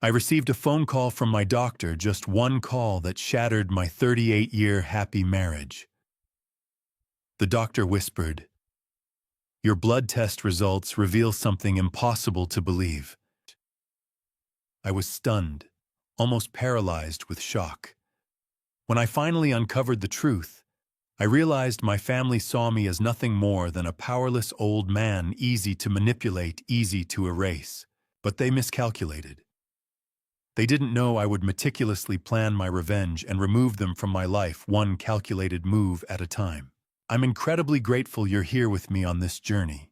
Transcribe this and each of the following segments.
I received a phone call from my doctor, just one call that shattered my 38-year happy marriage. The doctor whispered, "Your blood test results reveal something impossible to believe." I was stunned, almost paralyzed with shock. When I finally uncovered the truth, I realized my family saw me as nothing more than a powerless old man, easy to manipulate, easy to erase. But they miscalculated. They didn't know I would meticulously plan my revenge and remove them from my life, one calculated move at a time. I'm incredibly grateful you're here with me on this journey.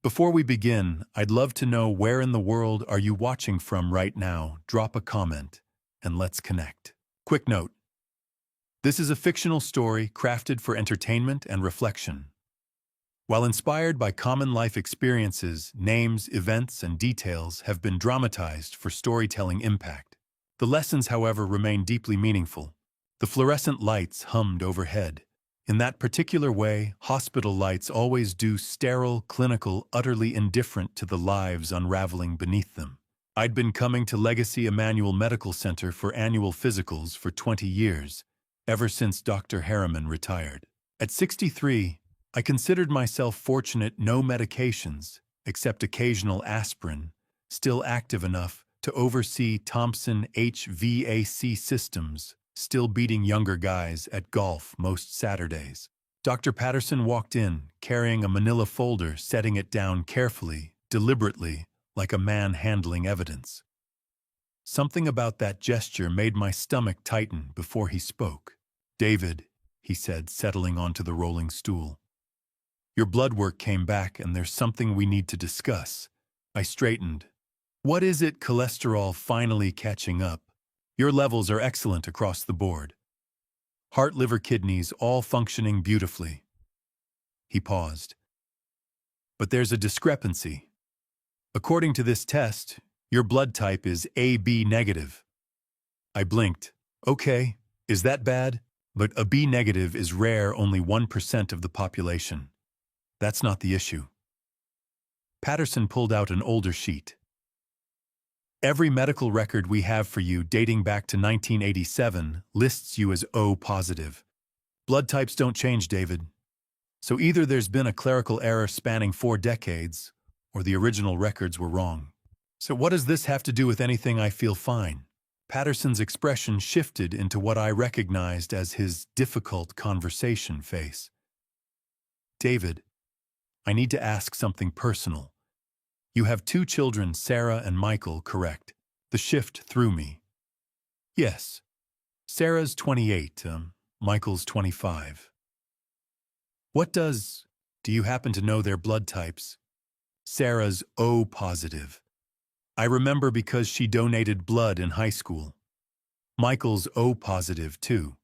Before we begin, I'd love to know, where in the world are you watching from right now? Drop a comment and let's connect. Quick note: this is a fictional story crafted for entertainment and reflection. While inspired by common life experiences, names, events, and details have been dramatized for storytelling impact. The lessons, however, remain deeply meaningful. The fluorescent lights hummed overhead. In that particular way, hospital lights always do, sterile, clinical, utterly indifferent to the lives unraveling beneath them. I'd been coming to Legacy Emmanuel Medical Center for annual physicals for 20 years, ever since Dr. Harriman retired. At 63, I considered myself fortunate. No medications, except occasional aspirin, still active enough to oversee Thompson HVAC systems, still beating younger guys at golf most Saturdays. Dr. Patterson walked in, carrying a manila folder, setting it down carefully, deliberately, like a man handling evidence. Something about that gesture made my stomach tighten before he spoke. "David," he said, settling onto the rolling stool, "your blood work came back and there's something we need to discuss." I straightened. "What is it?" "Cholesterol finally catching up. Your levels are excellent across the board. Heart, liver, kidneys, all functioning beautifully." He paused. "But there's a discrepancy. According to this test, your blood type is AB negative." I blinked. "Okay, is that bad? But a B negative is rare, only 1% of the population. That's not the issue." Patterson pulled out an older sheet. "Every medical record we have for you, dating back to 1987, lists you as O positive. Blood types don't change, David. So either there's been a clerical error spanning 4 decades, or the original records were wrong." "So what does this have to do with anything? I feel fine." Patterson's expression shifted into what I recognized as his difficult conversation face. "David, I need to ask something personal. You have 2 children, Sarah and Michael, correct?" The shift threw me. "Yes. Sarah's 28, Michael's 25. Do you happen to know their blood types?" "Sarah's O positive. I remember because she donated blood in high school. Michael's O positive, too.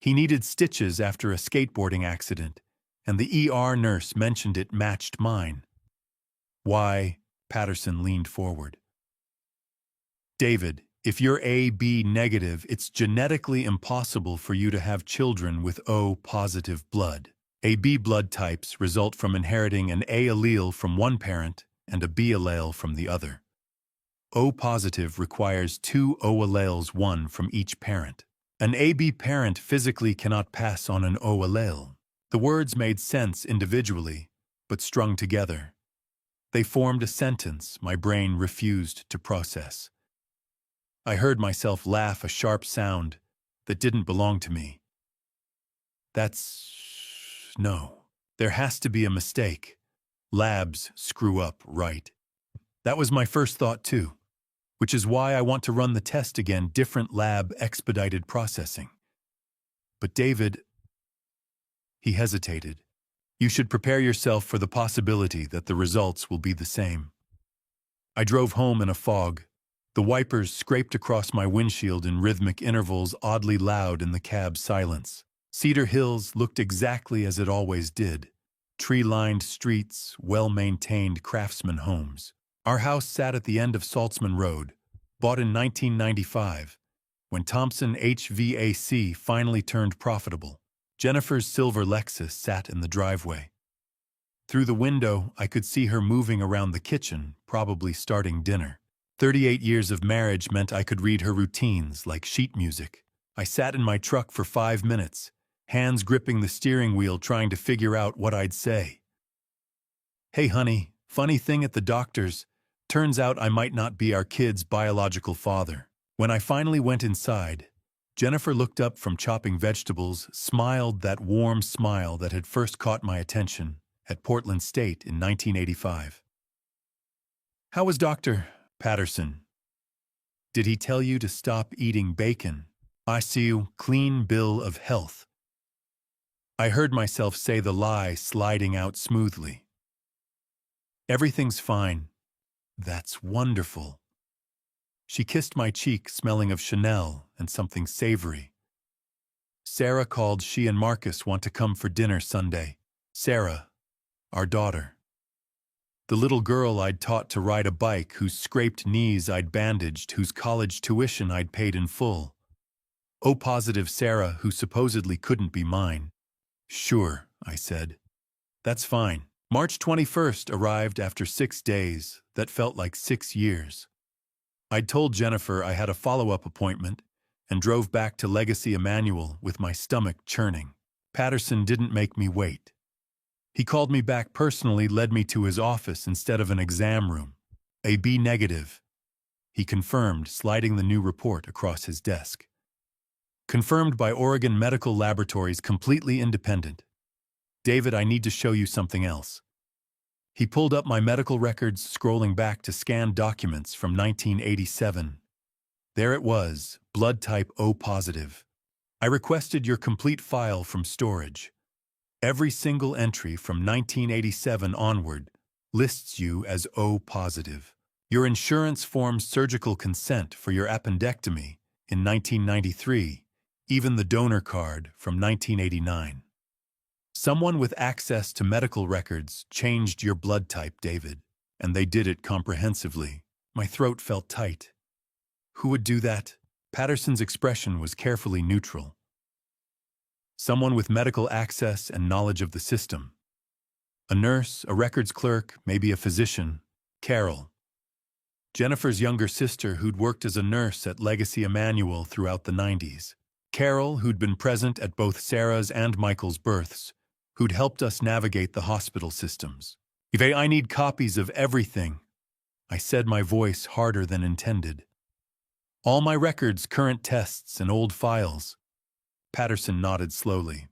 He needed stitches after a skateboarding accident, and the ER nurse mentioned it matched mine." "Why?" Patterson leaned forward. "David, if you're AB negative, it's genetically impossible for you to have children with O positive blood. AB blood types result from inheriting an A allele from one parent and a B allele from the other. O positive requires 2 O alleles, one from each parent. An AB parent physically cannot pass on an O allele." The words made sense individually, but strung together. They formed a sentence my brain refused to process. I heard myself laugh, a sharp sound that didn't belong to me. No. There has to be a mistake. Labs screw up, right? That was my first thought too, which is why I want to run the test again, different lab, expedited processing. "But David," he hesitated, "you should prepare yourself for the possibility that the results will be the same." I drove home in a fog. The wipers scraped across my windshield in rhythmic intervals, oddly loud in the cab's silence. Cedar Hills looked exactly as it always did. Tree-lined streets, well-maintained craftsman homes. Our house sat at the end of Saltzman Road, bought in 1995, when Thompson HVAC finally turned profitable. Jennifer's silver Lexus sat in the driveway. Through the window, I could see her moving around the kitchen, probably starting dinner. 38 years of marriage meant I could read her routines like sheet music. I sat in my truck for 5 minutes, hands gripping the steering wheel trying to figure out what I'd say. "Hey honey, funny thing at the doctor's. Turns out I might not be our kid's biological father." When I finally went inside, Jennifer looked up from chopping vegetables, smiled that warm smile that had first caught my attention at Portland State in 1985. "How was Dr. Patterson? Did he tell you to stop eating bacon? I see you, clean bill of health." I heard myself say the lie sliding out smoothly. "Everything's fine." "That's wonderful." She kissed my cheek, smelling of Chanel and something savory. "Sarah called. She and Marcus want to come for dinner Sunday." Sarah, our daughter. The little girl I'd taught to ride a bike, whose scraped knees I'd bandaged, whose college tuition I'd paid in full. O-positive Sarah, who supposedly couldn't be mine. "Sure," I said. "That's fine." March 21st arrived after 6 days that felt like 6 years. I'd told Jennifer I had a follow-up appointment and drove back to Legacy Emanuel with my stomach churning. Patterson didn't make me wait. He called me back personally, led me to his office instead of an exam room. "A B negative," he confirmed, sliding the new report across his desk. "Confirmed by Oregon Medical Laboratories, completely independent. David, I need to show you something else." He pulled up my medical records, scrolling back to scanned documents from 1987. There it was, blood type O-positive. "I requested your complete file from storage. Every single entry from 1987 onward lists you as O-positive. Your insurance forms surgical consent for your appendectomy in 1993, even the donor card from 1989. Someone with access to medical records changed your blood type, David, and they did it comprehensively." My throat felt tight. "Who would do that?" Patterson's expression was carefully neutral. "Someone with medical access and knowledge of the system. A nurse, a records clerk, maybe a physician. Carol, Jennifer's younger sister, who'd worked as a nurse at Legacy Emanuel throughout the 90s. Carol, who'd been present at both Sarah's and Michael's births, who'd helped us navigate the hospital systems. I need copies of everything." I said, my voice harder than intended. "All my records, current tests, and old files." Patterson nodded slowly.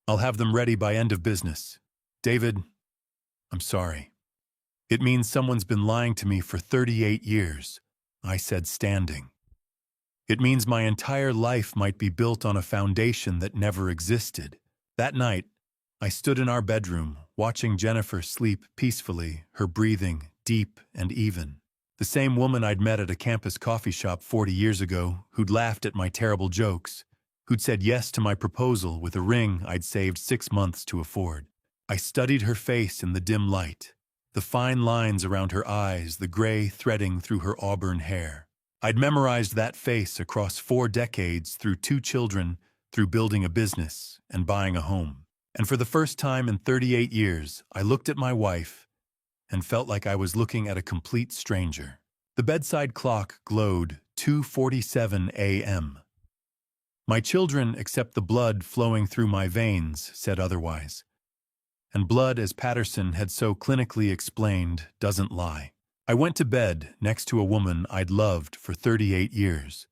"I'll have them ready by end of business. David, I'm sorry. It means someone's been lying to me for 38 years, I said, standing. It means my entire life might be built on a foundation that never existed." That night, I stood in our bedroom, watching Jennifer sleep peacefully, her breathing deep and even. The same woman I'd met at a campus coffee shop 40 years ago, who'd laughed at my terrible jokes, who'd said yes to my proposal with a ring I'd saved 6 months to afford. I studied her face in the dim light, the fine lines around her eyes, the gray threading through her auburn hair. I'd memorized that face across 4 decades, through 2 children, through building a business and buying a home. And for the first time in 38 years, I looked at my wife and felt like I was looking at a complete stranger. The bedside clock glowed 2:47 a.m. My children, except the blood flowing through my veins, said otherwise. And blood, as Patterson had so clinically explained, doesn't lie. I went to bed next to a woman I'd loved for 38 years,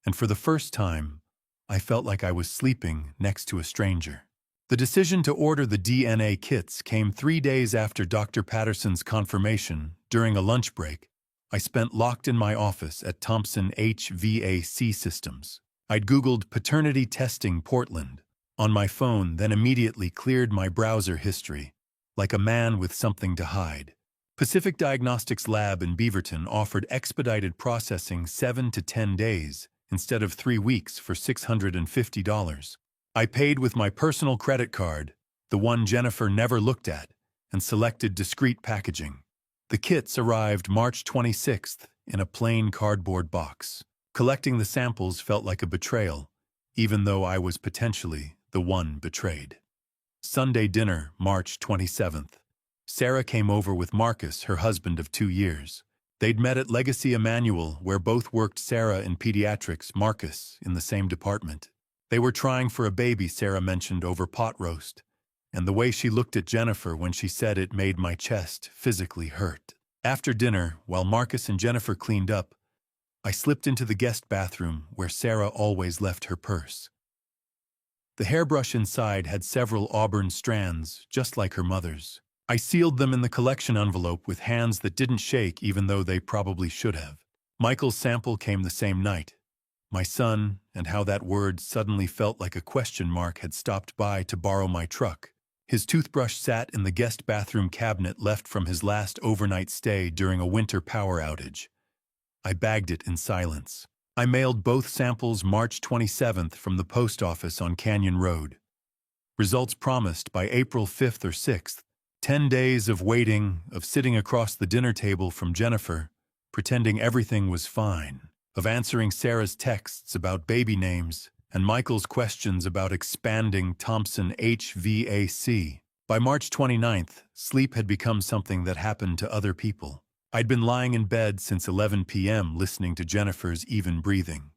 and for the first time, I felt like I was sleeping next to a stranger. The decision to order the DNA kits came 3 days after Dr. Patterson's confirmation. During a lunch break, I spent locked in my office at Thompson HVAC Systems. I'd Googled paternity testing Portland on my phone, then immediately cleared my browser history, like a man with something to hide. Pacific Diagnostics Lab in Beaverton offered expedited processing 7 to 10 days instead of 3 weeks for $650. I paid with my personal credit card, the one Jennifer never looked at, and selected discreet packaging. The kits arrived March 26th in a plain cardboard box. Collecting the samples felt like a betrayal, even though I was potentially the one betrayed. Sunday dinner, March 27th. Sarah came over with Marcus, her husband of 2 years. They'd met at Legacy Emmanuel, where both worked. Sarah in pediatrics, Marcus in the same department. They were trying for a baby, Sarah mentioned over pot roast. And the way she looked at Jennifer when she said it made my chest physically hurt. After dinner, while Marcus and Jennifer cleaned up, I slipped into the guest bathroom where Sarah always left her purse. The hairbrush inside had several auburn strands, just like her mother's. I sealed them in the collection envelope with hands that didn't shake even though they probably should have. Michael's sample came the same night. My son, and how that word suddenly felt like a question mark, had stopped by to borrow my truck. His toothbrush sat in the guest bathroom cabinet left from his last overnight stay during a winter power outage. I bagged it in silence. I mailed both samples March 27th from the post office on Canyon Road. Results promised by April 5th or 6th. 10 days of waiting, of sitting across the dinner table from Jennifer, pretending everything was fine, of answering Sarah's texts about baby names and Michael's questions about expanding Thompson HVAC. By March 29th, sleep had become something that happened to other people. I'd been lying in bed since 11 p.m. listening to Jennifer's even breathing.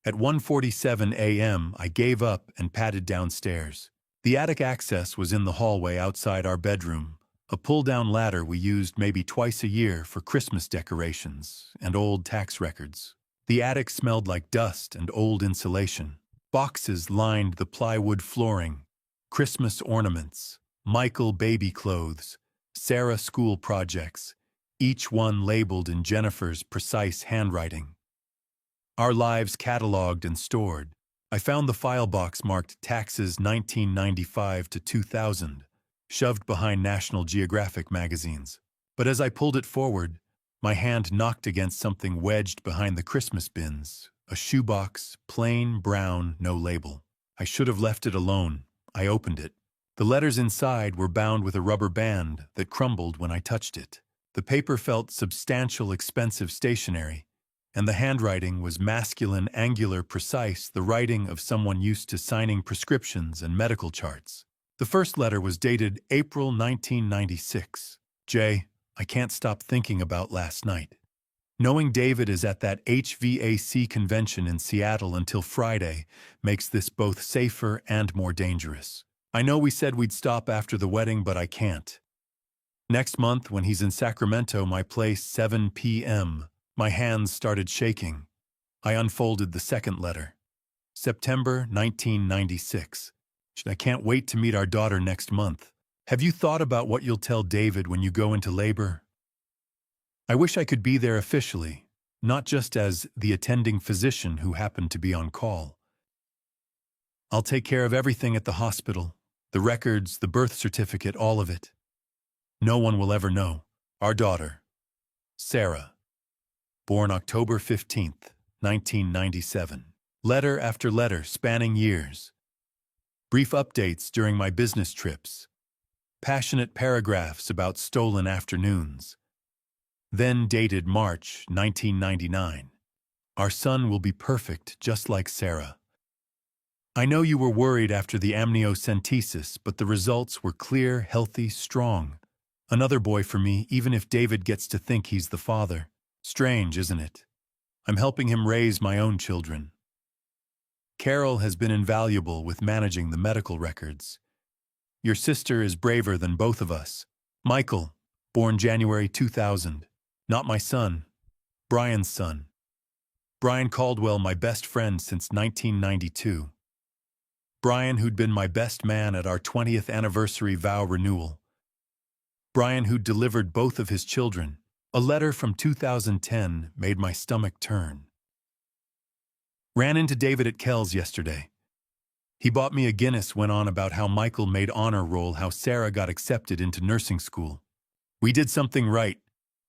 At 1:47 a.m., I gave up and padded downstairs. The attic access was in the hallway outside our bedroom, a pull-down ladder we used maybe twice a year for Christmas decorations and old tax records. The attic smelled like dust and old insulation. Boxes lined the plywood flooring, Christmas ornaments, Michael baby clothes, Sarah school projects, each one labeled in Jennifer's precise handwriting. Our lives cataloged and stored. I found the file box marked Taxes 1995 to 2000, shoved behind National Geographic magazines. But as I pulled it forward, my hand knocked against something wedged behind the Christmas bins, a shoebox, plain brown, no label. I should have left it alone. I opened it. The letters inside were bound with a rubber band that crumbled when I touched it. The paper felt substantial, expensive stationery, and the handwriting was masculine, angular, precise, the writing of someone used to signing prescriptions and medical charts. The first letter was dated April 1996. Jay, I can't stop thinking about last night. Knowing David is at that HVAC convention in Seattle until Friday makes this both safer and more dangerous. I know we said we'd stop after the wedding, but I can't. Next month, when he's in Sacramento, my place, 7 p.m., my hands started shaking. I unfolded the second letter. September 1996. I can't wait to meet our daughter next month. Have you thought about what you'll tell David when you go into labor? I wish I could be there officially, not just as the attending physician who happened to be on call. I'll take care of everything at the hospital, the records, the birth certificate, all of it. No one will ever know. Our daughter, Sarah, born October 15th, 1997. Letter after letter spanning years. Brief updates during my business trips. Passionate paragraphs about stolen afternoons. Then dated March 1999. Our son will be perfect, just like Sarah. I know you were worried after the amniocentesis, but the results were clear, healthy, strong. Another boy for me, even if David gets to think he's the father. Strange, isn't it? I'm helping him raise my own children. Carol has been invaluable with managing the medical records. Your sister is braver than both of us. Michael, born January 2000. Not my son. Brian's son. Brian Caldwell, my best friend since 1992. Brian, who'd been my best man at our 20th anniversary vow renewal. Brian, who'd delivered both of his children. A letter from 2010 made my stomach turn. Ran into David at Qley's yesterday. He bought me a Guinness, went on about how Michael made honor roll, how Sarah got accepted into nursing school. We did something right,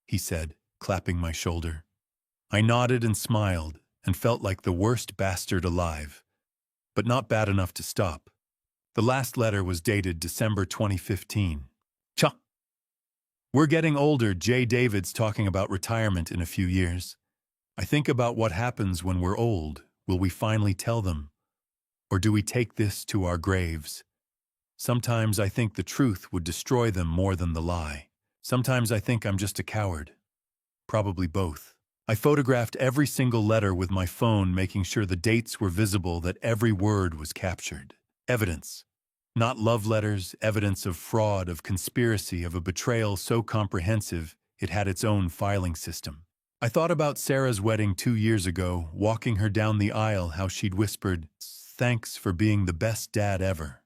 he said, clapping my shoulder. I nodded and smiled and felt like the worst bastard alive, but not bad enough to stop. The last letter was dated December 2015. Cha! We're getting older. Jay David's talking about retirement in a few years. I think about what happens when we're old. Will we finally tell them? Or do we take this to our graves? Sometimes I think the truth would destroy them more than the lie. Sometimes I think I'm just a coward. Probably both. I photographed every single letter with my phone, making sure the dates were visible, that every word was captured. Evidence. Not love letters, evidence of fraud, of conspiracy, of a betrayal so comprehensive it had its own filing system. I thought about Sarah's wedding 2 years ago, walking her down the aisle, how she'd whispered, "Thanks for being the best dad ever."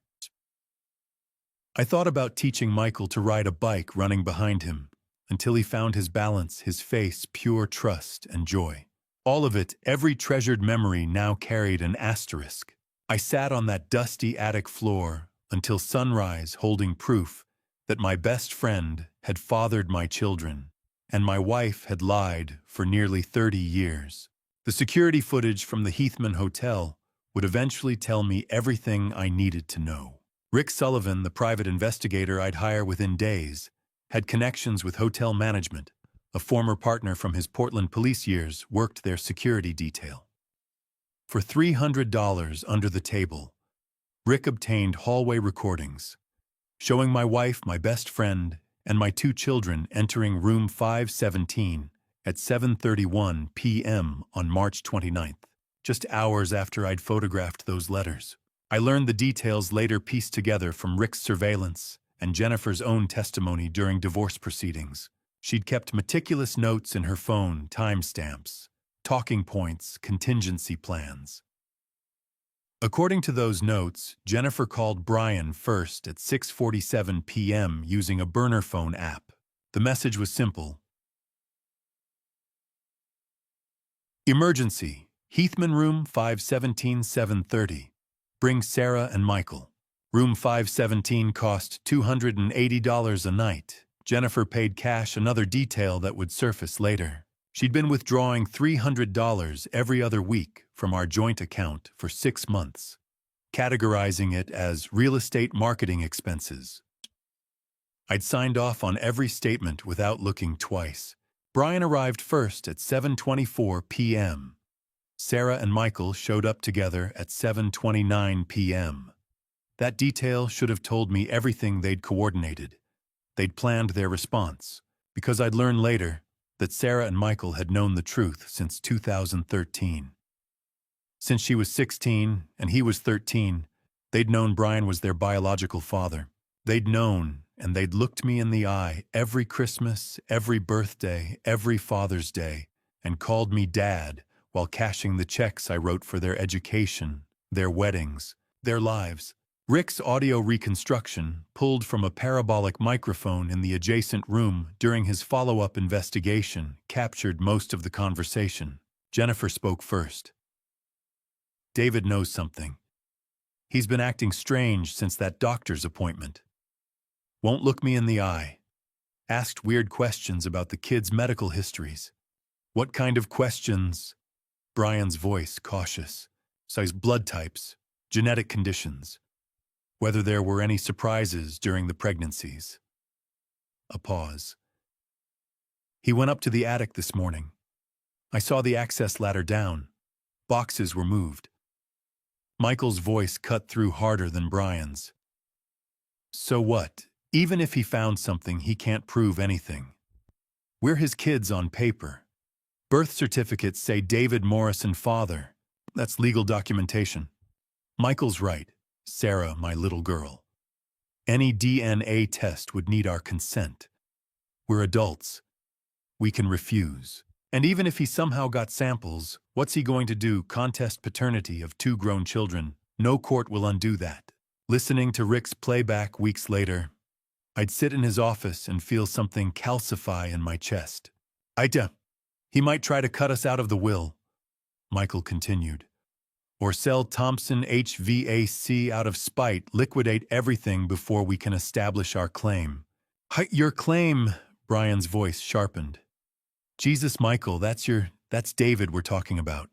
I thought about teaching Michael to ride a bike, running behind him, until he found his balance, his face pure trust and joy. All of it, every treasured memory, now carried an asterisk. I sat on that dusty attic floor until sunrise, holding proof that my best friend had fathered my children, and my wife had lied for nearly 30 years. The security footage from the Heathman Hotel would eventually tell me everything I needed to know. Rick Sullivan, the private investigator I'd hire within days, had connections with hotel management. A former partner from his Portland police years worked their security detail. For $300 under the table, Rick obtained hallway recordings, showing my wife, my best friend, and my 2 children entering room 517 at 7:31 p.m. on March 29th, just hours after I'd photographed those letters. I learned the details later, pieced together from Rick's surveillance and Jennifer's own testimony during divorce proceedings. She'd kept meticulous notes in her phone, timestamps, talking points, contingency plans. According to those notes, Jennifer called Brian first at 6:47 p.m. using a burner phone app. The message was simple. Emergency. Heathman room 517, 7:30. Bring Sarah and Michael. Room 517 cost $280 a night. Jennifer paid cash, another detail that would surface later. She'd been withdrawing $300 every other week from our joint account for 6 months, categorizing it as real estate marketing expenses. I'd signed off on every statement without looking twice. Brian arrived first at 7:24 p.m. Sarah and Michael showed up together at 7:29 p.m. That detail should have told me everything they'd coordinated. They'd planned their response, because I'd learn later that Sarah and Michael had known the truth since 2013. Since she was 16 and he was 13, they'd known Brian was their biological father. They'd known, and they'd looked me in the eye every Christmas, every birthday, every Father's Day, and called me Dad while cashing the checks I wrote for their education, their weddings, their lives. Rick's audio reconstruction, pulled from a parabolic microphone in the adjacent room during his follow-up investigation, captured most of the conversation. Jennifer spoke first. "David knows something. He's been acting strange since that doctor's appointment. Won't look me in the eye. Asked weird questions about the kids' medical histories." "What kind of questions?" Brian's voice cautious. "Size, blood types, genetic conditions. Whether there were any surprises during the pregnancies." A pause. "He went up to the attic this morning. I saw the access ladder down. Boxes were moved." Michael's voice cut through harder than Brian's. "So what? Even if he found something, he can't prove anything. We're his kids on paper. Birth certificates say David Morrison father. That's legal documentation. Michael's right. Sarah, my little girl. Any DNA test would need our consent. We're adults. We can refuse. And even if he somehow got samples, what's he going to do? Contest paternity of 2 grown children? No court will undo that." Listening to Rick's playback weeks later, I'd sit in his office and feel something calcify in my chest. He might try to cut us out of the will," Michael continued. "Or sell Thompson HVAC out of spite, liquidate everything before we can establish our claim." Your claim," Brian's voice sharpened. "Jesus, Michael, that's David we're talking about."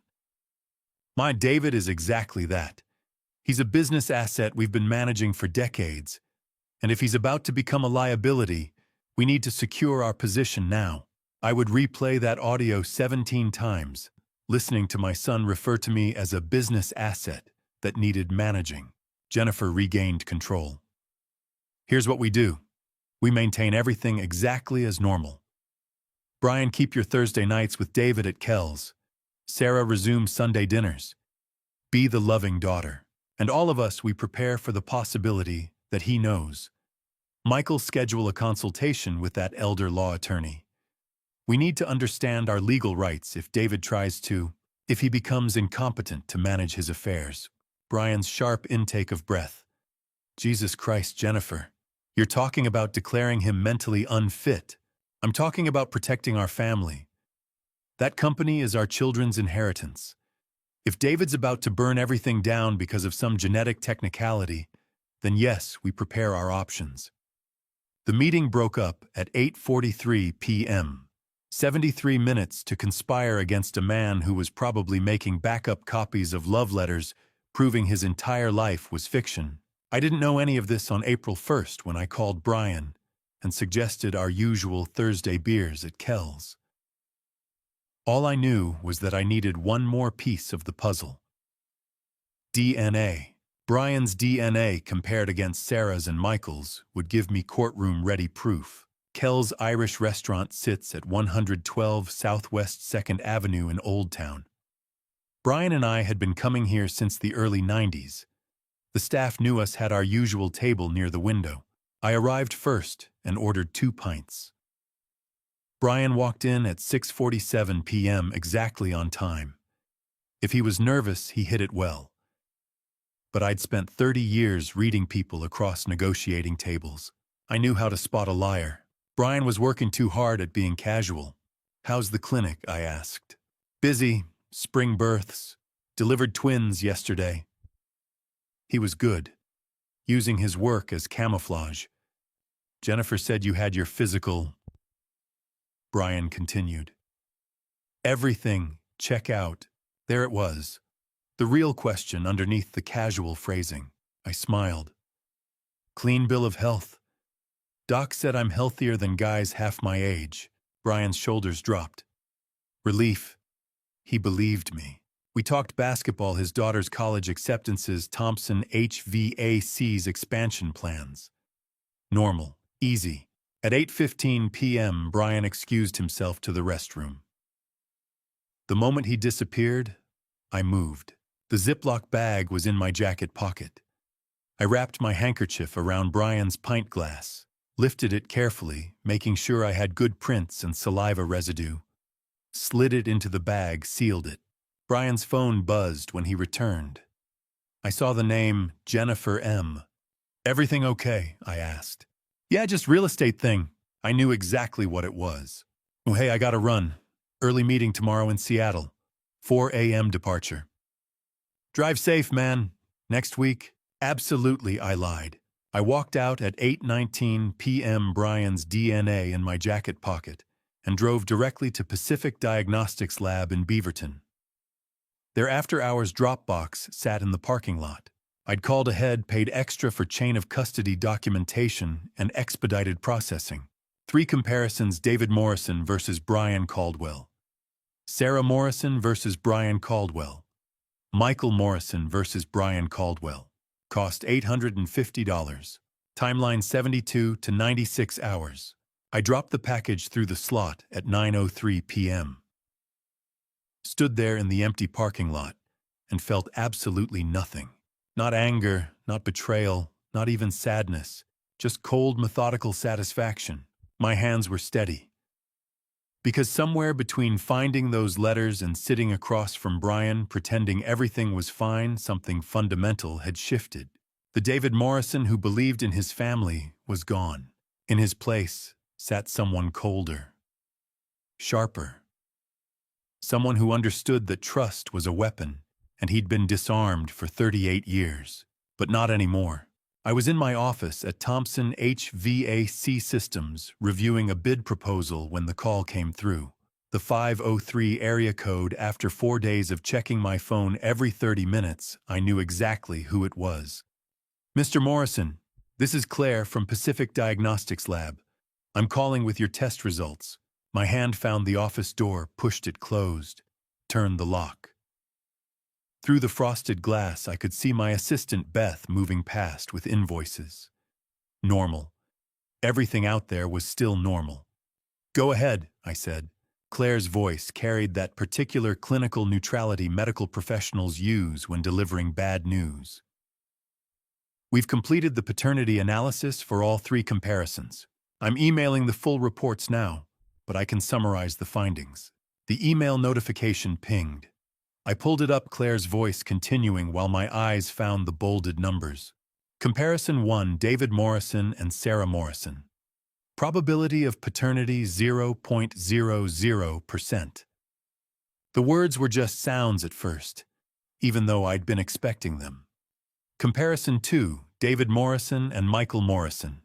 "My David is exactly that. He's a business asset we've been managing for decades. And if he's about to become a liability, we need to secure our position now." I would replay that audio 17 times, listening to my son refer to me as a business asset that needed managing. Jennifer regained control. "Here's what we do. We maintain everything exactly as normal. Brian, keep your Thursday nights with David at Qley's. Sarah, resume Sunday dinners. Be the loving daughter. And all of us, we prepare for the possibility that he knows. Michael, schedule a consultation with that elder law attorney. We need to understand our legal rights if he becomes incompetent to manage his affairs. Brian's sharp intake of breath. Jesus Christ, Jennifer. You're talking about declaring him mentally unfit. I'm talking about protecting our family. That company is our children's inheritance. If David's about to burn everything down because of some genetic technicality, then yes, we prepare our options. The meeting broke up at 8:43 p.m. 73 minutes to conspire against a man who was probably making backup copies of love letters, proving his entire life was fiction. I didn't know any of this on April 1st when I called Brian and suggested our usual Thursday beers at Qley's. All I knew was that I needed one more piece of the puzzle. DNA. Brian's DNA compared against Sarah's and Michael's would give me courtroom-ready proof. Qley's Irish restaurant sits at 112 Southwest 2nd Avenue in Old Town. Brian and I had been coming here since the early 90s. The staff knew us had our usual table near the window. I arrived first and ordered 2 pints. Brian walked in at 6:47 p.m. exactly on time. If he was nervous, he hit it well. But I'd spent 30 years reading people across negotiating tables. I knew how to spot a liar. Brian was working too hard at being casual. How's the clinic? I asked. Busy, spring births, delivered twins yesterday. He was good, using his work as camouflage. Jennifer said you had your physical. Brian continued. Everything, check out. There it was. The real question underneath the casual phrasing. I smiled. Clean bill of health. Doc said I'm healthier than guys half my age. Brian's shoulders dropped. Relief. He believed me. We talked basketball, his daughter's college acceptances, Thompson HVAC's expansion plans. Normal. Easy. At 8:15 p.m., Brian excused himself to the restroom. The moment he disappeared, I moved. The Ziploc bag was in my jacket pocket. I wrapped my handkerchief around Brian's pint glass, lifted it carefully, making sure I had good prints and saliva residue, slid it into the bag, sealed it. Brian's phone buzzed when he returned. I saw the name Jennifer M. Everything okay? I asked. Yeah, just real estate thing. I knew exactly what it was. Oh, hey, I gotta run. Early meeting tomorrow in Seattle. 4 a.m. departure. Drive safe, man. Next week? Absolutely, I lied. I walked out at 8:19 p.m. Brian's DNA in my jacket pocket and drove directly to Pacific Diagnostics Lab in Beaverton. Their after-hours drop box sat in the parking lot. I'd called ahead, paid extra for chain of custody documentation and expedited processing. 3 comparisons: David Morrison versus Brian Caldwell. Sarah Morrison versus Brian Caldwell. Michael Morrison versus Brian Caldwell. Cost $850. Timeline 72 to 96 hours. I dropped the package through the slot at 9:03 p.m. Stood there in the empty parking lot and felt absolutely nothing. Not anger, not betrayal, not even sadness, just cold, methodical satisfaction. My hands were steady. Because somewhere between finding those letters and sitting across from Brian, pretending everything was fine, something fundamental had shifted. The David Morrison who believed in his family was gone. In his place sat someone colder, sharper. Someone who understood that trust was a weapon, and he'd been disarmed for 38 years. But not anymore. I was in my office at Thompson HVAC Systems reviewing a bid proposal when the call came through. The 503 area code. After 4 days of checking my phone every 30 minutes, I knew exactly who it was. Mr. Morrison, this is Claire from Pacific Diagnostics Lab. I'm calling with your test results. My hand found the office door, pushed it closed, turned the lock. Through the frosted glass, I could see my assistant Beth moving past with invoices. Normal. Everything out there was still normal. Go ahead, I said. Claire's voice carried that particular clinical neutrality medical professionals use when delivering bad news. We've completed the paternity analysis for all 3 comparisons. I'm emailing the full reports now, but I can summarize the findings. The email notification pinged. I pulled it up, Claire's voice continuing while my eyes found the bolded numbers. Comparison 1, David Morrison and Sarah Morrison. Probability of paternity 0.00%. The words were just sounds at first, even though I'd been expecting them. Comparison 2, David Morrison and Michael Morrison.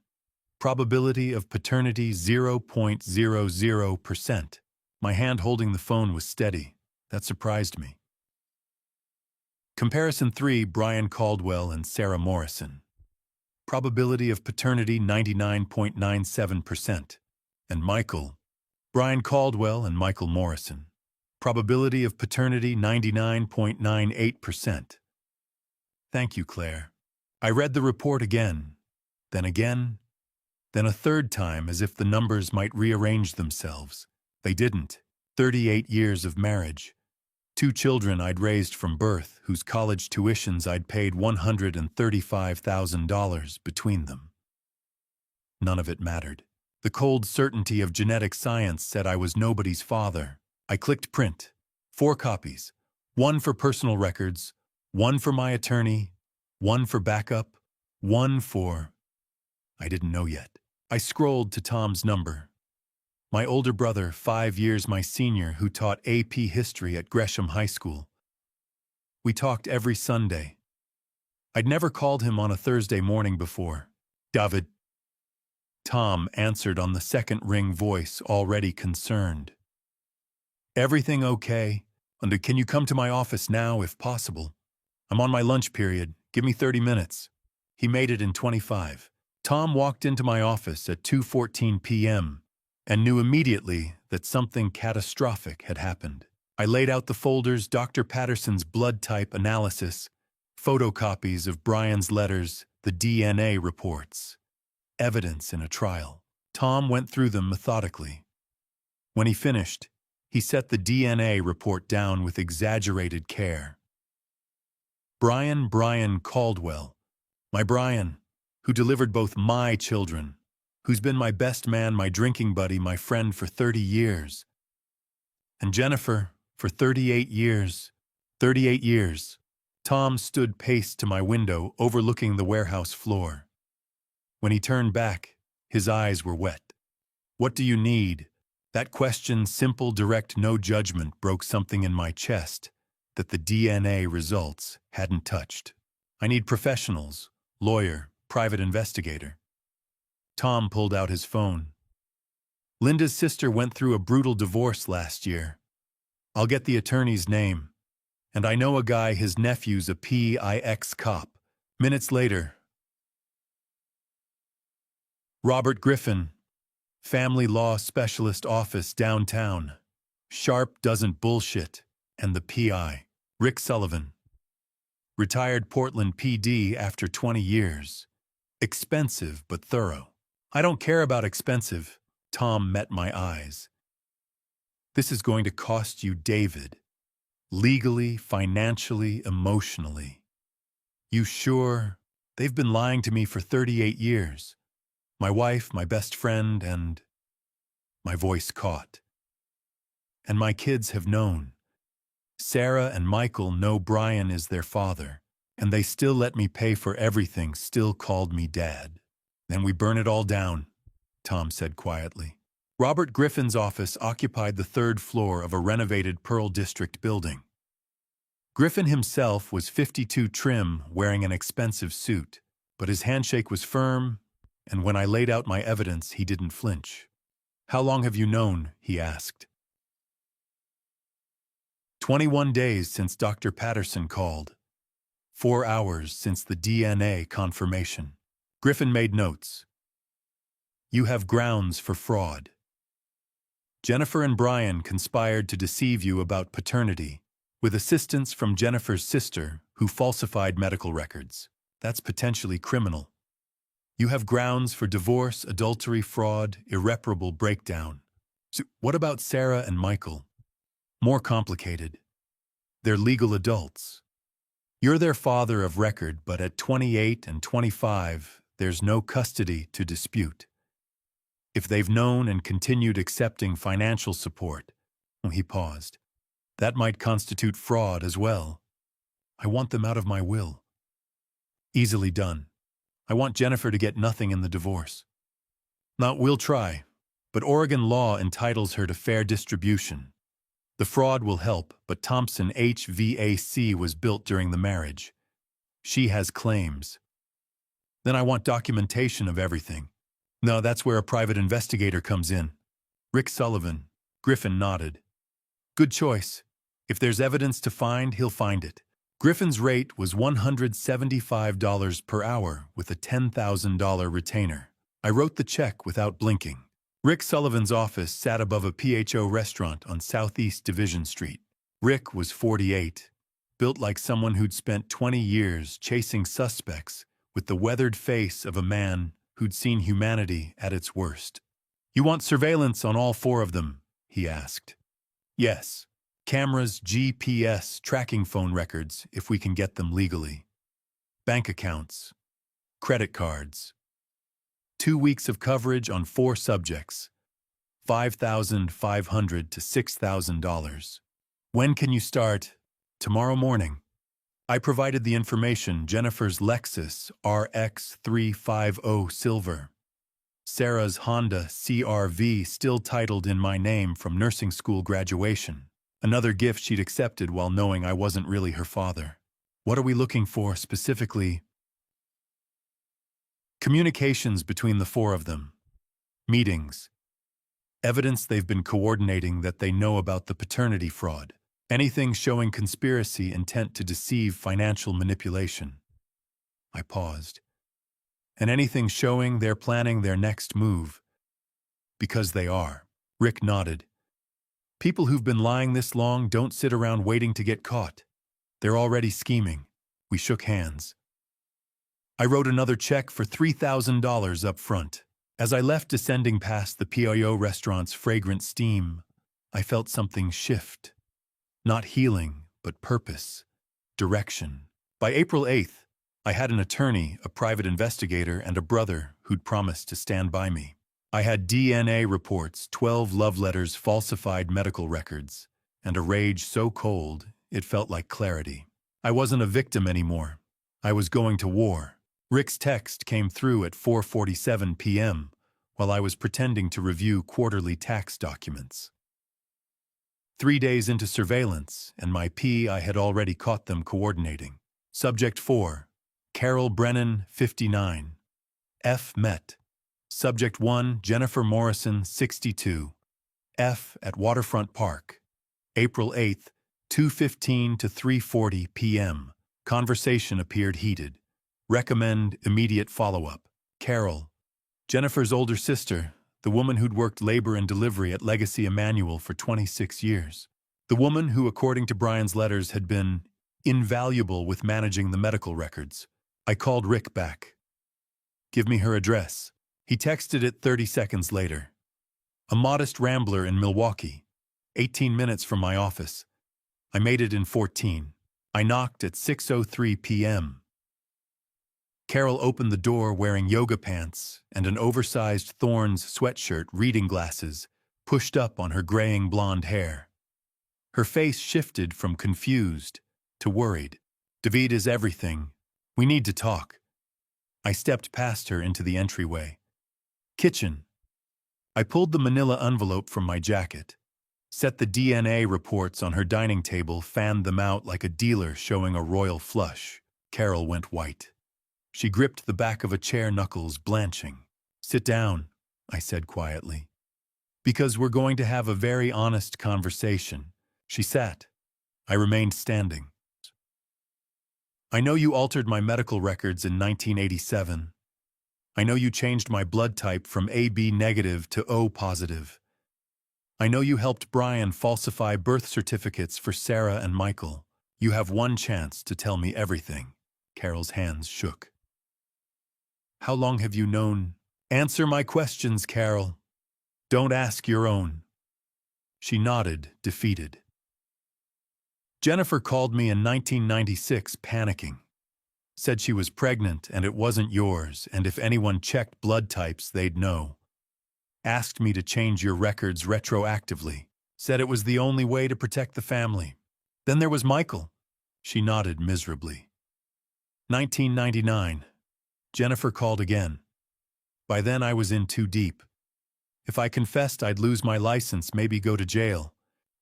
Probability of paternity 0.00%. My hand holding the phone was steady. That surprised me. Comparison 3, Brian Caldwell and Sarah Morrison. Probability of paternity 99.97%. And Brian Caldwell and Michael Morrison. Probability of paternity 99.98%. Thank you, Claire. I read the report again, then a third time as if the numbers might rearrange themselves. They didn't. 38 years of marriage. 2 children I'd raised from birth, whose college tuitions I'd paid $135,000 between them. None of it mattered. The cold certainty of genetic science said I was nobody's father. I clicked print. 4 copies. 1 for personal records, 1 for my attorney, 1 for backup, 1 for... I didn't know yet. I scrolled to Tom's number. My older brother, 5 years my senior, who taught AP History at Gresham High School. We talked every Sunday. I'd never called him on a Thursday morning before. David. Tom answered on the second ring, voice already concerned. Everything okay? And can you come to my office now if possible? I'm on my lunch period. Give me 30 minutes. He made it in 25. Tom walked into my office at 2:14 p.m. and knew immediately that something catastrophic had happened. I laid out the folders, Dr. Patterson's blood type analysis, photocopies of Brian's letters, the DNA reports, evidence in a trial. Tom went through them methodically. When he finished, he set the DNA report down with exaggerated care. Brian Caldwell, my Brian, who delivered both my children, who's been my best man, my drinking buddy, my friend for 30 years. And Jennifer, for 38 years. 38 years. Tom stood paced to my window, overlooking the warehouse floor. When he turned back, his eyes were wet. What do you need? That question, simple, direct, no judgment, broke something in my chest that the DNA results hadn't touched. I need professionals, lawyer, private investigator. Tom pulled out his phone. Linda's sister went through a brutal divorce last year. I'll get the attorney's name. And I know a guy, his nephew's a PIX cop. Minutes later, Robert Griffin, Family Law Specialist Office downtown. Sharp doesn't bullshit. And the PI, Rick Sullivan. Retired Portland PD after 20 years. Expensive but thorough. I don't care about expensive. Tom met my eyes. This is going to cost you, David. Legally, financially, emotionally. You sure? They've been lying to me for 38 years. My wife, my best friend, and... My voice caught. And my kids have known. Sarah and Michael know Brian is their father, and they still let me pay for everything, still called me Dad. Then we burn it all down, Tom said quietly. Robert Griffin's office occupied the 3rd floor of a renovated Pearl District building. Griffin himself was 52 trim, wearing an expensive suit, but his handshake was firm, and when I laid out my evidence, he didn't flinch. How long have you known? He asked. 21 days since Dr. Patterson called. 4 hours since the DNA confirmation. Griffin made notes. You have grounds for fraud. Jennifer and Brian conspired to deceive you about paternity, with assistance from Jennifer's sister, who falsified medical records. That's potentially criminal. You have grounds for divorce, adultery, fraud, irreparable breakdown. So what about Sarah and Michael? More complicated. They're legal adults. You're their father of record, but at 28 and 25, there's no custody to dispute. If they've known and continued accepting financial support, he paused, that might constitute fraud as well. I want them out of my will. Easily done. I want Jennifer to get nothing in the divorce. Now, we'll try, but Oregon law entitles her to fair distribution. The fraud will help, but Thompson HVAC was built during the marriage. She has claims. Then I want documentation of everything. No, that's where a private investigator comes in. Rick Sullivan. Griffin nodded. Good choice. If there's evidence to find, he'll find it. Griffin's rate was $175 per hour with a $10,000 retainer. I wrote the check without blinking. Rick Sullivan's office sat above a PHO restaurant on Southeast Division Street. Rick was 48, built like someone who'd spent 20 years chasing suspects with the weathered face of a man who'd seen humanity at its worst. You want surveillance on all four of them? He asked. Yes. Cameras, GPS, tracking phone records, if we can get them legally. Bank accounts. Credit cards. 2 weeks of coverage on 4 subjects. $5,500 to $6,000. When can you start? Tomorrow morning. I provided the information: Jennifer's Lexus RX 350 Silver. Sarah's Honda CR-V, still titled in my name from nursing school graduation. Another gift she'd accepted while knowing I wasn't really her father. What are we looking for specifically? Communications between the four of them. Meetings. Evidence they've been coordinating that they know about the paternity fraud. Anything showing conspiracy, intent to deceive, financial manipulation. I paused. And anything showing they're planning their next move. Because they are. Rick nodded. People who've been lying this long don't sit around waiting to get caught. They're already scheming. We shook hands. I wrote another check for $3,000 up front. As I left, descending past the PIO restaurant's fragrant steam, I felt something shift. Not healing, but purpose, direction. By April 8th, I had an attorney, a private investigator, and a brother who'd promised to stand by me. I had DNA reports, 12 love letters, falsified medical records, and a rage so cold it felt like clarity. I wasn't a victim anymore. I was going to war. Rick's text came through at 4:47 p.m. while I was pretending to review quarterly tax documents. 3 days into surveillance, and my I had already caught them coordinating. Subject 4, Carol Brennan, 59. F. Met. Subject 1, Jennifer Morrison, 62. F. at Waterfront Park. April 8th, 2:15 to 3:40 p.m. Conversation appeared heated. Recommend immediate follow-up. Carol, Jennifer's older sister, the woman who'd worked labor and delivery at Legacy Emanuel for 26 years. The woman who, according to Brian's letters, had been invaluable with managing the medical records. I called Rick back. Give me her address. He texted it 30 seconds later. A modest rambler in Milwaukee, 18 minutes from my office. I made it in 14. I knocked at 6:03 p.m. Carol opened the door wearing yoga pants and an oversized Thorns sweatshirt, reading glasses pushed up on her graying blonde hair. Her face shifted from confused to worried. David is everything. We need to talk. I stepped past her into the entryway. Kitchen. I pulled the manila envelope from my jacket, set the DNA reports on her dining table, fanned them out like a dealer showing a royal flush. Carol went white. She gripped the back of a chair, knuckles blanching. Sit down, I said quietly. Because we're going to have a very honest conversation. She sat. I remained standing. I know you altered my medical records in 1987. I know you changed my blood type from AB negative to O positive. I know you helped Brian falsify birth certificates for Sarah and Michael. You have one chance to tell me everything. Carol's hands shook. How long have you known? Answer my questions, Carol. Don't ask your own. She nodded, defeated. Jennifer called me in 1996, panicking. Said she was pregnant and it wasn't yours, and if anyone checked blood types, they'd know. Asked me to change your records retroactively. Said it was the only way to protect the family. Then there was Michael. She nodded miserably. 1999. Jennifer called again. By then I was in too deep. If I confessed, I'd lose my license, maybe go to jail.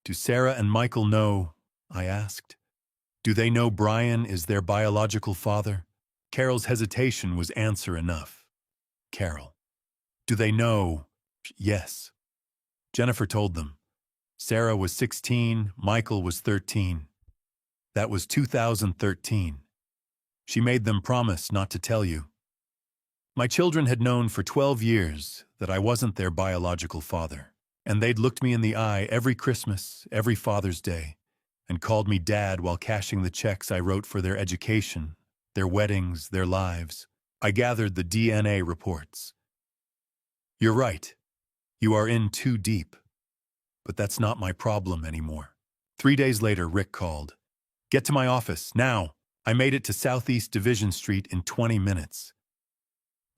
Do Sarah and Michael know? I asked. Do they know Brian is their biological father? Carol's hesitation was answer enough. Carol. Do they know? Yes. Jennifer told them. Sarah was 16, Michael was 13. That was 2013. She made them promise not to tell you. My children had known for 12 years that I wasn't their biological father, and they'd looked me in the eye every Christmas, every Father's Day, and called me Dad while cashing the checks I wrote for their education, their weddings, their lives. I gathered the DNA reports. You're right. You are in too deep. But that's not my problem anymore. 3 days later, Rick called. Get to my office, now. I made it to Southeast Division Street in 20 minutes.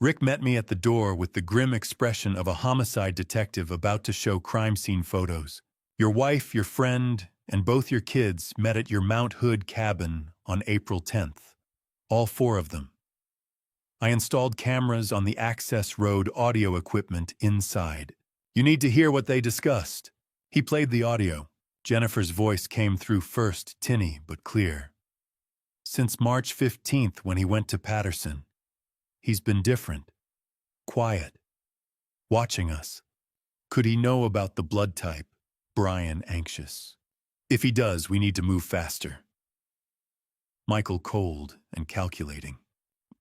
Rick met me at the door with the grim expression of a homicide detective about to show crime scene photos. Your wife, your friend, and both your kids met at your Mount Hood cabin on April 10th. All 4 of them. I installed cameras on the access road audio equipment inside. You need to hear what they discussed. He played the audio. Jennifer's voice came through first, tinny but clear. Since March 15th when he went to Patterson, he's been different. Quiet. Watching us. Could he know about the blood type? Brian, anxious. If he does, we need to move faster. Michael, cold and calculating.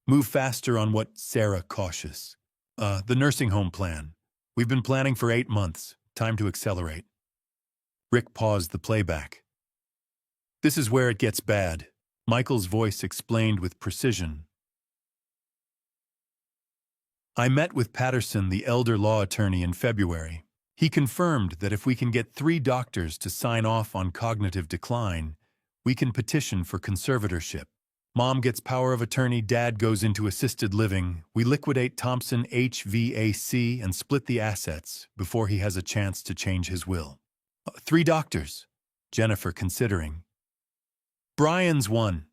Move faster on what? Sarah, cautious. The nursing home plan. We've been planning for 8 months. Time to accelerate. Rick paused the playback. This is where it gets bad. Michael's voice explained with precision. I met with Patterson, the elder law attorney, in February. He confirmed that if we can get 3 doctors to sign off on cognitive decline, we can petition for conservatorship. Mom gets power of attorney, Dad goes into assisted living, we liquidate Thompson HVAC and split the assets before he has a chance to change his will. 3 doctors. Jennifer, considering. Brian's one.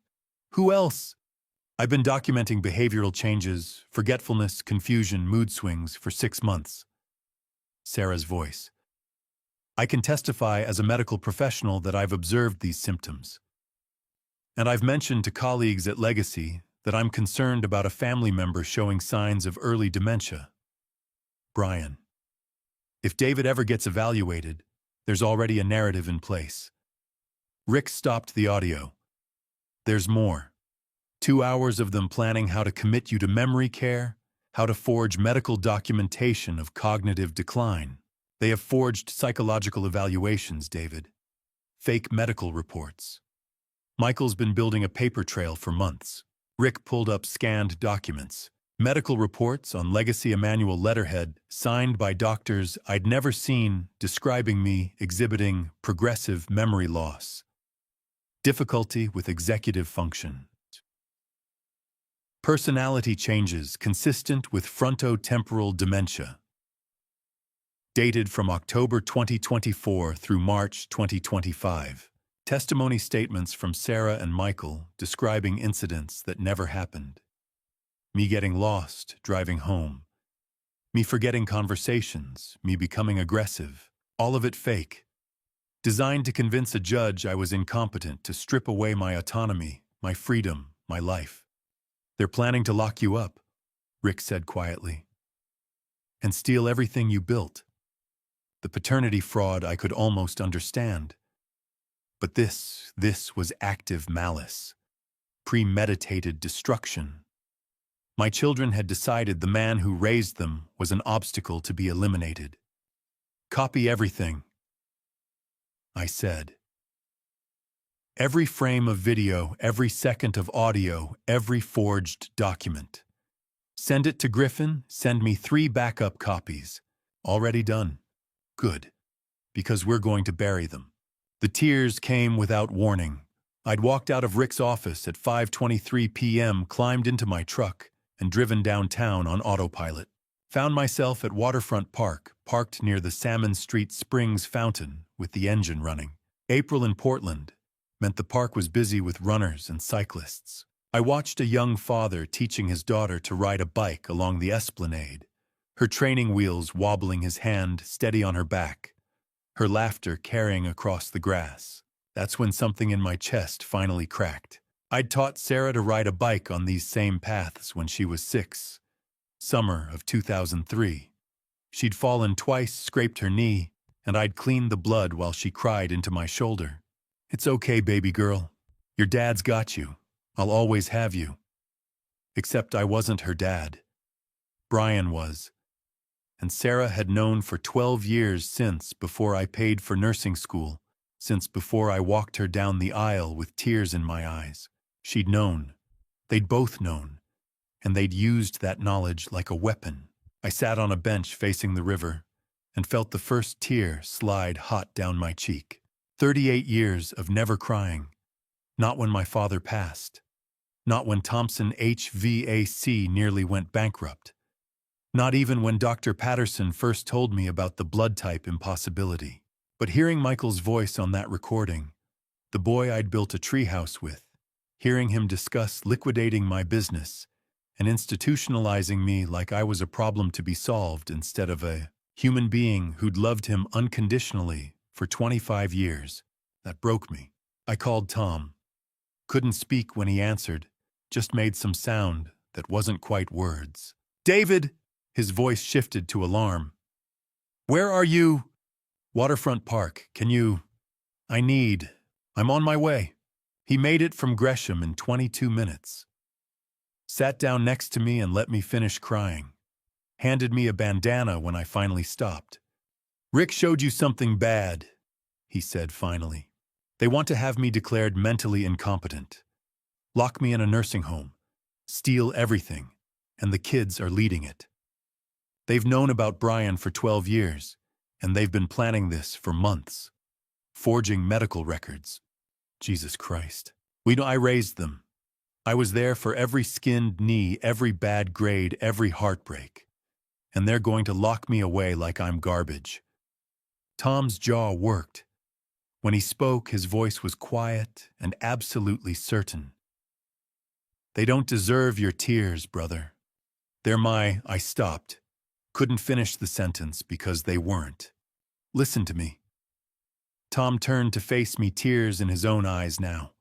Who else? I've been documenting behavioral changes, forgetfulness, confusion, mood swings for 6 months. Sarah's voice. I can testify as a medical professional that I've observed these symptoms. And I've mentioned to colleagues at Legacy that I'm concerned about a family member showing signs of early dementia. Brian. If David ever gets evaluated, there's already a narrative in place. Rick stopped the audio. There's more. 2 hours of them planning how to commit you to memory care, how to forge medical documentation of cognitive decline. They have forged psychological evaluations, David. Fake medical reports. Michael's been building a paper trail for months. Rick pulled up scanned documents. Medical reports on Legacy Emmanuel letterhead, signed by doctors I'd never seen, describing me exhibiting progressive memory loss. Difficulty with executive function. Personality changes consistent with frontotemporal dementia. Dated from October 2024 through March 2025. Testimony statements from Sarah and Michael describing incidents that never happened. Me getting lost, driving home. Me forgetting conversations, me becoming aggressive. All of it fake. Designed to convince a judge I was incompetent, to strip away my autonomy, my freedom, my life. They're planning to lock you up, Rick said quietly. And steal everything you built. The paternity fraud I could almost understand. But this was active malice. Premeditated destruction. My children had decided the man who raised them was an obstacle to be eliminated. Copy everything, I said. Every frame of video, every second of audio, every forged document. Send it to Griffin, send me 3 backup copies. Already done. Good. because we're going to bury them. The tears came without warning. I'd walked out of Rick's office at 5:23 p.m., climbed into my truck, and driven downtown on autopilot. Found myself at Waterfront Park, parked near the Salmon Street Springs fountain with the engine running. April in Portland meant the park was busy with runners and cyclists. I watched a young father teaching his daughter to ride a bike along the esplanade, her training wheels wobbling, his hand steady on her back, her laughter carrying across the grass. That's when something in my chest finally cracked. I'd taught Sarah to ride a bike on these same paths when she was 6, summer of 2003. She'd fallen twice, scraped her knee, and I'd cleaned the blood while she cried into my shoulder. "It's okay, baby girl. Your dad's got you. I'll always have you." Except I wasn't her dad. Brian was. And Sarah had known for 12 years, since before I paid for nursing school, since before I walked her down the aisle with tears in my eyes. She'd known. They'd both known. And they'd used that knowledge like a weapon. I sat on a bench facing the river and felt the first tear slide hot down my cheek. 38 years of never crying. Not when my father passed. Not when Thompson HVAC nearly went bankrupt. Not even when Dr. Patterson first told me about the blood type impossibility. But hearing Michael's voice on that recording, the boy I'd built a treehouse with, hearing him discuss liquidating my business and institutionalizing me like I was a problem to be solved instead of a human being who'd loved him unconditionally for 25 years, that broke me. I called Tom. Couldn't speak when he answered, just made some sound that wasn't quite words. "David!" His voice shifted to alarm. "Where are you?" "Waterfront Park. Can you?" I'm on my way." He made it from Gresham in 22 minutes. Sat down next to me and let me finish crying. Handed me a bandana when I finally stopped. "Rick showed you something bad," he said finally. "They want to have me declared mentally incompetent. Lock me in a nursing home. Steal everything. And the kids are leading it. They've known about Brian for 12 years, and they've been planning this for months. Forging medical records. Jesus Christ. I raised them. I was there for every skinned knee, every bad grade, every heartbreak. And they're going to lock me away like I'm garbage." Tom's jaw worked. When he spoke, his voice was quiet and absolutely certain. "They don't deserve your tears, brother. I stopped. Couldn't finish the sentence because they weren't. Listen to me." Tom turned to face me, tears in his own eyes now.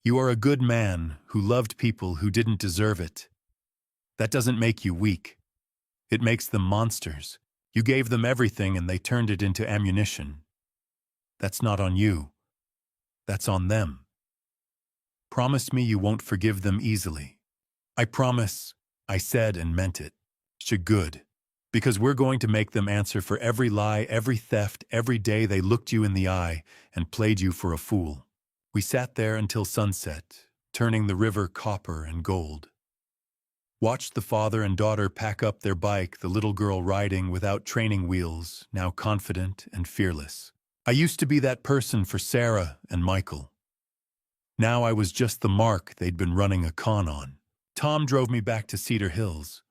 "You are a good man who loved people who didn't deserve it. That doesn't make you weak. It makes them monsters. You gave them everything and they turned it into ammunition. That's not on you. That's on them. Promise me you won't forgive them easily." "I promise," I said and meant it. Good. Because we're going to make them answer for every lie, every theft, every day they looked you in the eye and played you for a fool. We sat there until sunset, turning the river copper and gold. Watched the father and daughter pack up their bike, the little girl riding without training wheels, now confident and fearless. I used to be that person for Sarah and Michael. Now I was just the mark they'd been running a con on. Tom drove me back to Cedar Hills.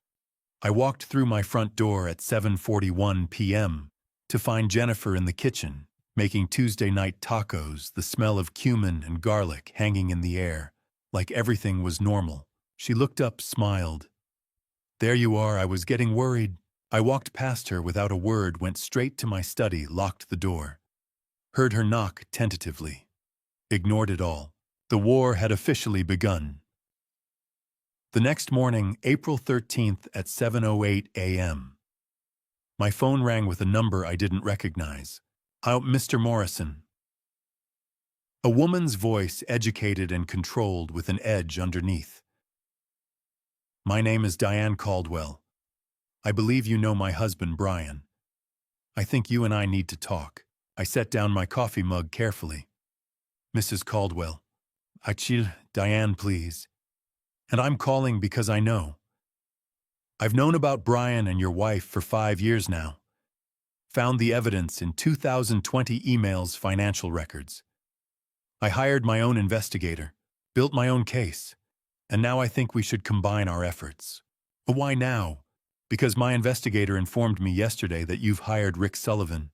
I walked through my front door at 7:41 p.m. to find Jennifer in the kitchen, making Tuesday night tacos, the smell of cumin and garlic hanging in the air, like everything was normal. She looked up, smiled. "There you are, I was getting worried." I walked past her without a word, went straight to my study, locked the door. Heard her knock tentatively. Ignored it all. The war had officially begun. The next morning, April 13th at 7:08 a.m. My phone rang with a number I didn't recognize. "Mr. Morrison." A woman's voice, educated and controlled with an edge underneath. "My name is Diane Caldwell. I believe you know my husband, Brian. I think you and I need to talk." I set down my coffee mug carefully. "Mrs. Caldwell." "Diane, please. And I'm calling because I know. I've known about Brian and your wife for 5 years now. Found the evidence in 2020 emails, financial records. I hired my own investigator, built my own case, and now I think we should combine our efforts. But why now? Because my investigator informed me yesterday that you've hired Rick Sullivan.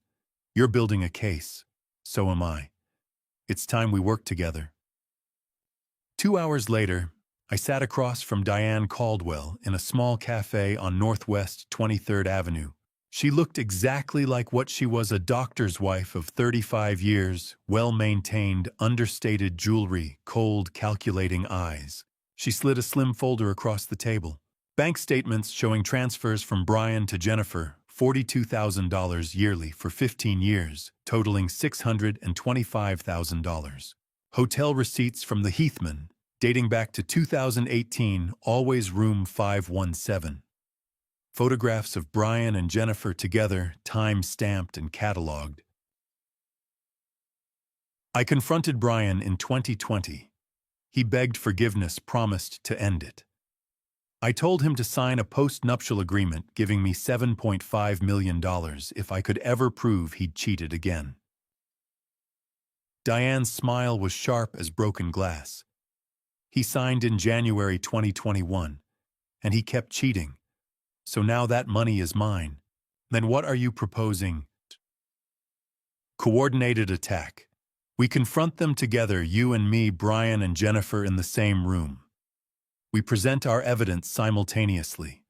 You're building a case. So am I. It's time we work together. 2 hours later, I sat across from Diane Caldwell in a small cafe on Northwest 23rd Avenue. She looked exactly like what she was, a doctor's wife of 35 years, well-maintained, understated jewelry, cold, calculating eyes. She slid a slim folder across the table. Bank statements showing transfers from Brian to Jennifer, $42,000 yearly for 15 years, totaling $625,000. Hotel receipts from the Heathman, dating back to 2018, always room 517. Photographs of Brian and Jennifer together, time-stamped and cataloged. I confronted Brian in 2020. He begged forgiveness, promised to end it. I told him to sign a post-nuptial agreement giving me $7.5 million if I could ever prove he'd cheated again. Diane's smile was sharp as broken glass. He signed in January 2021, and he kept cheating. So now that money is mine. Then what are you proposing? Coordinated attack. We confront them together, you and me, Brian and Jennifer, in the same room. We present our evidence simultaneously.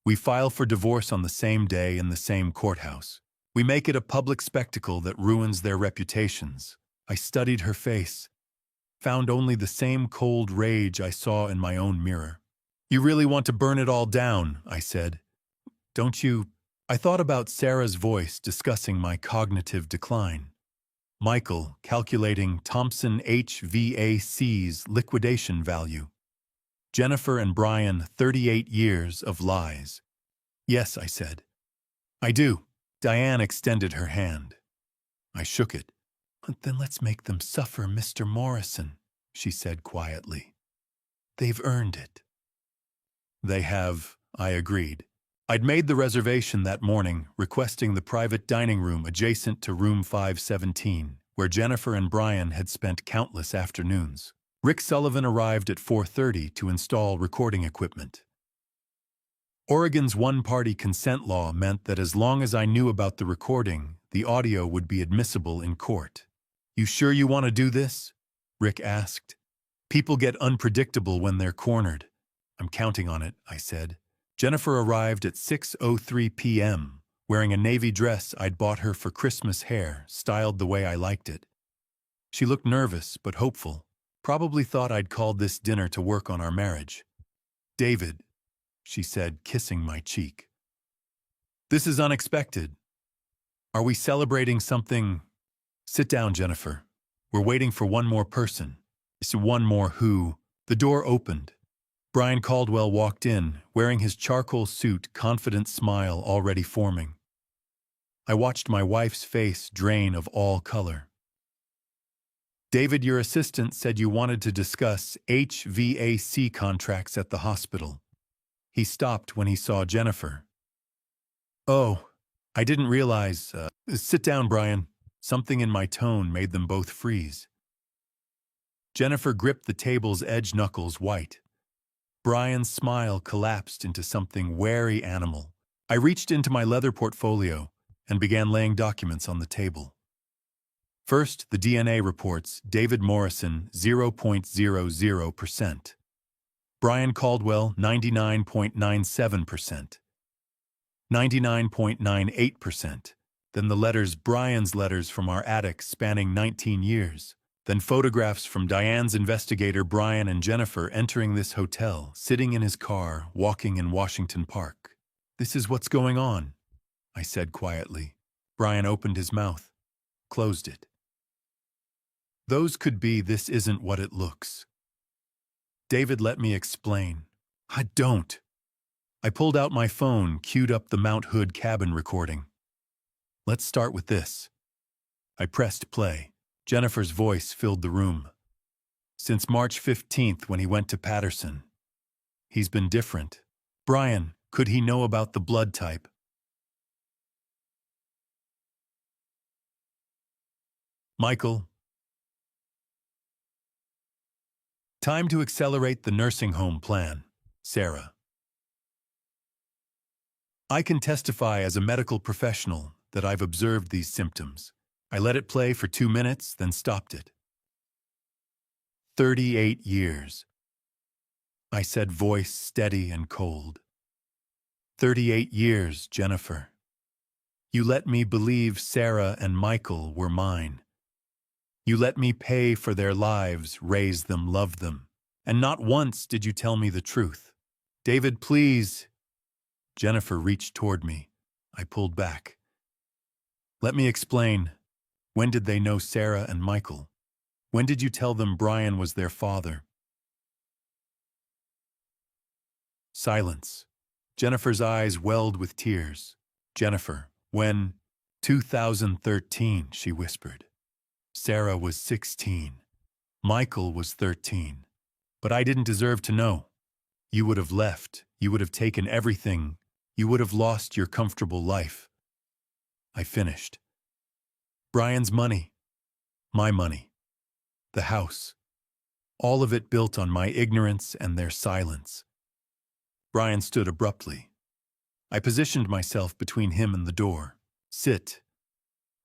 We file for divorce on the same day in the same courthouse. We make it a public spectacle that ruins their reputations. I studied her face, found only the same cold rage I saw in my own mirror. You really want to burn it all down, I said. Don't you? I thought about Sarah's voice discussing my cognitive decline. Michael calculating Thompson HVAC's liquidation value. Jennifer and Brian, 38 years of lies. Yes, I said. I do. Diane extended her hand. I shook it. Then let's make them suffer, Mr. Morrison, she said quietly. They've earned it. They have, I agreed. I'd made the reservation that morning, requesting the private dining room adjacent to room 517, where Jennifer and Brian had spent countless afternoons. Rick Sullivan arrived at 4:30 to install recording equipment. Oregon's one-party consent law meant that as long as I knew about the recording, the audio would be admissible in court. You sure you want to do this? Rick asked. People get unpredictable when they're cornered. I'm counting on it, I said. Jennifer arrived at 6:03 p.m., wearing a navy dress I'd bought her for Christmas, hair styled the way I liked it. She looked nervous but hopeful. Probably thought I'd called this dinner to work on our marriage. David, she said, kissing my cheek. This is unexpected. Are we celebrating something? Sit down, Jennifer. We're waiting for one more person. It's one more who? The door opened. Brian Caldwell walked in, wearing his charcoal suit, confident smile already forming. I watched my wife's face drain of all color. David, your assistant said you wanted to discuss HVAC contracts at the hospital. He stopped when he saw Jennifer. Oh, I didn't realize. Sit down, Brian. Something in my tone made them both freeze. Jennifer gripped the table's edge, knuckles white. Brian's smile collapsed into something wary animal. I reached into my leather portfolio and began laying documents on the table. First, the DNA reports, David Morrison, 0.00%. Brian Caldwell, 99.97%. 99.98%. Then the letters, Brian's letters from our attic spanning 19 years. Then photographs from Diane's investigator, Brian and Jennifer, entering this hotel, sitting in his car, walking in Washington Park. This is what's going on, I said quietly. Brian opened his mouth, closed it. Those could be, this isn't what it looks. David, let me explain. I don't. I pulled out my phone, queued up the Mount Hood cabin recording. Let's start with this. I pressed play. Jennifer's voice filled the room. Since March 15th, when he went to Patterson. He's been different. Brian, could he know about the blood type? Michael, time to accelerate the nursing home plan. Sarah. I can testify as a medical professional that I've observed these symptoms. I let it play for 2 minutes, then stopped it. 38 years. I said, voice steady and cold. 38 years, Jennifer. You let me believe Sarah and Michael were mine. You let me pay for their lives, raise them, love them. And not once did you tell me the truth. David, please. Jennifer reached toward me. I pulled back. Let me explain. When did they know Sarah and Michael? When did you tell them Brian was their father? Silence. Jennifer's eyes welled with tears. Jennifer, when? 2013, she whispered. Sarah was 16. Michael was 13. But I didn't deserve to know. You would have left. You would have taken everything. You would have lost your comfortable life. I finished. Brian's money. My money. The house. All of it built on my ignorance and their silence. Brian stood abruptly. I positioned myself between him and the door. Sit.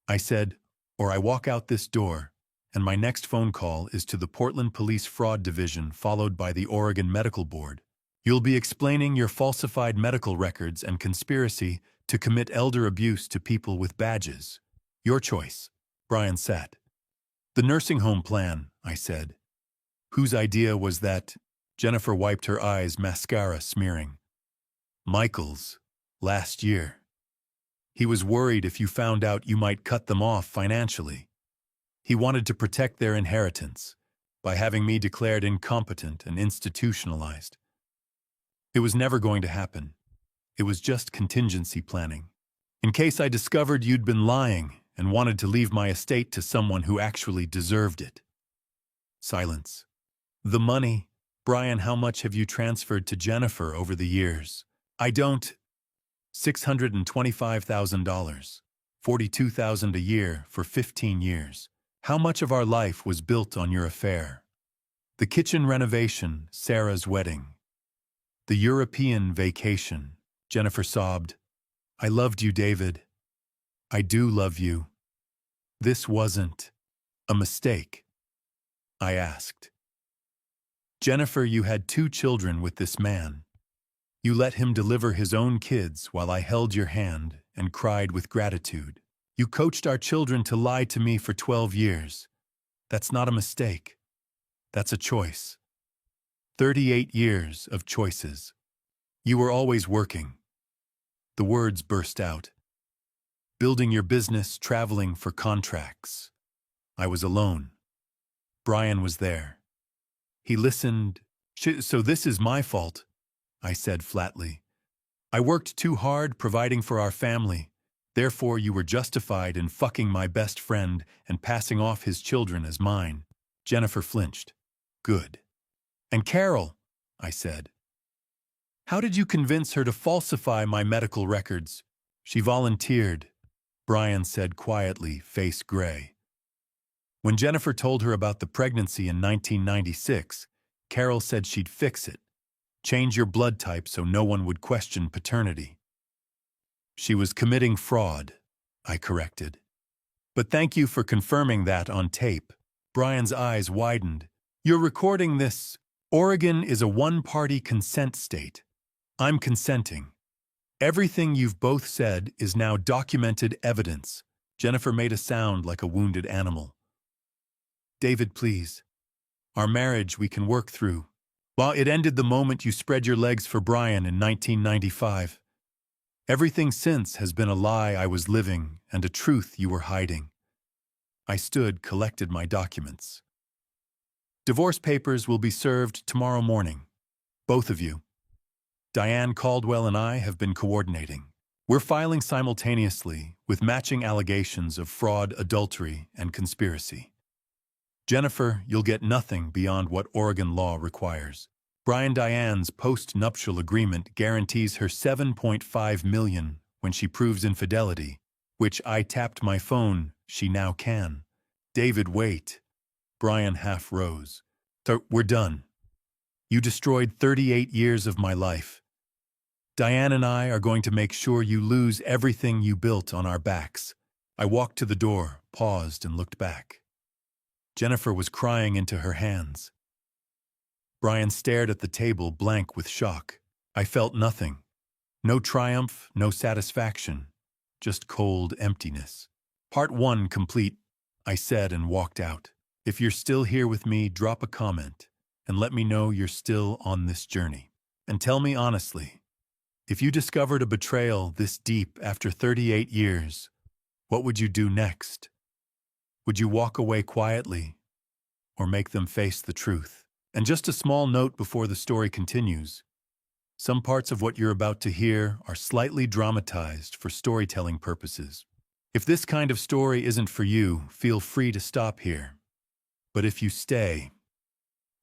I said, or I walk out this door, and my next phone call is to the Portland Police Fraud Division, followed by the Oregon Medical Board. You'll be explaining your falsified medical records and conspiracy to commit elder abuse to people with badges. Your choice. Brian sat. The nursing home plan, I said. Whose idea was that? Jennifer wiped her eyes, mascara smearing. Michael's. Last year. He was worried if you found out you might cut them off financially. He wanted to protect their inheritance by having me declared incompetent and institutionalized. It was never going to happen. It was just contingency planning. In case I discovered you'd been lying and wanted to leave my estate to someone who actually deserved it. Silence. The money. Brian, how much have you transferred to Jennifer over the years? I don't. $625,000. $42,000 a year for 15 years. How much of our life was built on your affair? The kitchen renovation, Sarah's wedding. The European vacation. Jennifer sobbed. I loved you, David. I do love you. This wasn't a mistake. I asked. Jennifer, you had 2 children with this man. You let him deliver his own kids while I held your hand and cried with gratitude. You coached our children to lie to me for 12 years. That's not a mistake. That's a choice. 38 years of choices. You were always working. The words burst out. Building your business, traveling for contracts. I was alone. Brian was there. He listened. So this is my fault, I said flatly. I worked too hard providing for our family. Therefore, you were justified in fucking my best friend and passing off his children as mine. Jennifer flinched. Good. And Carol, I said. How did you convince her to falsify my medical records? She volunteered, Brian said quietly, face gray. When Jennifer told her about the pregnancy in 1996, Carol said she'd fix it. Change your blood type so no one would question paternity. She was committing fraud, I corrected. But thank you for confirming that on tape. Brian's eyes widened. You're recording this. Oregon is a one-party consent state. I'm consenting. Everything you've both said is now documented evidence. Jennifer made a sound like a wounded animal. David, please. Our marriage we can work through. While it ended the moment you spread your legs for Brian in 1995. Everything since has been a lie I was living and a truth you were hiding. I stood, collected my documents. Divorce papers will be served tomorrow morning. Both of you. Diane Caldwell and I have been coordinating. We're filing simultaneously with matching allegations of fraud, adultery, and conspiracy. Jennifer, you'll get nothing beyond what Oregon law requires. Diane's post-nuptial agreement guarantees her $7.5 million when she proves infidelity, which I tapped my phone, she now can. David, wait. Brian half rose. We're done. You destroyed 38 years of my life. Diane and I are going to make sure you lose everything you built on our backs. I walked to the door, paused, and looked back. Jennifer was crying into her hands. Brian stared at the table, blank with shock. I felt nothing. No triumph, no satisfaction. Just cold emptiness. Part 1 complete, I said and walked out. If you're still here with me, drop a comment and let me know you're still on this journey. And tell me honestly, if you discovered a betrayal this deep after 38 years, what would you do next? Would you walk away quietly or make them face the truth? And just a small note before the story continues. Some parts of what you're about to hear are slightly dramatized for storytelling purposes. If this kind of story isn't for you, feel free to stop here. But if you stay,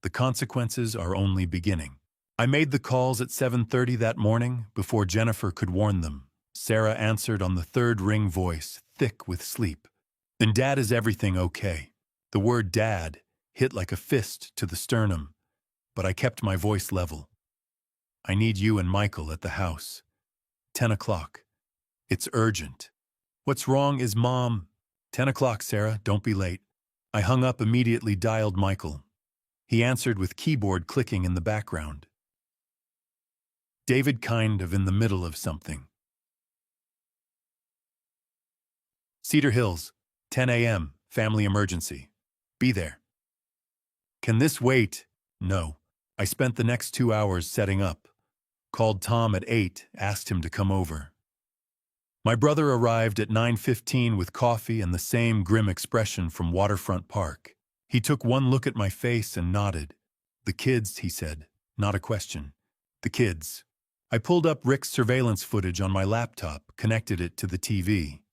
the consequences are only beginning. I made the calls at 7:30 that morning before Jennifer could warn them. Sarah answered on the third ring, voice thick with sleep. And Dad, is everything okay? The word Dad hit like a fist to the sternum, but I kept my voice level. I need you and Michael at the house. 10 o'clock. It's urgent. What's wrong? Is Mom? 10 o'clock, Sarah, don't be late. I hung up, immediately dialed Michael. He answered with keyboard clicking in the background. David, kind of in the middle of something. Cedar Hills, 10 a.m., family emergency. Be there. Can this wait? No. I spent the next 2 hours setting up. Called Tom at 8, asked him to come over. My brother arrived at 9:15 with coffee and the same grim expression from Waterfront Park. He took one look at my face and nodded. The kids, he said, not a question. The kids. I pulled up Rick's surveillance footage on my laptop, connected it to the TV.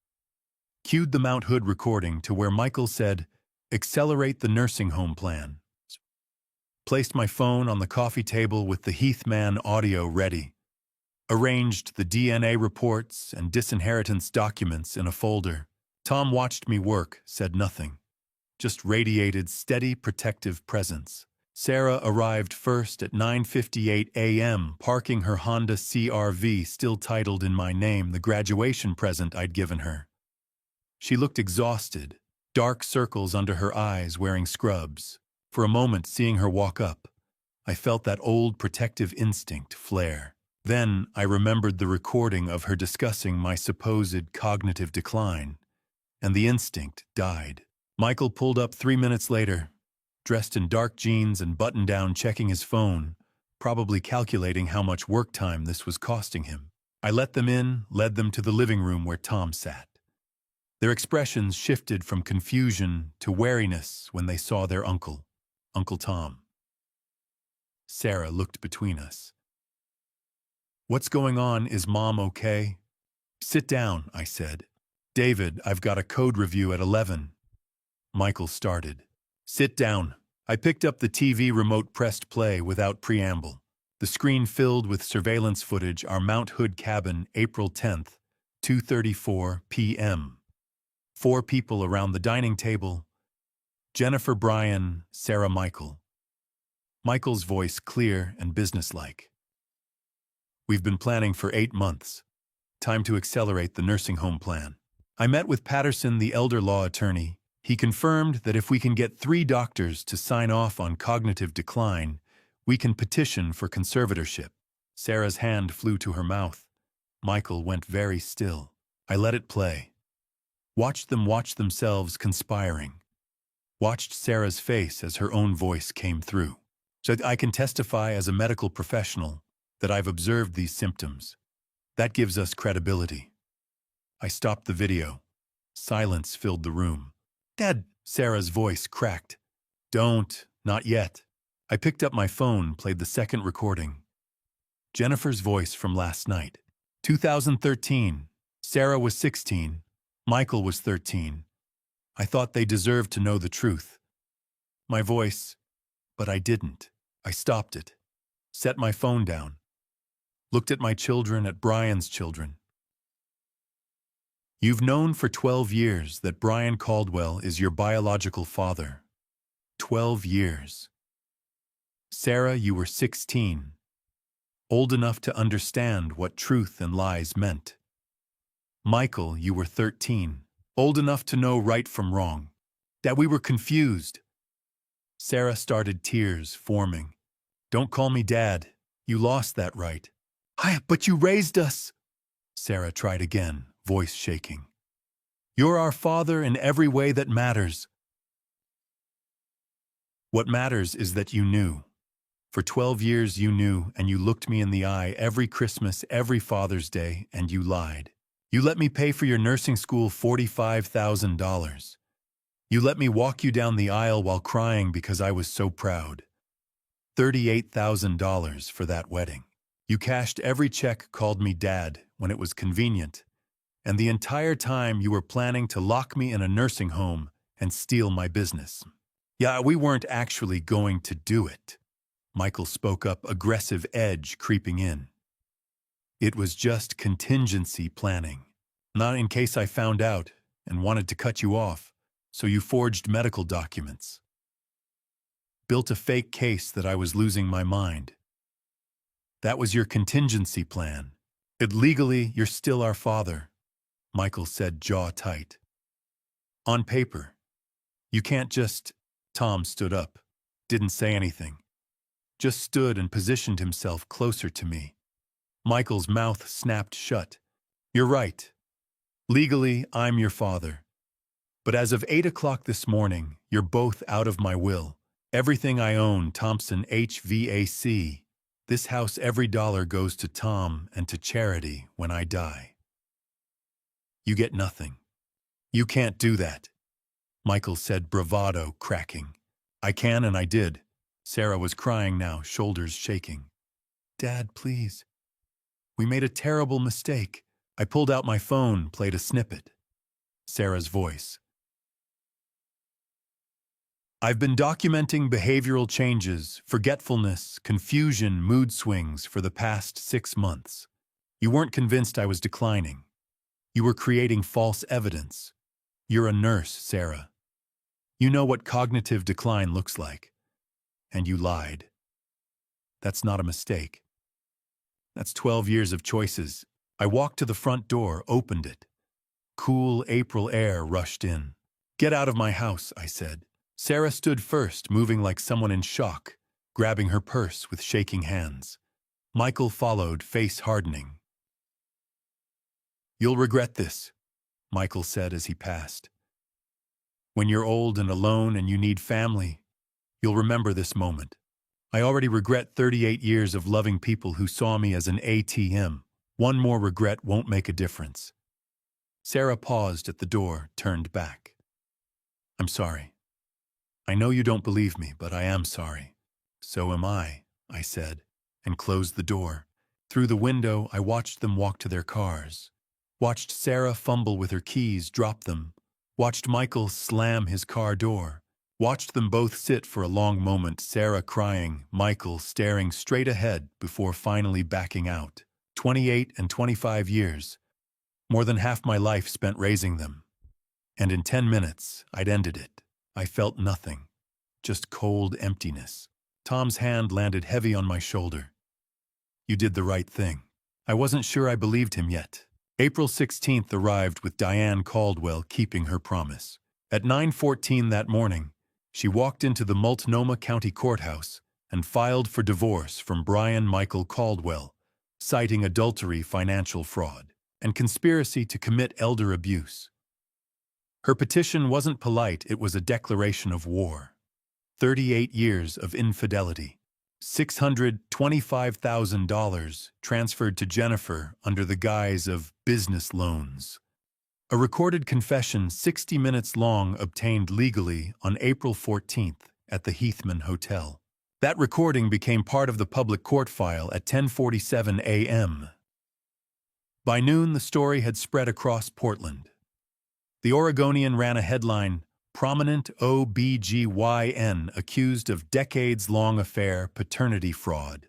Cued the Mount Hood recording to where Michael said, "Accelerate the nursing home plan." Placed my phone on the coffee table with the Heathman audio ready. Arranged the DNA reports and disinheritance documents in a folder. Tom watched me work, said nothing. Just radiated steady, protective presence. Sarah arrived first at 9:58 a.m., parking her Honda CR-V, still titled in my name, the graduation present I'd given her. She looked exhausted, dark circles under her eyes, wearing scrubs. For a moment, seeing her walk up, I felt that old protective instinct flare. Then I remembered the recording of her discussing my supposed cognitive decline, and the instinct died. Michael pulled up 3 minutes later, dressed in dark jeans and button-down, checking his phone, probably calculating how much work time this was costing him. I let them in, led them to the living room where Tom sat. Their expressions shifted from confusion to wariness when they saw their uncle, Uncle Tom. Sarah looked between us. "What's going on? Is Mom okay?" "Sit down," I said. "David, I've got a code review at 11. Michael started. "Sit down." I picked up the TV remote, pressed play without preamble. The screen filled with surveillance footage, our Mount Hood cabin, April 10th, 2:34 p.m. 4 people around the dining table. Jennifer, Brian, Sarah, Michael. Michael's voice clear and businesslike. "We've been planning for 8 months. Time to accelerate the nursing home plan. I met with Patterson, the elder law attorney. He confirmed that if we can get 3 doctors to sign off on cognitive decline, we can petition for conservatorship." Sarah's hand flew to her mouth. Michael went very still. I let it play. Watched them watch themselves conspiring. Watched Sarah's face as her own voice came through. "So I can testify as a medical professional that I've observed these symptoms. That gives us credibility." I stopped the video. Silence filled the room. "Dad," Sarah's voice cracked. "Don't, not yet." I picked up my phone, played the second recording. Jennifer's voice from last night. 2013. Sarah was 16. Michael was 13. I thought they deserved to know the truth. My voice, but I didn't. I stopped it. Set my phone down. Looked at my children, at Brian's children. You've known for 12 years that Brian Caldwell is your biological father. 12 years. Sarah, you were 16, old enough to understand what truth and lies meant. Michael, you were 13, old enough to know right from wrong, that we were confused. Sarah started tears forming. Don't call me Dad. You lost that right. But you raised us. Sarah tried again, voice shaking. You're our father in every way that matters. What matters is that you knew. For 12 years you knew, and you looked me in the eye every Christmas, every Father's Day, and you lied. You let me pay for your nursing school $45,000. You let me walk you down the aisle while crying because I was so proud. $38,000 for that wedding. You cashed every check, called me Dad when it was convenient, and the entire time you were planning to lock me in a nursing home and steal my business. Yeah, we weren't actually going to do it. Michael spoke up, aggressive edge creeping in. It was just contingency planning. Not in case I found out and wanted to cut you off, so you forged medical documents. Built a fake case that I was losing my mind. That was your contingency plan. Legally, you're still our father, Michael said, jaw tight. On paper. You can't just... Tom stood up, didn't say anything. Just stood and positioned himself closer to me. Michael's mouth snapped shut. You're right. Legally, I'm your father. But as of 8 o'clock this morning, you're both out of my will. Everything I own, Thompson HVAC. This house, every dollar goes to Tom and to charity when I die. You get nothing. You can't do that, Michael said, bravado cracking. I can and I did. Sarah was crying now, shoulders shaking. Dad, please. We made a terrible mistake. I pulled out my phone, played a snippet. Sarah's voice. I've been documenting behavioral changes, forgetfulness, confusion, mood swings for the past 6 months. You weren't convinced I was declining. You were creating false evidence. You're a nurse, Sarah. You know what cognitive decline looks like. And you lied. That's not a mistake. That's 12 years of choices. I walked to the front door, opened it. Cool April air rushed in. Get out of my house, I said. Sarah stood first, moving like someone in shock, grabbing her purse with shaking hands. Michael followed, face hardening. You'll regret this, Michael said as he passed. When you're old and alone and you need family, you'll remember this moment. I already regret 38 years of loving people who saw me as an ATM. One more regret won't make a difference. Sarah paused at the door, turned back. I'm sorry. I know you don't believe me, but I am sorry. So am I said, and closed the door. Through the window, I watched them walk to their cars. Watched Sarah fumble with her keys, drop them. Watched Michael slam his car door. Watched them both sit for a long moment, Sarah crying, Michael staring straight ahead before finally backing out. 28 and 25 years. More than half my life spent raising them. And in 10 minutes, I'd ended it. I felt nothing. Just cold emptiness. Tom's hand landed heavy on my shoulder. You did the right thing. I wasn't sure I believed him yet. April 16th arrived with Diane Caldwell keeping her promise. At 9:14 that morning, she walked into the Multnomah County Courthouse and filed for divorce from Brian Michael Caldwell, citing adultery, financial fraud, and conspiracy to commit elder abuse. Her petition wasn't polite, it was a declaration of war. 38 years of infidelity. $625,000 transferred to Jennifer under the guise of business loans. A recorded confession 60 minutes long obtained legally on April 14th at the Heathman Hotel. That recording became part of the public court file at 10:47 a.m. By noon, the story had spread across Portland. The Oregonian ran a headline, Prominent OBGYN accused of decades-long affair, paternity fraud.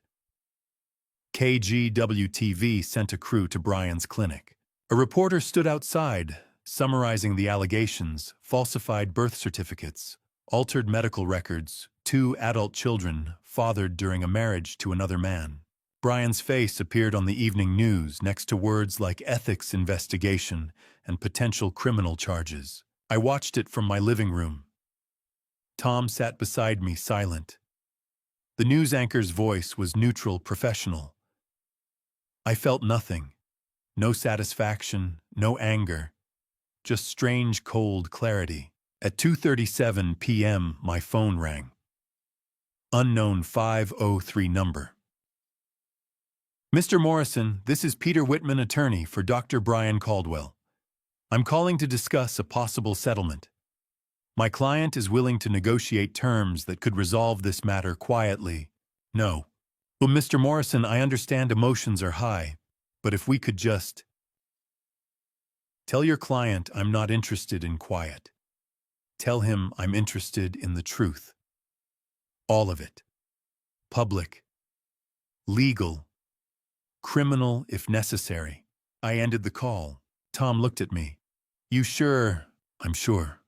KGWTV sent a crew to Brian's clinic. A reporter stood outside, summarizing the allegations: falsified birth certificates, altered medical records, 2 adult children fathered during a marriage to another man. Brian's face appeared on the evening news next to words like ethics investigation and potential criminal charges. I watched it from my living room. Tom sat beside me, silent. The news anchor's voice was neutral, professional. I felt nothing. No satisfaction, no anger. Just strange, cold clarity. At 2:37 p.m., my phone rang. Unknown 503 number. Mr. Morrison, this is Peter Whitman, attorney for Dr. Brian Caldwell. I'm calling to discuss a possible settlement. My client is willing to negotiate terms that could resolve this matter quietly. No. Well, Mr. Morrison, I understand emotions are high, but if we could just... Tell your client I'm not interested in quiet. Tell him I'm interested in the truth. All of it. Public. Legal. Criminal if necessary. I ended the call. Tom looked at me. You sure? I'm sure.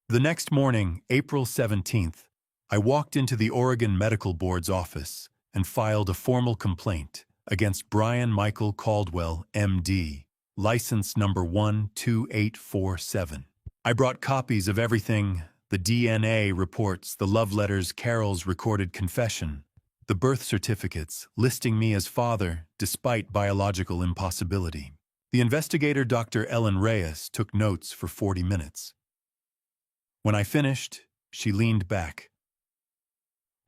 The next morning, April 17th, I walked into the Oregon Medical Board's office and filed a formal complaint against Brian Michael Caldwell, M.D., license number 12847. I brought copies of everything: the DNA reports, the love letters, Carol's recorded confession, the birth certificates listing me as father despite biological impossibility. The investigator, Dr. Ellen Reyes, took notes for 40 minutes. When I finished, she leaned back.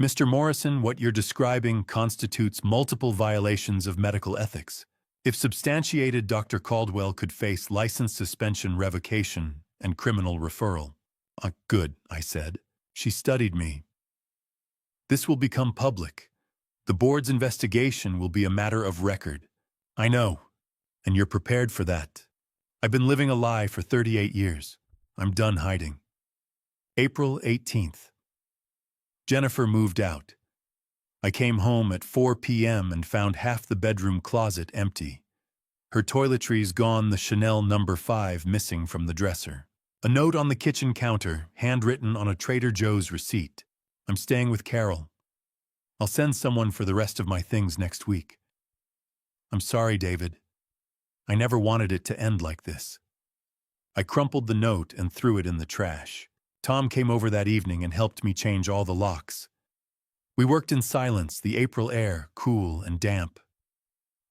Mr. Morrison, what you're describing constitutes multiple violations of medical ethics. If substantiated, Dr. Caldwell could face license suspension, revocation, and criminal referral. Good, I said. She studied me. This will become public. The board's investigation will be a matter of record. I know, and you're prepared for that. I've been living a lie for 38 years. I'm done hiding. April 18th. Jennifer moved out. I came home at 4 p.m. and found half the bedroom closet empty. Her toiletries gone, the Chanel No. 5 missing from the dresser. A note on the kitchen counter, handwritten on a Trader Joe's receipt. I'm staying with Carol. I'll send someone for the rest of my things next week. I'm sorry, David. I never wanted it to end like this. I crumpled the note and threw it in the trash. Tom came over that evening and helped me change all the locks. We worked in silence, the April air cool and damp.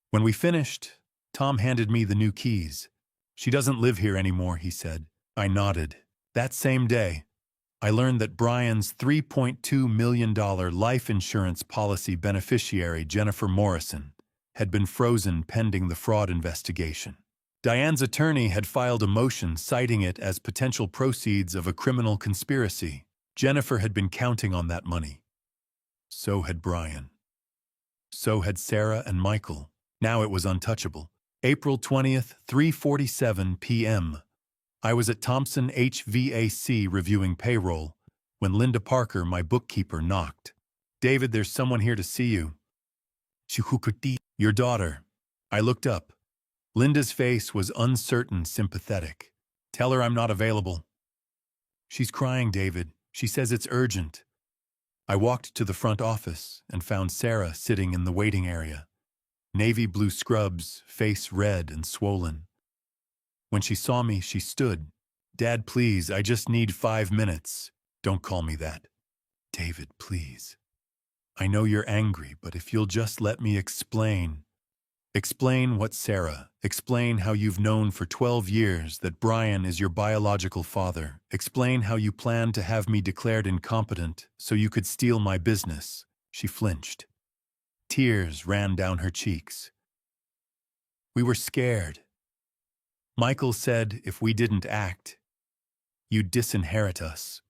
When we finished, Tom handed me the new keys. She doesn't live here anymore, he said. I nodded. That same day, I learned that Brian's $3.2 million life insurance policy beneficiary, Jennifer Morrison, had been frozen pending the fraud investigation. Diane's attorney had filed a motion citing it as potential proceeds of a criminal conspiracy. Jennifer had been counting on that money. So had Brian. So had Sarah and Michael. Now it was untouchable. April 20th, 3:47 p.m. I was at Thompson HVAC reviewing payroll when Linda Parker, my bookkeeper, knocked. David, there's someone here to see you. Your daughter. I looked up. Linda's face was uncertain, sympathetic. Tell her I'm not available. She's crying, David. She says it's urgent. I walked to the front office and found Sarah sitting in the waiting area. Navy blue scrubs, face red and swollen. When she saw me, she stood. Dad, please, I just need 5 minutes. Don't call me that. David, please. I know you're angry, but if you'll just let me explain. Explain what, Sarah? Explain how you've known for 12 years that Brian is your biological father. Explain how you planned to have me declared incompetent so you could steal my business. She flinched. Tears ran down her cheeks. We were scared. Michael said if we didn't act, you'd disinherit us.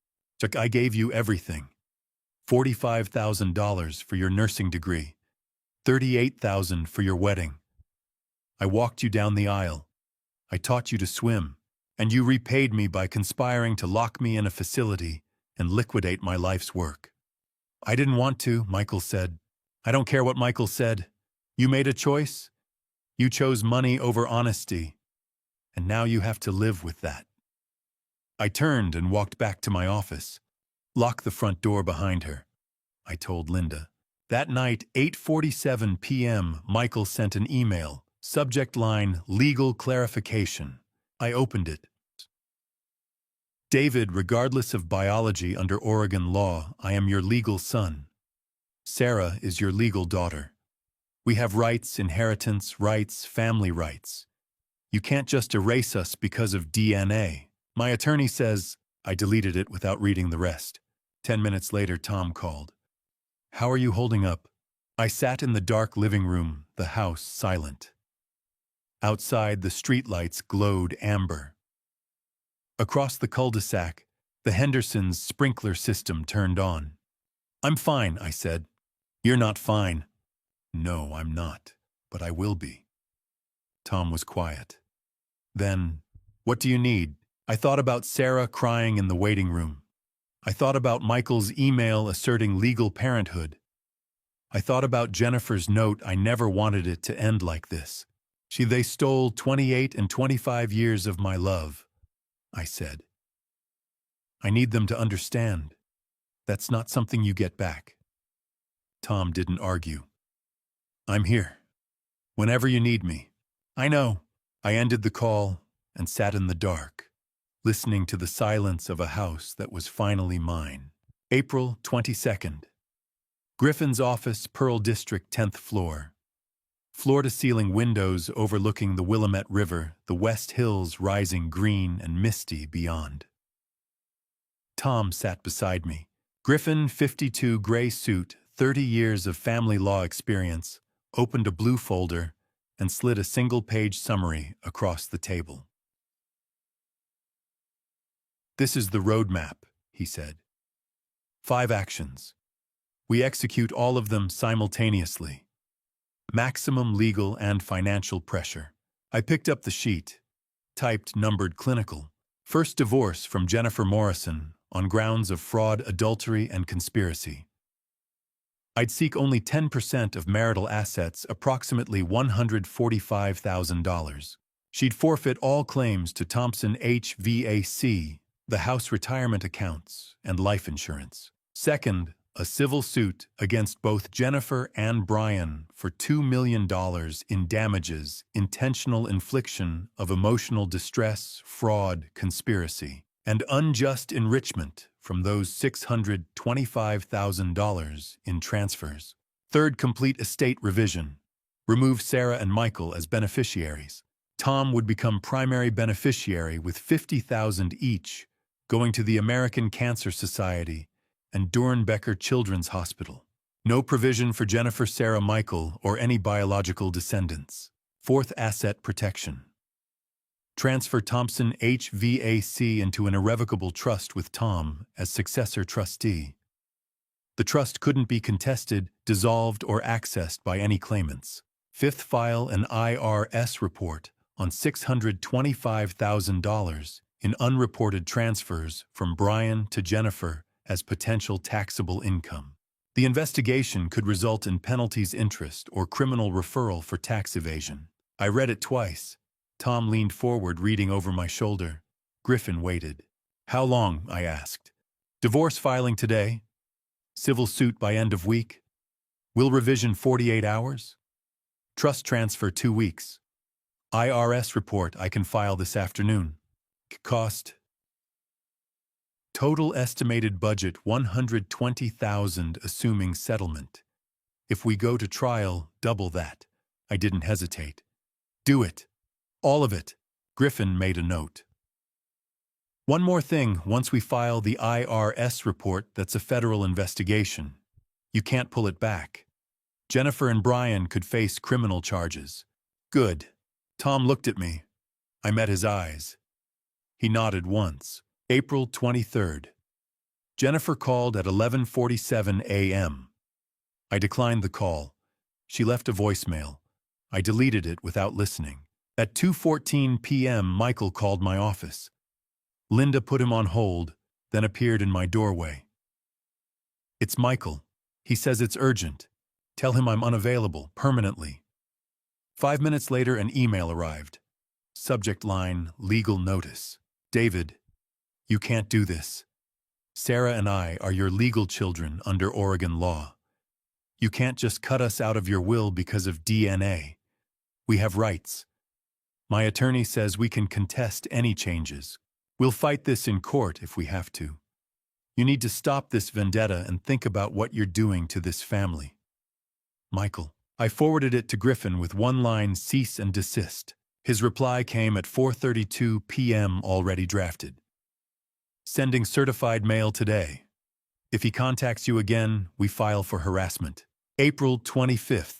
I gave you everything. $45,000 for your nursing degree. $38,000 for your wedding. I walked you down the aisle. I taught you to swim, and you repaid me by conspiring to lock me in a facility and liquidate my life's work. I didn't want to, Michael said. I don't care what Michael said. You made a choice. You chose money over honesty, and now you have to live with that. I turned and walked back to my office. Lock the front door behind her, I told Linda. That night, 8:47 p.m., Michael sent an email, subject line, legal clarification. I opened it. David, regardless of biology under Oregon law, I am your legal son. Sarah is your legal daughter. We have rights, inheritance rights, family rights. You can't just erase us because of DNA. My attorney says. I deleted it without reading the rest. 10 minutes later, Tom called. How are you holding up? I sat in the dark living room, the house silent. Outside, the streetlights glowed amber. Across the cul-de-sac, the Hendersons' sprinkler system turned on. I'm fine, I said. You're not fine. No, I'm not, but I will be. Tom was quiet. Then, what do you need? I thought about Sarah crying in the waiting room. I thought about Michael's email asserting legal parenthood. I thought about Jennifer's note. I never wanted it to end like this. They stole 28 and 25 years of my love, I said. I need them to understand. That's not something you get back. Tom didn't argue. I'm here. Whenever you need me. I know. I ended the call and sat in the dark, listening to the silence of a house that was finally mine. April 22nd. Griffin's office, Pearl District, 10th floor. Floor-to-ceiling windows overlooking the Willamette River, the West Hills rising green and misty beyond. Tom sat beside me. Griffin, 52, gray suit, 30 years of family law experience, opened a blue folder and slid a single-page summary across the table. This is the roadmap, he said. 5 actions. We execute all of them simultaneously. Maximum legal and financial pressure. I picked up the sheet, typed, numbered, clinical. First divorce from Jennifer Morrison on grounds of fraud, adultery, and conspiracy. I'd seek only 10% of marital assets, approximately $145,000. She'd forfeit all claims to Thompson HVAC, the house retirement accounts, and life insurance. Second, a civil suit against both Jennifer and Brian for $2 million in damages, intentional infliction of emotional distress, fraud, conspiracy, and unjust enrichment from those $625,000 in transfers. Third, complete estate revision. Remove Sarah and Michael as beneficiaries. Tom would become primary beneficiary with $50,000 each, going to the American Cancer Society and Dornbecker Children's Hospital. No provision for Jennifer, Sarah, Michael, or any biological descendants. Fourth, asset protection. Transfer Thompson HVAC into an irrevocable trust with Tom as successor trustee. The trust couldn't be contested, dissolved, or accessed by any claimants. Fifth, file an IRS report on $625,000 in unreported transfers from Brian to Jennifer as potential taxable income. The investigation could result in penalties, interest, or criminal referral for tax evasion. I read it twice. Tom leaned forward, reading over my shoulder. Griffin waited. How long? I asked. Divorce filing today? Civil suit by end of week? Will revision 48 hours? Trust transfer 2 weeks. IRS report I can file this afternoon. Cost? Total estimated budget $120,000 assuming settlement. If we go to trial, double that. I didn't hesitate. Do it. All of it. Griffin made a note. One more thing, once we file the IRS report, that's a federal investigation. You can't pull it back. Jennifer and Brian could face criminal charges. Good. Tom looked at me. I met his eyes. He nodded once. April 23rd. Jennifer called at 11:47 a.m. I declined the call. She left a voicemail. I deleted it without listening. At 2:14 p.m., Michael called my office. Linda put him on hold, then appeared in my doorway. It's Michael. He says it's urgent. Tell him I'm unavailable, permanently. 5 minutes later, an email arrived. Subject line, legal notice. David, you can't do this. Sarah and I are your legal children under Oregon law. You can't just cut us out of your will because of DNA. We have rights. My attorney says we can contest any changes. We'll fight this in court if we have to. You need to stop this vendetta and think about what you're doing to this family. Michael. I forwarded it to Griffin with one line, cease and desist. His reply came at 4:32 p.m. already drafted. Sending certified mail today. If he contacts you again, we file for harassment. April 25th.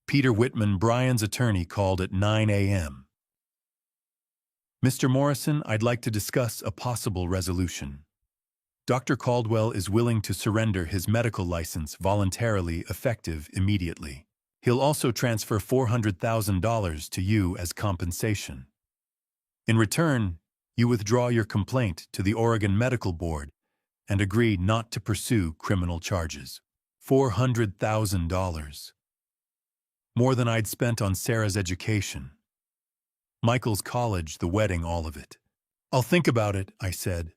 Peter Whitman, Brian's attorney, called at 9 a.m. Mr. Morrison, I'd like to discuss a possible resolution. Dr. Caldwell is willing to surrender his medical license voluntarily, effective immediately. He'll also transfer $400,000 to you as compensation. In return, you withdraw your complaint to the Oregon Medical Board and agree not to pursue criminal charges. $400,000. More than I'd spent on Sarah's education. Michael's college, the wedding, all of it. I'll think about it, I said.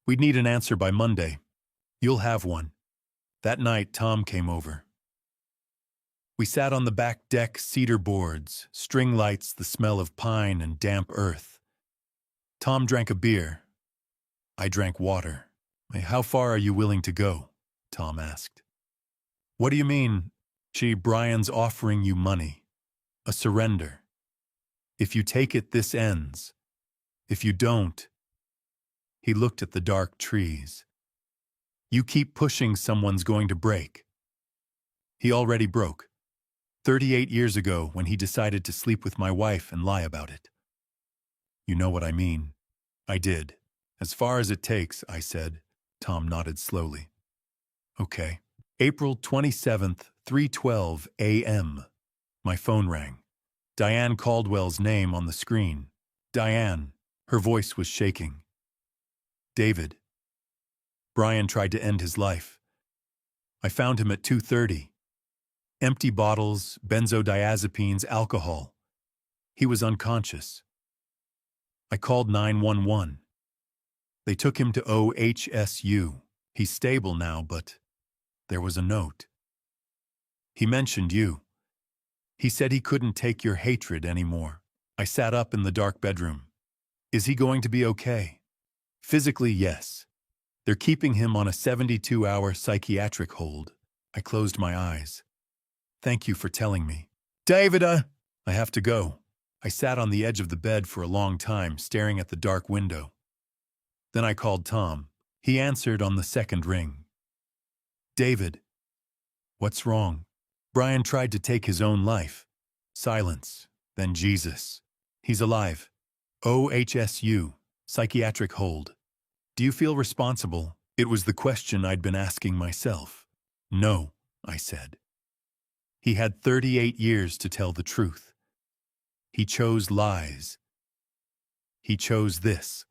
We'd need an answer by Monday. You'll have one. That night, Tom came over. We sat on the back deck, cedar boards, string lights, the smell of pine and damp earth. Tom drank a beer. I drank water. How far are you willing to go? Tom asked. What do you mean? Brian's offering you money. A surrender. If you take it, this ends. If you don't... He looked at the dark trees. You keep pushing, someone's going to break. He already broke. 38 years ago, when he decided to sleep with my wife and lie about it. You know what I mean. I did. As far as it takes, I said. Tom nodded slowly. Okay. April 27th, 3:12 a.m. My phone rang. Diane Caldwell's name on the screen. Diane. Her voice was shaking. David. Brian tried to end his life. I found him at 2:30. Empty bottles, benzodiazepines, alcohol. He was unconscious. I called 911. They took him to OHSU. He's stable now, but there was a note. He mentioned you. He said he couldn't take your hatred anymore. I sat up in the dark bedroom. Is he going to be okay? Physically, yes. They're keeping him on a 72-hour psychiatric hold. I closed my eyes. Thank you for telling me. David, I have to go. I sat on the edge of the bed for a long time, staring at the dark window. Then I called Tom. He answered on the second ring. David. What's wrong? Brian tried to take his own life. Silence. Then Jesus. He's alive. OHSU. Psychiatric hold. Do you feel responsible? It was the question I'd been asking myself. No, I said. He had 38 years to tell the truth. He chose lies. He chose this.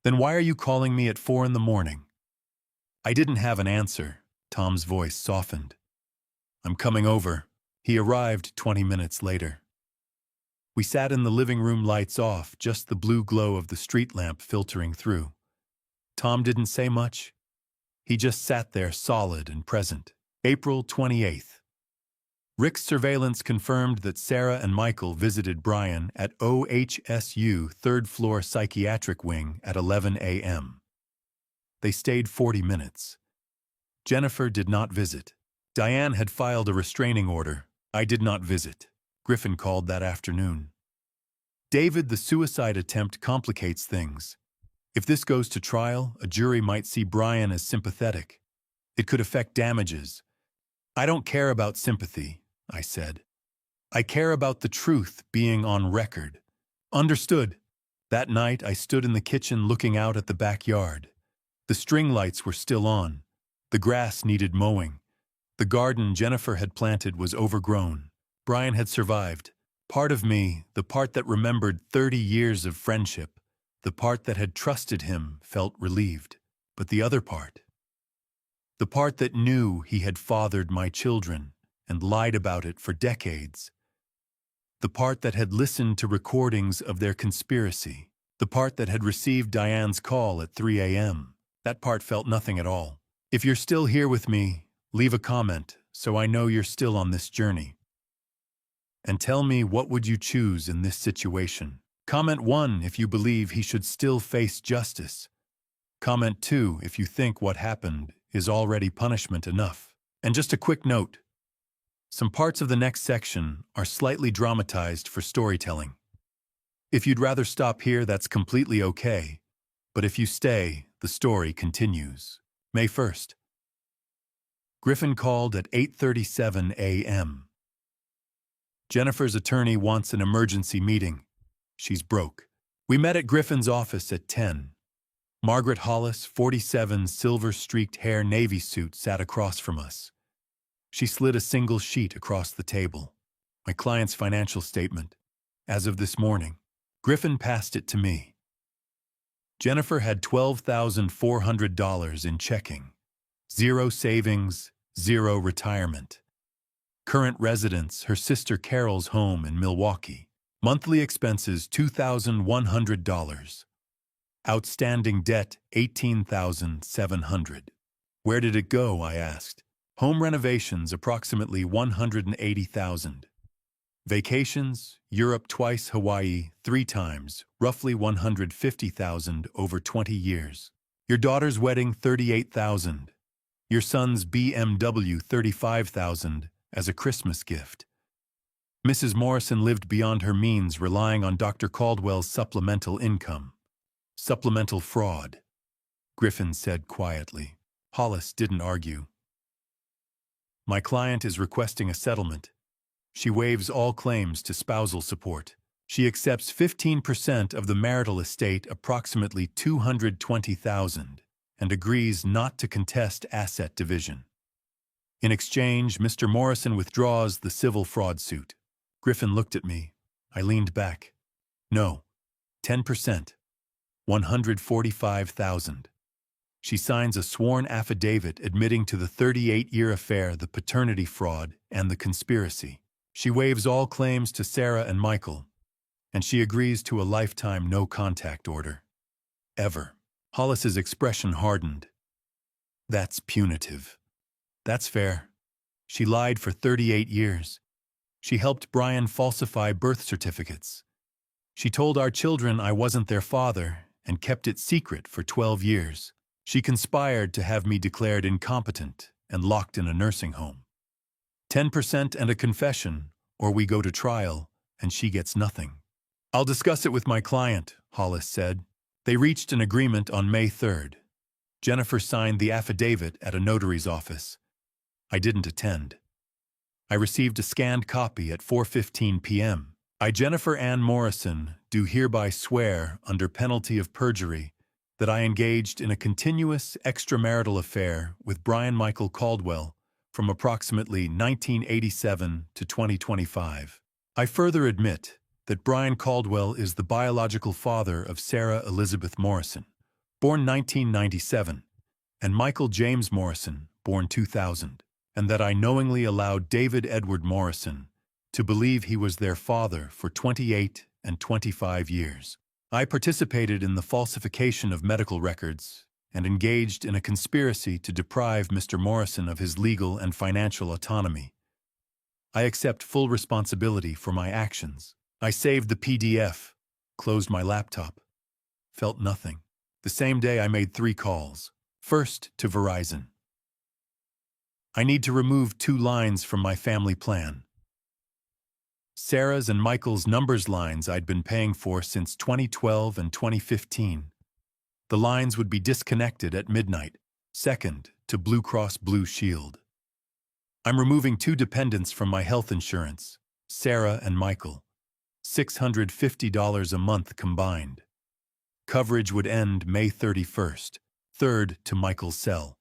Then why are you calling me at 4 a.m? I didn't have an answer. Tom's voice softened. I'm coming over. He arrived 20 minutes later. We sat in the living room, lights off, just the blue glow of the street lamp filtering through. Tom didn't say much. He just sat there, solid and present. April 28th. Rick's surveillance confirmed that Sarah and Michael visited Brian at OHSU third floor psychiatric wing at 11 a.m. They stayed 40 minutes. Jennifer did not visit. Diane had filed a restraining order. I did not visit. Griffin called that afternoon. David, the suicide attempt complicates things. If this goes to trial, a jury might see Brian as sympathetic. It could affect damages. I don't care about sympathy, I said. I care about the truth being on record. Understood. That night, I stood in the kitchen looking out at the backyard. The string lights were still on. The grass needed mowing. The garden Jennifer had planted was overgrown. Brian had survived. Part of me, the part that remembered 30 years of friendship, the part that had trusted him, felt relieved. But the other part, the part that knew he had fathered my children and lied about it for decades, The part that had listened to recordings of their conspiracy. The part that had received Diane's call at 3 a.m. That part felt nothing at all. If you're still here with me, leave a comment so I know you're still on this journey. And tell me, what would you choose in this situation? Comment 1 if you believe he should still face justice. Comment 2 if you think what happened is already punishment enough. And just a quick note. Some parts of the next section are slightly dramatized for storytelling. If you'd rather stop here, that's completely okay. But if you stay, the story continues. May 1st. Griffin called at 8:37 a.m. Jennifer's attorney wants an emergency meeting. She's broke. We met at Griffin's office at 10. Margaret Hollis, 47, silver-streaked hair navy suit, sat across from us. She slid a single sheet across the table. My client's financial statement. As of this morning. Griffin passed it to me. Jennifer had $12,400 in checking. 0 savings, 0 retirement. Current residence, her sister Carol's home in Milwaukee. Monthly expenses, $2,100. Outstanding debt, $18,700. Where did it go, I asked. Home renovations, approximately $180,000. Vacations, Europe twice, Hawaii 3 times, roughly $150,000 over 20 years. Your daughter's wedding, $38,000. Your son's BMW, $35,000 as a Christmas gift. Mrs. Morrison lived beyond her means, relying on Dr. Caldwell's supplemental income. Supplemental fraud, Griffin said quietly. Hollis didn't argue. My client is requesting a settlement. She waives all claims to spousal support. She accepts 15% of the marital estate, approximately $220,000, and agrees not to contest asset division. In exchange, Mr. Morrison withdraws the civil fraud suit. Griffin looked at me. I leaned back. No. 10%. $145,000. She signs a sworn affidavit admitting to the 38-year affair, the paternity fraud, and the conspiracy. She waives all claims to Sarah and Michael, and she agrees to a lifetime no-contact order. Ever. Hollis's expression hardened. That's punitive. That's fair. She lied for 38 years. She helped Brian falsify birth certificates. She told our children I wasn't their father and kept it secret for 12 years. She conspired to have me declared incompetent and locked in a nursing home. 10% and a confession, or we go to trial, and she gets nothing. I'll discuss it with my client, Hollis said. They reached an agreement on May 3rd. Jennifer signed the affidavit at a notary's office. I didn't attend. I received a scanned copy at 4:15 p.m. I, Jennifer Ann Morrison, do hereby swear, under penalty of perjury, that I engaged in a continuous extramarital affair with Brian Michael Caldwell from approximately 1987 to 2025. I further admit that Brian Caldwell is the biological father of Sarah Elizabeth Morrison, born 1997, and Michael James Morrison, born 2000, and that I knowingly allowed David Edward Morrison to believe he was their father for 28 and 25 years. I participated in the falsification of medical records and engaged in a conspiracy to deprive Mr. Morrison of his legal and financial autonomy. I accept full responsibility for my actions. I saved the PDF, closed my laptop, felt nothing. The same day I made 3 calls. First, to Verizon. I need to remove 2 lines from my family plan. Sarah's and Michael's numbers lines I'd been paying for since 2012 and 2015. The lines would be disconnected at midnight. Second, to Blue Cross Blue Shield. I'm removing 2 dependents from my health insurance, Sarah and Michael. $650 a month combined. Coverage would end May 31st. Third, to Michael's cell.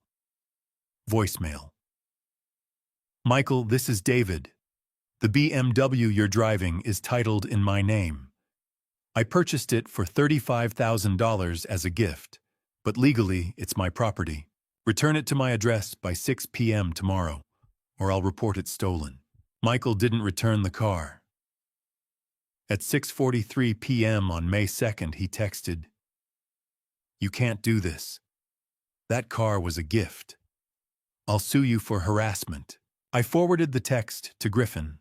Voicemail. Michael, this is David. The BMW you're driving is titled in my name. I purchased it for $35,000 as a gift, but legally it's my property. Return it to my address by 6 p.m. tomorrow, or I'll report it stolen. Michael didn't return the car. At 6:43 p.m. on May 2nd, he texted, "You can't do this. That car was a gift. I'll sue you for harassment." I forwarded the text to Griffin.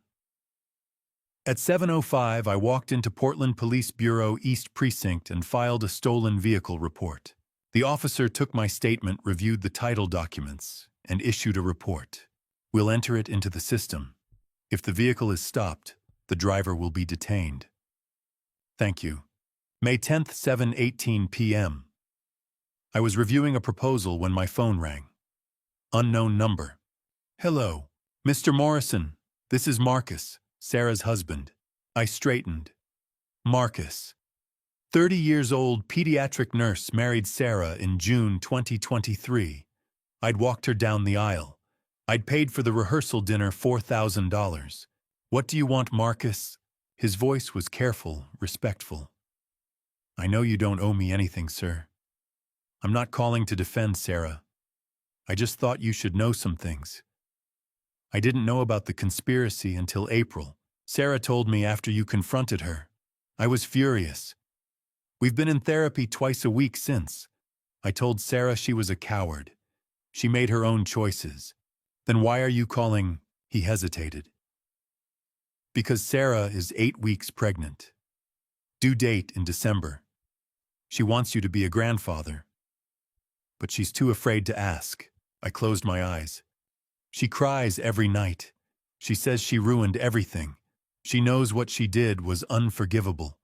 At 7:05, I walked into Portland Police Bureau East Precinct and filed a stolen vehicle report. The officer took my statement, reviewed the title documents, and issued a report. "We'll enter it into the system. If the vehicle is stopped, the driver will be detained. Thank you." May 10th, 7:18 p.m. I was reviewing a proposal when my phone rang. Unknown number. "Hello, Mr. Morrison. This is Marcus, Sarah's husband." I straightened. Marcus. 30 years old pediatric nurse married Sarah in June 2023. I'd walked her down the aisle. I'd paid for the rehearsal dinner $4,000. "What do you want, Marcus?" His voice was careful, respectful. "I know you don't owe me anything, sir. I'm not calling to defend Sarah. I just thought you should know some things. I didn't know about the conspiracy until April. Sarah told me after you confronted her. I was furious. We've been in therapy twice a week since. I told Sarah she was a coward. She made her own choices. Then why are you calling?" He hesitated. "Because Sarah is 8 weeks pregnant. Due date in December. She wants you to be a grandfather. But she's too afraid to ask." I closed my eyes. "She cries every night. She says she ruined everything. She knows what she did was unforgivable.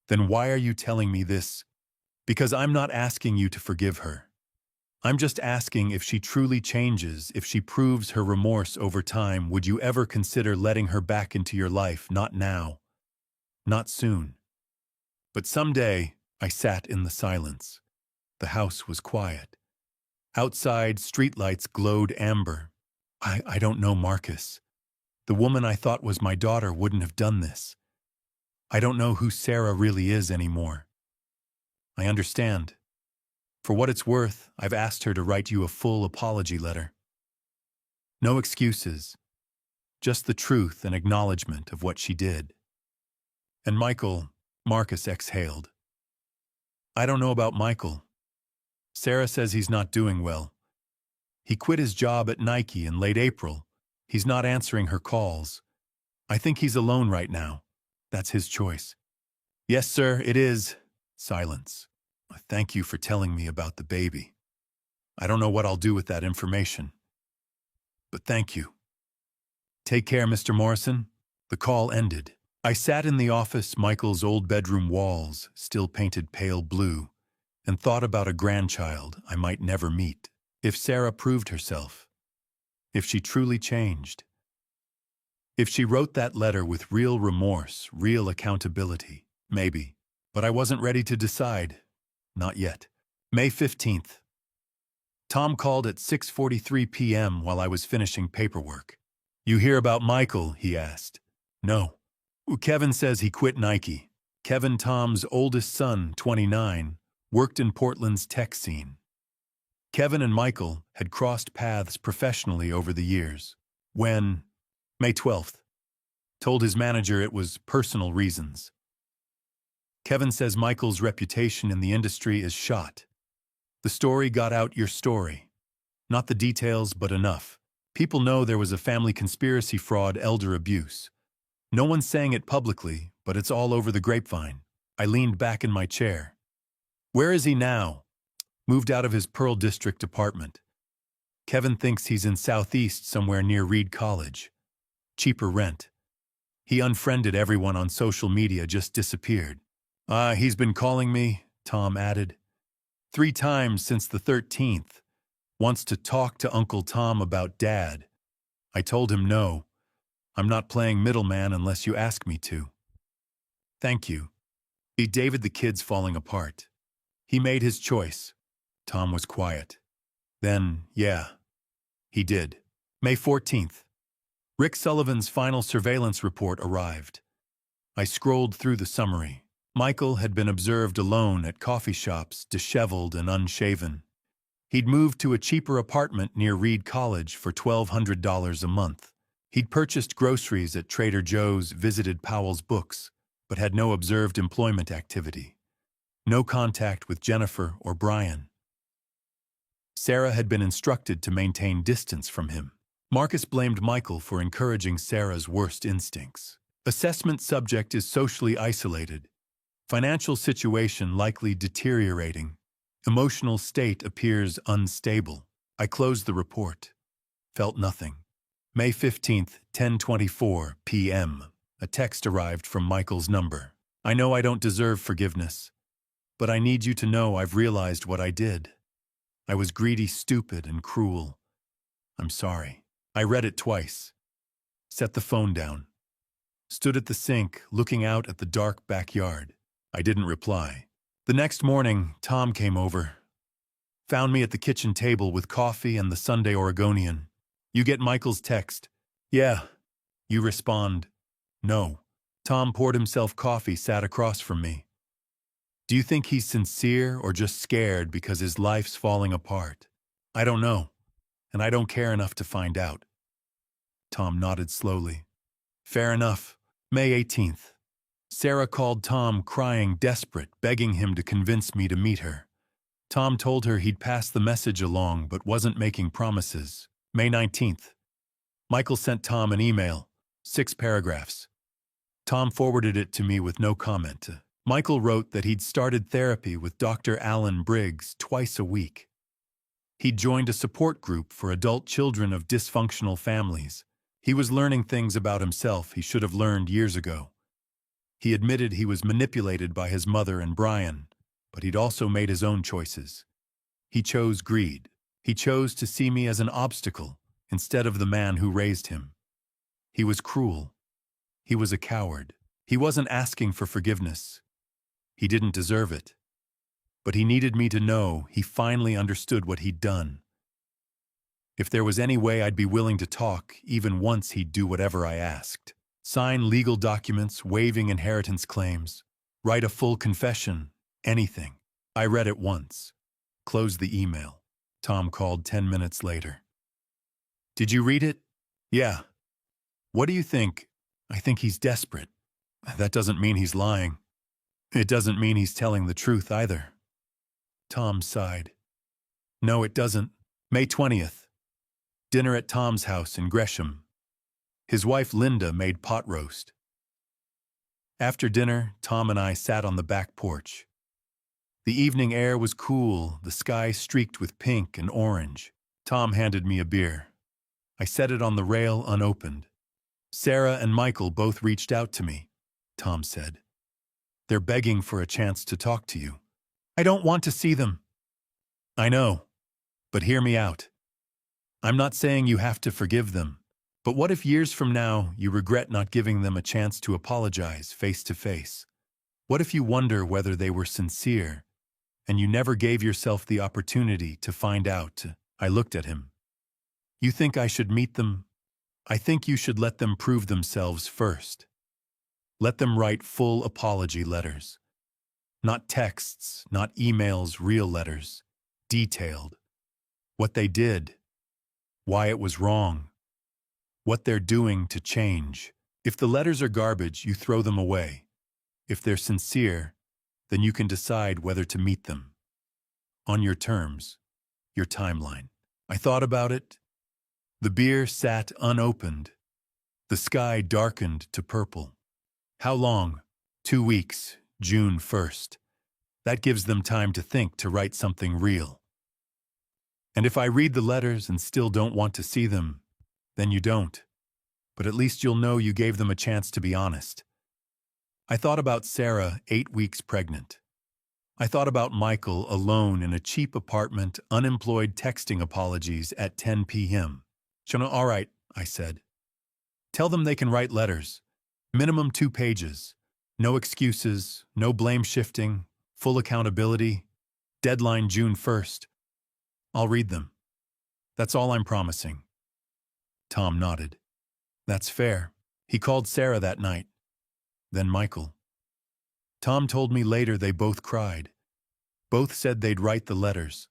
Then why are you telling me this?" "Because I'm not asking you to forgive her. I'm just asking if she truly changes, if she proves her remorse over time, would you ever consider letting her back into your life? Not now. Not soon. But someday." I sat in the silence. The house was quiet. Outside, streetlights glowed amber. I don't know, Marcus. The woman I thought was my daughter wouldn't have done this. I don't know who Sarah really is anymore. I understand. For what it's worth, I've asked her to write you a full apology letter. No excuses. Just the truth and acknowledgement of what she did." "And Michael," Marcus exhaled. "I don't know about Michael. Sarah says he's not doing well. He quit his job at Nike in late April. He's not answering her calls. I think he's alone right now. That's his choice." "Yes, sir, it is." Silence. "Thank you for telling me about the baby. I don't know what I'll do with that information. But thank you. Take care, Mr. Morrison." The call ended. I sat in the office, Michael's old bedroom walls, still painted pale blue, and thought about a grandchild I might never meet. If Sarah proved herself. If she truly changed. If she wrote that letter with real remorse, real accountability, maybe. But I wasn't ready to decide. Not yet. May 15th. Tom called at 6:43 p.m. while I was finishing paperwork. "You hear about Michael?" he asked. "No." "Kevin says he quit Nike." Kevin, Tom's oldest son, 29, worked in Portland's tech scene. Kevin and Michael had crossed paths professionally over the years. When, May 12th, told his manager it was personal reasons. Kevin says Michael's reputation in the industry is shot. "The story got out, your story. Not the details, but enough. People know there was a family conspiracy, fraud, elder abuse. No one's saying it publicly, but it's all over the grapevine." I leaned back in my chair. "Where is he now?" "Moved out of his Pearl District apartment. Kevin thinks he's in Southeast somewhere near Reed College. Cheaper rent. He unfriended everyone on social media, just disappeared." He's been calling me," Tom added. 3 times since the 13th. Wants to talk to Uncle Tom about Dad. I told him no. I'm not playing middleman unless you ask me to." "Thank you." David, the kid's falling apart. "He made his choice." Tom was quiet. "Then, yeah, he did." May 14th. Rick Sullivan's final surveillance report arrived. I scrolled through the summary. Michael had been observed alone at coffee shops, disheveled and unshaven. He'd moved to a cheaper apartment near Reed College for $1,200 a month. He'd purchased groceries at Trader Joe's, visited Powell's Books, but had no observed employment activity. No contact with Jennifer or Brian. Sarah had been instructed to maintain distance from him. Marcus blamed Michael for encouraging Sarah's worst instincts. Assessment subject is socially isolated. Financial situation likely deteriorating. Emotional state appears unstable. I closed the report. Felt nothing. May 15th, 10:24 p.m. A text arrived from Michael's number. I know I don't deserve forgiveness, but I need you to know I've realized what I did. I was greedy, stupid, and cruel. I'm sorry. I read it twice. Set the phone down. Stood at the sink, looking out at the dark backyard. I didn't reply. The next morning, Tom came over. Found me at the kitchen table with coffee and the Sunday Oregonian. You get Michael's text. Yeah. You respond. No. Tom poured himself coffee, sat across from me. Do you think he's sincere or just scared because his life's falling apart? I don't know, and I don't care enough to find out. Tom nodded slowly. Fair enough. May 18th. Sarah called Tom crying, desperate, begging him to convince me to meet her. Tom told her he'd pass the message along but wasn't making promises. May 19th. Michael sent Tom an email, 6 paragraphs. Tom forwarded it to me with no comment. Michael wrote that he'd started therapy with Dr. Alan Briggs twice a week. He'd joined a support group for adult children of dysfunctional families. He was learning things about himself he should have learned years ago. He admitted he was manipulated by his mother and Brian, but he'd also made his own choices. He chose greed. He chose to see me as an obstacle instead of the man who raised him. He was cruel. He was a coward. He wasn't asking for forgiveness. He didn't deserve it. But he needed me to know he finally understood what he'd done. If there was any way I'd be willing to talk, even once he'd do whatever I asked. Sign legal documents, waiving inheritance claims, write a full confession, anything. I read it once. Closed the email. Tom called 10 minutes later. Did you read it? Yeah. What do you think? I think he's desperate. That doesn't mean he's lying. It doesn't mean he's telling the truth either. Tom sighed. No, it doesn't. May 20th. Dinner at Tom's house in Gresham. His wife Linda made pot roast. After dinner, Tom and I sat on the back porch. The evening air was cool, the sky streaked with pink and orange. Tom handed me a beer. I set it on the rail unopened. Sarah and Michael both reached out to me, Tom said. They're begging for a chance to talk to you. I don't want to see them. I know, but hear me out. I'm not saying you have to forgive them, but what if years from now you regret not giving them a chance to apologize face to face? What if you wonder whether they were sincere, and you never gave yourself the opportunity to find out? I looked at him. You think I should meet them? I think you should let them prove themselves first. Let them write full apology letters. Not texts, not emails, real letters. Detailed. What they did. Why it was wrong. What they're doing to change. If the letters are garbage, you throw them away. If they're sincere, then you can decide whether to meet them. On your terms, your timeline. I thought about it. The beer sat unopened. The sky darkened to purple. How long? 2 weeks, June 1st. That gives them time to think, to write something real. And if I read the letters and still don't want to see them, then you don't. But at least you'll know you gave them a chance to be honest. I thought about Sarah, 8 weeks pregnant. I thought about Michael alone in a cheap apartment, unemployed, texting apologies at 10 p.m. All right, I said. Tell them they can write letters. Minimum 2 pages. No excuses, no blame shifting, full accountability. Deadline June 1st. I'll read them. That's all I'm promising. Tom nodded. That's fair. He called Sarah that night. Then Michael. Tom told me later they both cried. Both said they'd write the letters.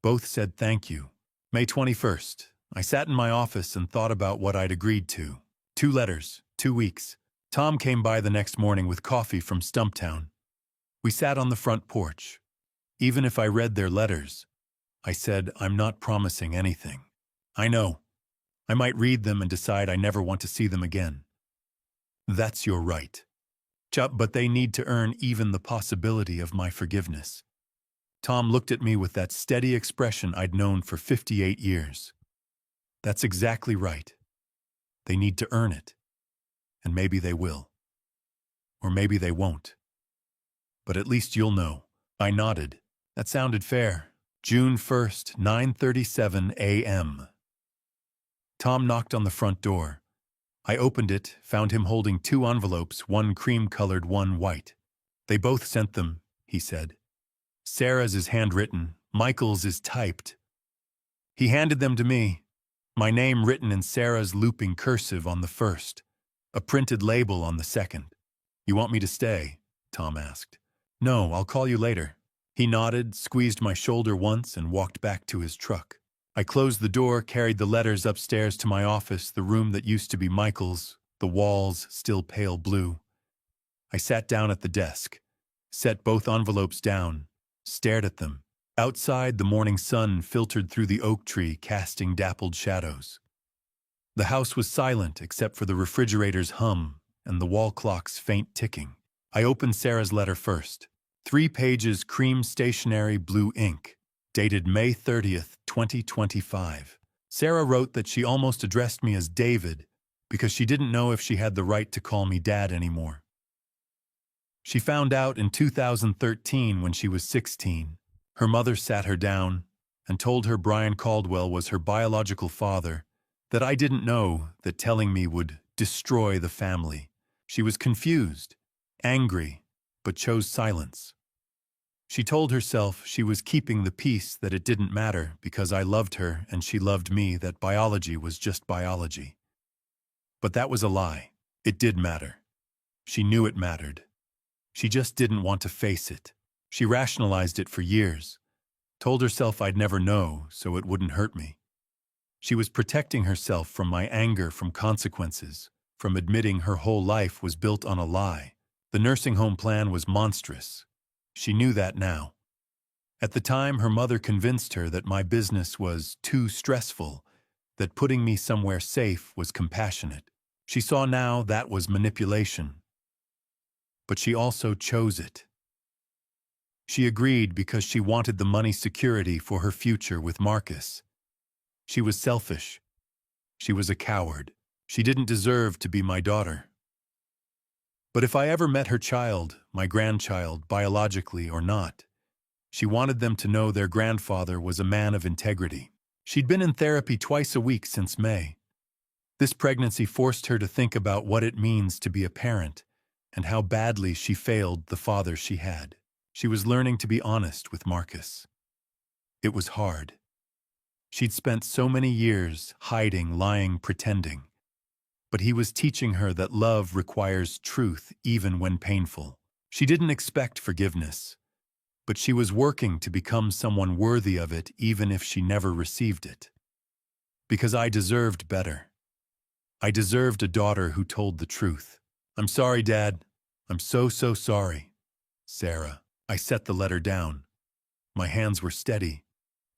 Both said thank you. May 21st. I sat in my office and thought about what I'd agreed to. 2 letters, 2 weeks. Tom came by the next morning with coffee from Stumptown. We sat on the front porch. Even if I read their letters, I said, I'm not promising anything. I know. I might read them and decide I never want to see them again. That's your right. But they need to earn even the possibility of my forgiveness. Tom looked at me with that steady expression I'd known for 58 years. That's exactly right. They need to earn it. And maybe they will. Or maybe they won't. But at least you'll know. I nodded. That sounded fair. June 1st, 9:37 a.m. Tom knocked on the front door. I opened it, found him holding 2 envelopes, one cream-colored, one white. They both sent them, he said. Sarah's is handwritten, Michael's is typed. He handed them to me, my name written in Sarah's looping cursive on the first, a printed label on the second. You want me to stay? Tom asked. No, I'll call you later. He nodded, squeezed my shoulder once, and walked back to his truck. I closed the door, carried the letters upstairs to my office, the room that used to be Michael's, the walls still pale blue. I sat down at the desk, set both envelopes down, stared at them. Outside, the morning sun filtered through the oak tree, casting dappled shadows. The house was silent except for the refrigerator's hum and the wall clock's faint ticking. I opened Sarah's letter first. 3 pages, cream stationery blue ink, dated May 30th, 2025. Sarah wrote that she almost addressed me as David because she didn't know if she had the right to call me Dad anymore. She found out in 2013 when she was 16. Her mother sat her down and told her Brian Caldwell was her biological father, that I didn't know that telling me would destroy the family. She was confused, angry, but chose silence. She told herself she was keeping the peace, that it didn't matter because I loved her and she loved me, that biology was just biology. But that was a lie. It did matter. She knew it mattered. She just didn't want to face it. She rationalized it for years, told herself I'd never know, so it wouldn't hurt me. She was protecting herself from my anger, from consequences, from admitting her whole life was built on a lie. The nursing home plan was monstrous. She knew that now. At the time, her mother convinced her that my business was too stressful, that putting me somewhere safe was compassionate. She saw now that was manipulation. But she also chose it. She agreed because she wanted the money security for her future with Marcus. She was selfish. She was a coward. She didn't deserve to be my daughter. But if I ever met her child, my grandchild, biologically or not, she wanted them to know their grandfather was a man of integrity. She'd been in therapy twice a week since May. This pregnancy forced her to think about what it means to be a parent and how badly she failed the father she had. She was learning to be honest with Marcus. It was hard. She'd spent so many years hiding, lying, pretending. But he was teaching her that love requires truth even when painful. She didn't expect forgiveness, but she was working to become someone worthy of it even if she never received it. Because I deserved better. I deserved a daughter who told the truth. I'm sorry, Dad. I'm so sorry. Sarah. I set the letter down. My hands were steady.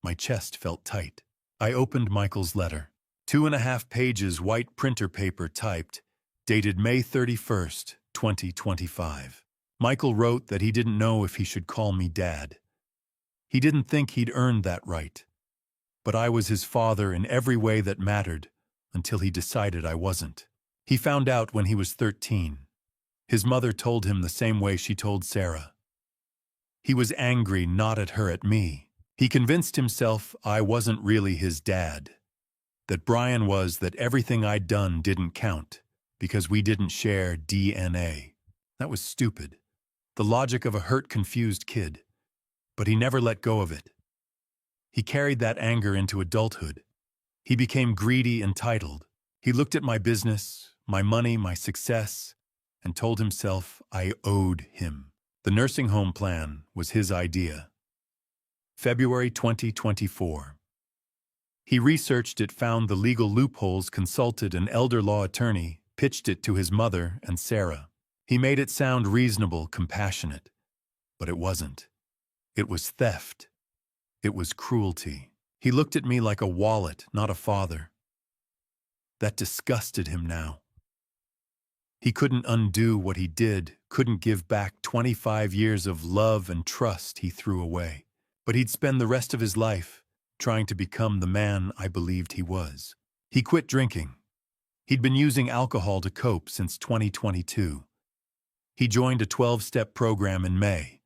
My chest felt tight. I opened Michael's letter. 2.5 pages, white printer paper typed, dated May 31st, 2025. Michael wrote that he didn't know if he should call me Dad. He didn't think he'd earned that right. But I was his father in every way that mattered until he decided I wasn't. He found out when he was 13. His mother told him the same way she told Sarah. He was angry, not at her, at me. He convinced himself I wasn't really his dad. That Brian was, that everything I'd done didn't count because we didn't share DNA. That was stupid. The logic of a hurt, confused kid. But he never let go of it. He carried that anger into adulthood. He became greedy, entitled. He looked at my business, my money, my success, and told himself I owed him. The nursing home plan was his idea. February 2024. He researched it, found the legal loopholes, consulted an elder law attorney, pitched it to his mother and Sarah. He made it sound reasonable, compassionate. But it wasn't. It was theft. It was cruelty. He looked at me like a wallet, not a father. That disgusted him now. He couldn't undo what he did, couldn't give back 25 years of love and trust he threw away. But he'd spend the rest of his life trying to become the man I believed he was. He quit drinking. He'd been using alcohol to cope since 2022. He joined a 12-step program in May.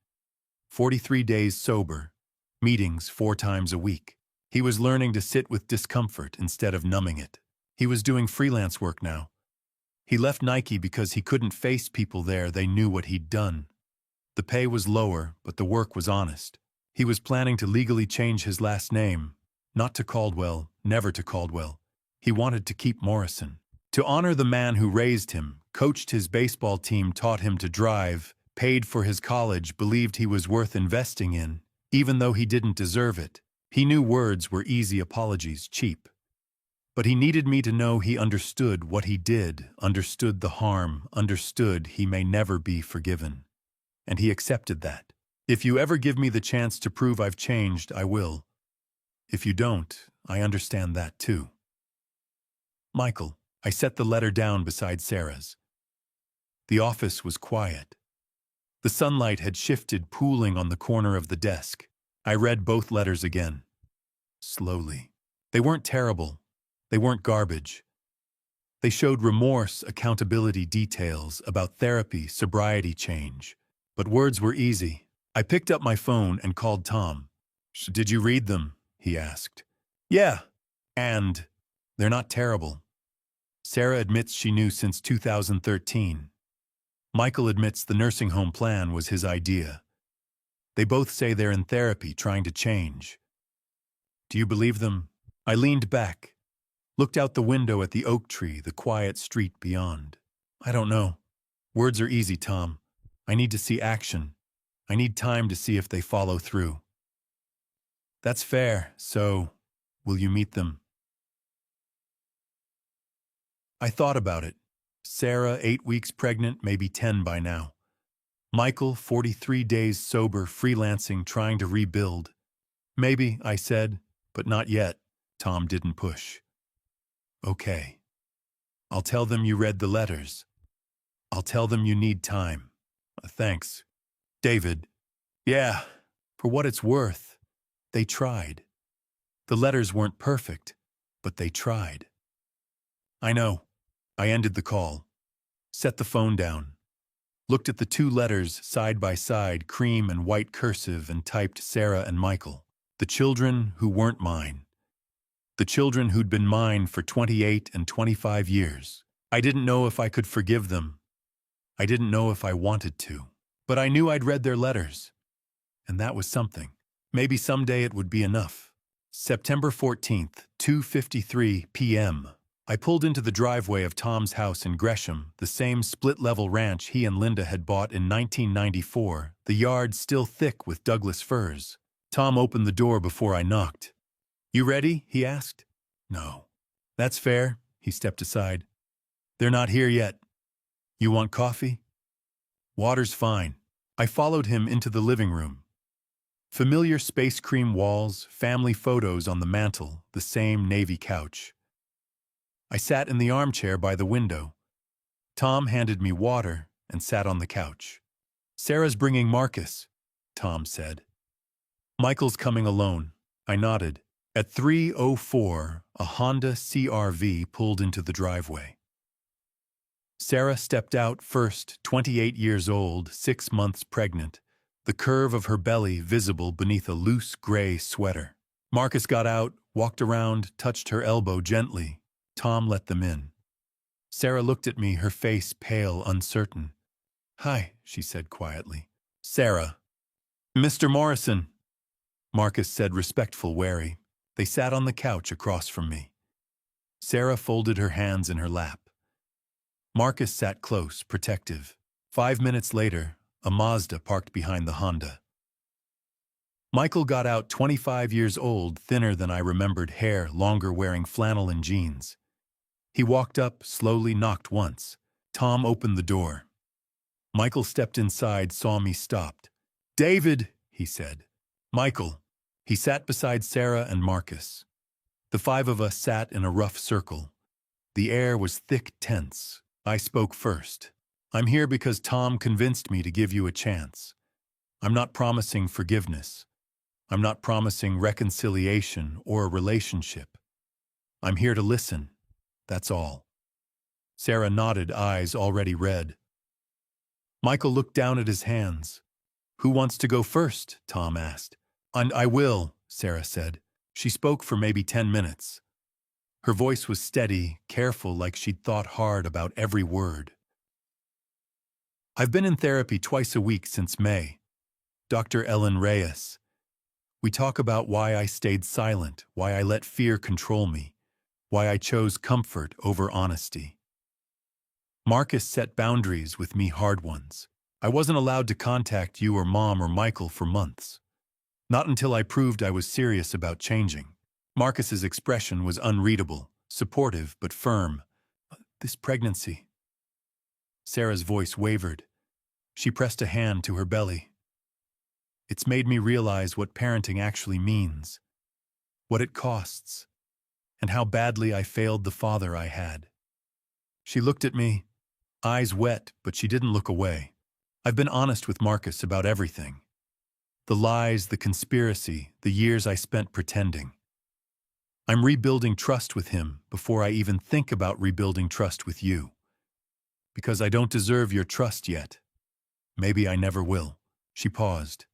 43 days sober, meetings 4 times a week. He was learning to sit with discomfort instead of numbing it. He was doing freelance work now. He left Nike because he couldn't face people there they knew what he'd done. The pay was lower, but the work was honest. He was planning to legally change his last name, not to Caldwell, never to Caldwell. He wanted to keep Morrison. To honor the man who raised him, coached his baseball team, taught him to drive, paid for his college, believed he was worth investing in, even though he didn't deserve it. He knew words were easy apologies, cheap. But he needed me to know he understood what he did, understood the harm, understood he may never be forgiven. And he accepted that. If you ever give me the chance to prove I've changed, I will. If you don't, I understand that too. Michael, I set the letter down beside Sarah's. The office was quiet. The sunlight had shifted, pooling on the corner of the desk. I read both letters again. Slowly. They weren't terrible. They weren't garbage. They showed remorse, accountability, details about therapy, sobriety change. But words were easy. I picked up my phone and called Tom. "Did you read them?" he asked. "Yeah. And they're not terrible." Sarah admits she knew since 2013. Michael admits the nursing home plan was his idea. They both say they're in therapy, trying to change. Do you believe them? I leaned back, looked out the window at the oak tree, the quiet street beyond. I don't know. Words are easy, Tom. I need to see action. I need time to see if they follow through. That's fair, so will you meet them? I thought about it. Sarah, 8 weeks pregnant, maybe 10 by now. Michael, 43 days sober, freelancing, trying to rebuild. Maybe, I said, but not yet. Tom didn't push. Okay. I'll tell them you read the letters. I'll tell them you need time. Thanks. David. Yeah, for what it's worth. They tried. The letters weren't perfect, but they tried. I know. I ended the call. Set the phone down. Looked at the 2 letters side by side, cream and white cursive, and typed Sarah and Michael. The children who weren't mine. The children who'd been mine for 28 and 25 years. I didn't know if I could forgive them. I didn't know if I wanted to. But I knew I'd read their letters. And that was something. Maybe someday it would be enough. September 14th, 2:53 p.m. I pulled into the driveway of Tom's house in Gresham, the same split-level ranch he and Linda had bought in 1994, the yard still thick with Douglas firs. Tom opened the door before I knocked. "You ready?" he asked. "No." "That's fair." He stepped aside. "They're not here yet. You want coffee?" "Water's fine." I followed him into the living room. Familiar space cream walls, family photos on the mantel, the same navy couch. I sat in the armchair by the window. Tom handed me water and sat on the couch. "Sarah's bringing Marcus," Tom said. "Michael's coming alone." I nodded. At 3:04, a Honda CR-V pulled into the driveway. Sarah stepped out first, 28 years old, 6 months pregnant, the curve of her belly visible beneath a loose gray sweater. Marcus got out, walked around, touched her elbow gently. Tom let them in. Sarah looked at me, her face pale, uncertain. "Hi," she said quietly. "Sarah." "Mr. Morrison," Marcus said, respectful, wary. They sat on the couch across from me. Sarah folded her hands in her lap. Marcus sat close, protective. 5 minutes later, a Mazda parked behind the Honda. Michael got out, 25 years old, thinner than I remembered, hair longer, wearing flannel and jeans. He walked up, slowly knocked once. Tom opened the door. Michael stepped inside, saw me, stopped. "David," he said. "Michael." He sat beside Sarah and Marcus. The five of us sat in a rough circle. The air was thick, tense. I spoke first. "I'm here because Tom convinced me to give you a chance. I'm not promising forgiveness. I'm not promising reconciliation or a relationship. I'm here to listen. That's all." Sarah nodded, eyes already red. Michael looked down at his hands. "Who wants to go first?" Tom asked. "And I will," Sarah said. She spoke for maybe 10 minutes. Her voice was steady, careful, like she'd thought hard about every word. "I've been in therapy twice a week since May. Dr. Ellen Reyes. We talk about why I stayed silent, why I let fear control me, why I chose comfort over honesty. Marcus set boundaries with me, hard ones. I wasn't allowed to contact you or Mom or Michael for months. Not until I proved I was serious about changing." Marcus's expression was unreadable, supportive but firm. "This pregnancy." Sarah's voice wavered. She pressed a hand to her belly. "It's made me realize what parenting actually means, what it costs, and how badly I failed the father I had." She looked at me, eyes wet, but she didn't look away. "I've been honest with Marcus about everything. The lies, the conspiracy, the years I spent pretending. I'm rebuilding trust with him before I even think about rebuilding trust with you. Because I don't deserve your trust yet. Maybe I never will." She paused.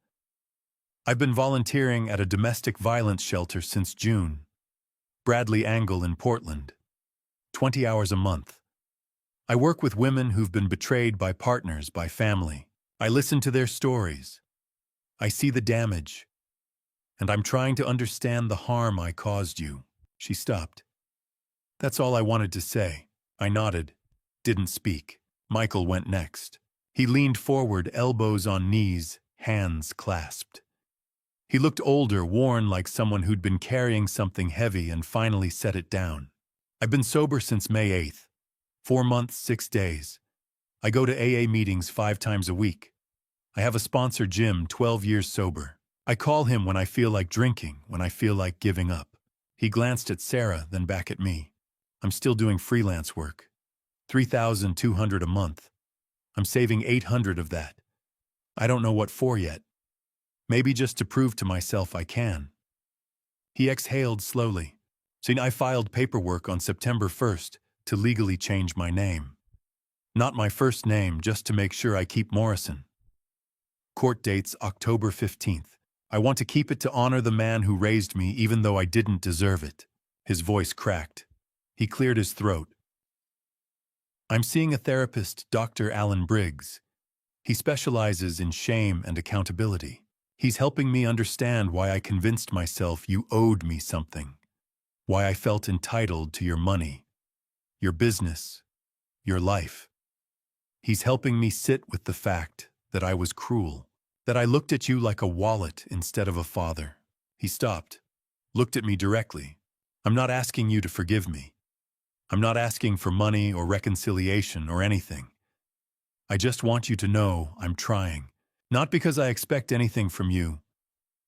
"I've been volunteering at a domestic violence shelter since June. Bradley Angle in Portland. 20 hours a month. I work with women who've been betrayed by partners, by family. I listen to their stories. I see the damage. And I'm trying to understand the harm I caused you." She stopped. "That's all I wanted to say." I nodded, didn't speak. Michael went next. He leaned forward, elbows on knees, hands clasped. He looked older, worn, like someone who'd been carrying something heavy and finally set it down. "I've been sober since May 8th. 4 months, 6 days. I go to AA meetings 5 times a week. I have a sponsor, Jim, 12 years sober. I call him when I feel like drinking, when I feel like giving up." He glanced at Sarah, then back at me. "I'm still doing freelance work. $3,200 a month. I'm saving $800 of that. I don't know what for yet. Maybe just to prove to myself I can." He exhaled slowly. "See, I filed paperwork on September 1st to legally change my name. Not my first name, just to make sure I keep Morrison. Court dates October 15th. I want to keep it to honor the man who raised me, even though I didn't deserve it." His voice cracked. He cleared his throat. "I'm seeing a therapist, Dr. Alan Briggs. He specializes in shame and accountability. He's helping me understand why I convinced myself you owed me something, why I felt entitled to your money, your business, your life. He's helping me sit with the fact that I was cruel, that I looked at you like a wallet instead of a father." He stopped, looked at me directly. "I'm not asking you to forgive me. I'm not asking for money or reconciliation or anything. I just want you to know I'm trying. Not because I expect anything from you,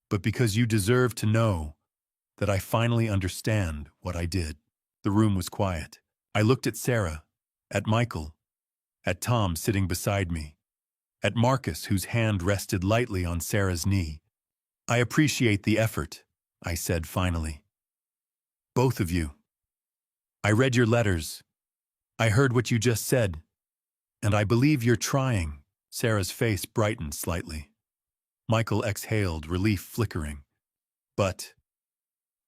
but because you deserve to know that I finally understand what I did." The room was quiet. I looked at Sarah, at Michael, at Tom sitting beside me, at Marcus, whose hand rested lightly on Sarah's knee. "I appreciate the effort," I said finally. "Both of you. I read your letters. I heard what you just said. And I believe you're trying." Sarah's face brightened slightly. Michael exhaled, relief flickering. "But,"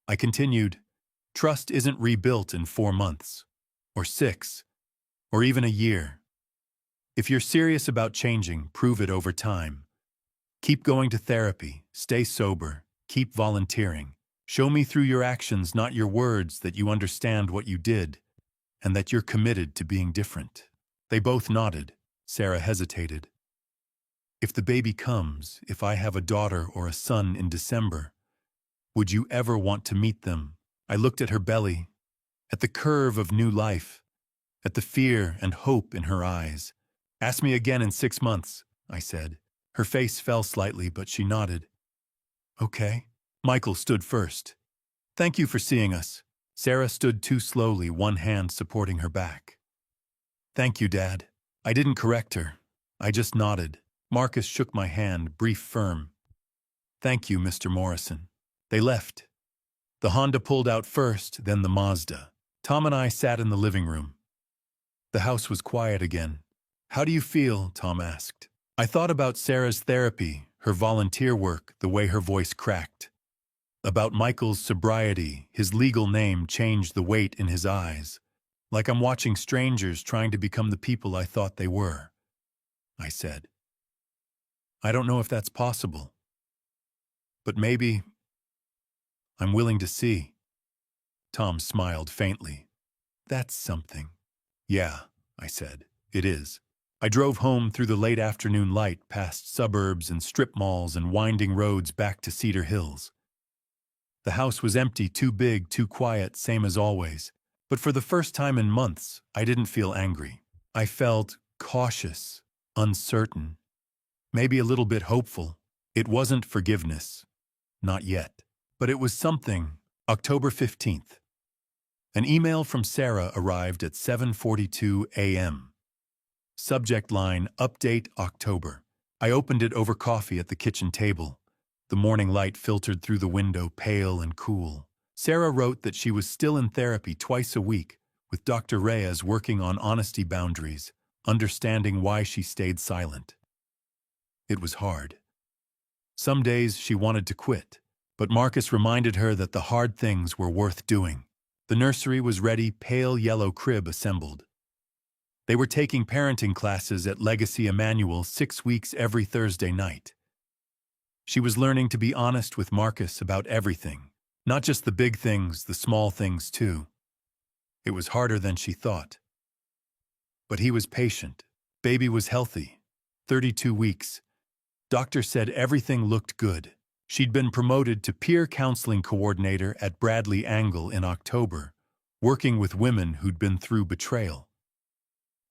I continued, "trust isn't rebuilt in 4 months, or 6, or even a year. If you're serious about changing, prove it over time. Keep going to therapy, stay sober, keep volunteering. Show me through your actions, not your words, that you understand what you did, and that you're committed to being different." They both nodded. Sarah hesitated. "If the baby comes, if I have a daughter or a son in December, would you ever want to meet them?" I looked at her belly, at the curve of new life, at the fear and hope in her eyes. "Ask me again in 6 months," I said. Her face fell slightly, but she nodded. "Okay." Michael stood first. "Thank you for seeing us." Sarah stood too slowly, one hand supporting her back. "Thank you, Dad." I didn't correct her. I just nodded. Marcus shook my hand, brief, firm. "Thank you, Mr. Morrison." They left. The Honda pulled out first, then the Mazda. Tom and I sat in the living room. The house was quiet again. "How do you feel?" Tom asked. I thought about Sarah's therapy, her volunteer work, the way her voice cracked. About Michael's sobriety, his legal name changed the weight in his eyes. Like I'm watching strangers trying to become the people I thought they were. I said, "I don't know if that's possible. But maybe I'm willing to see." Tom smiled faintly. "That's something." "Yeah," I said, "it is." I drove home through the late afternoon light, past suburbs and strip malls and winding roads back to Cedar Hills. The house was empty, too big, too quiet, same as always. But for the first time in months, I didn't feel angry. I felt cautious, uncertain, maybe a little bit hopeful. It wasn't forgiveness. Not yet. But it was something. October 15th. An email from Sarah arrived at 7:42 a.m. Subject line, "Update October." I opened it over coffee at the kitchen table. The morning light filtered through the window, pale and cool. Sarah wrote that she was still in therapy twice a week, with Dr. Reyes working on honesty boundaries, understanding why she stayed silent. It was hard. Some days she wanted to quit, but Marcus reminded her that the hard things were worth doing. The nursery was ready, pale yellow crib assembled. They were taking parenting classes at Legacy Emmanuel 6 weeks every Thursday night. She was learning to be honest with Marcus about everything, not just the big things, the small things too. It was harder than she thought. But he was patient. Baby was healthy. 32 weeks. Doctor said everything looked good. She'd been promoted to peer counseling coordinator at Bradley Angle in October, working with women who'd been through betrayal.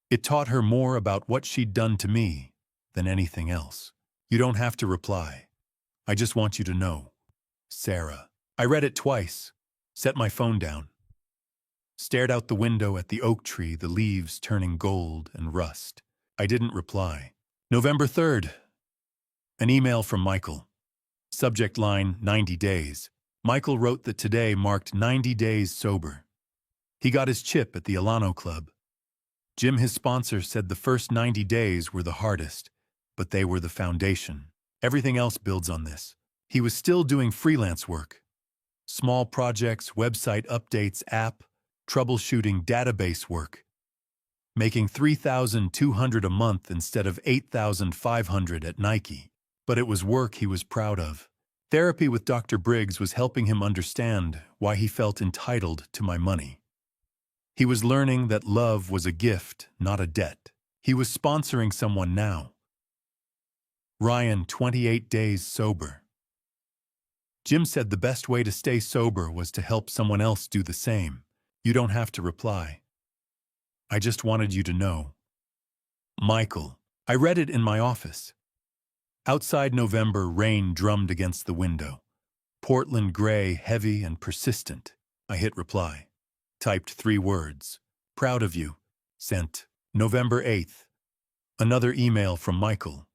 It taught her more about what she'd done to me than anything else. "You don't have to reply. I just want you to know. Sarah." I read it twice, set my phone down, stared out the window at the oak tree, the leaves turning gold and rust. I didn't reply. November 3rd. An email from Michael. Subject line, 90 days. Michael wrote that today marked 90 days sober. He got his chip at the Alano Club. Jim, his sponsor, said the first 90 days were the hardest, but they were the foundation. Everything else builds on this. He was still doing freelance work. Small projects, website updates, app, troubleshooting, database work. Making $3,200 a month instead of $8,500 at Nike. But it was work he was proud of. Therapy with Dr. Briggs was helping him understand why he felt entitled to my money. He was learning that love was a gift, not a debt. He was sponsoring someone now. Ryan, 28 days sober. Jim said the best way to stay sober was to help someone else do the same. You don't have to reply. I just wanted you to know. Michael. I read it in my office. Outside November, rain drummed against the window. Portland gray, heavy and persistent. I hit reply. Typed 3 words. Proud of you. Sent. November 8th. Another email from Michael.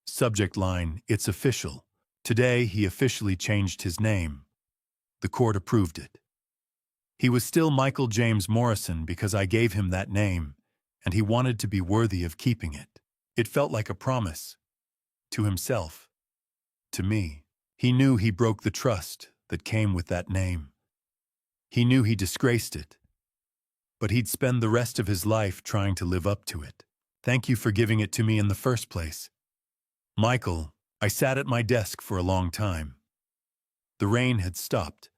Subject line, "It's official. Today he officially changed his name. The court approved it." He was still Michael James Morrison because I gave him that name, and he wanted to be worthy of keeping it. It felt like a promise. To himself. To me. He knew he broke the trust that came with that name. He knew he disgraced it. But he'd spend the rest of his life trying to live up to it. Thank you for giving it to me in the first place. Michael. I sat at my desk for a long time. The rain had stopped.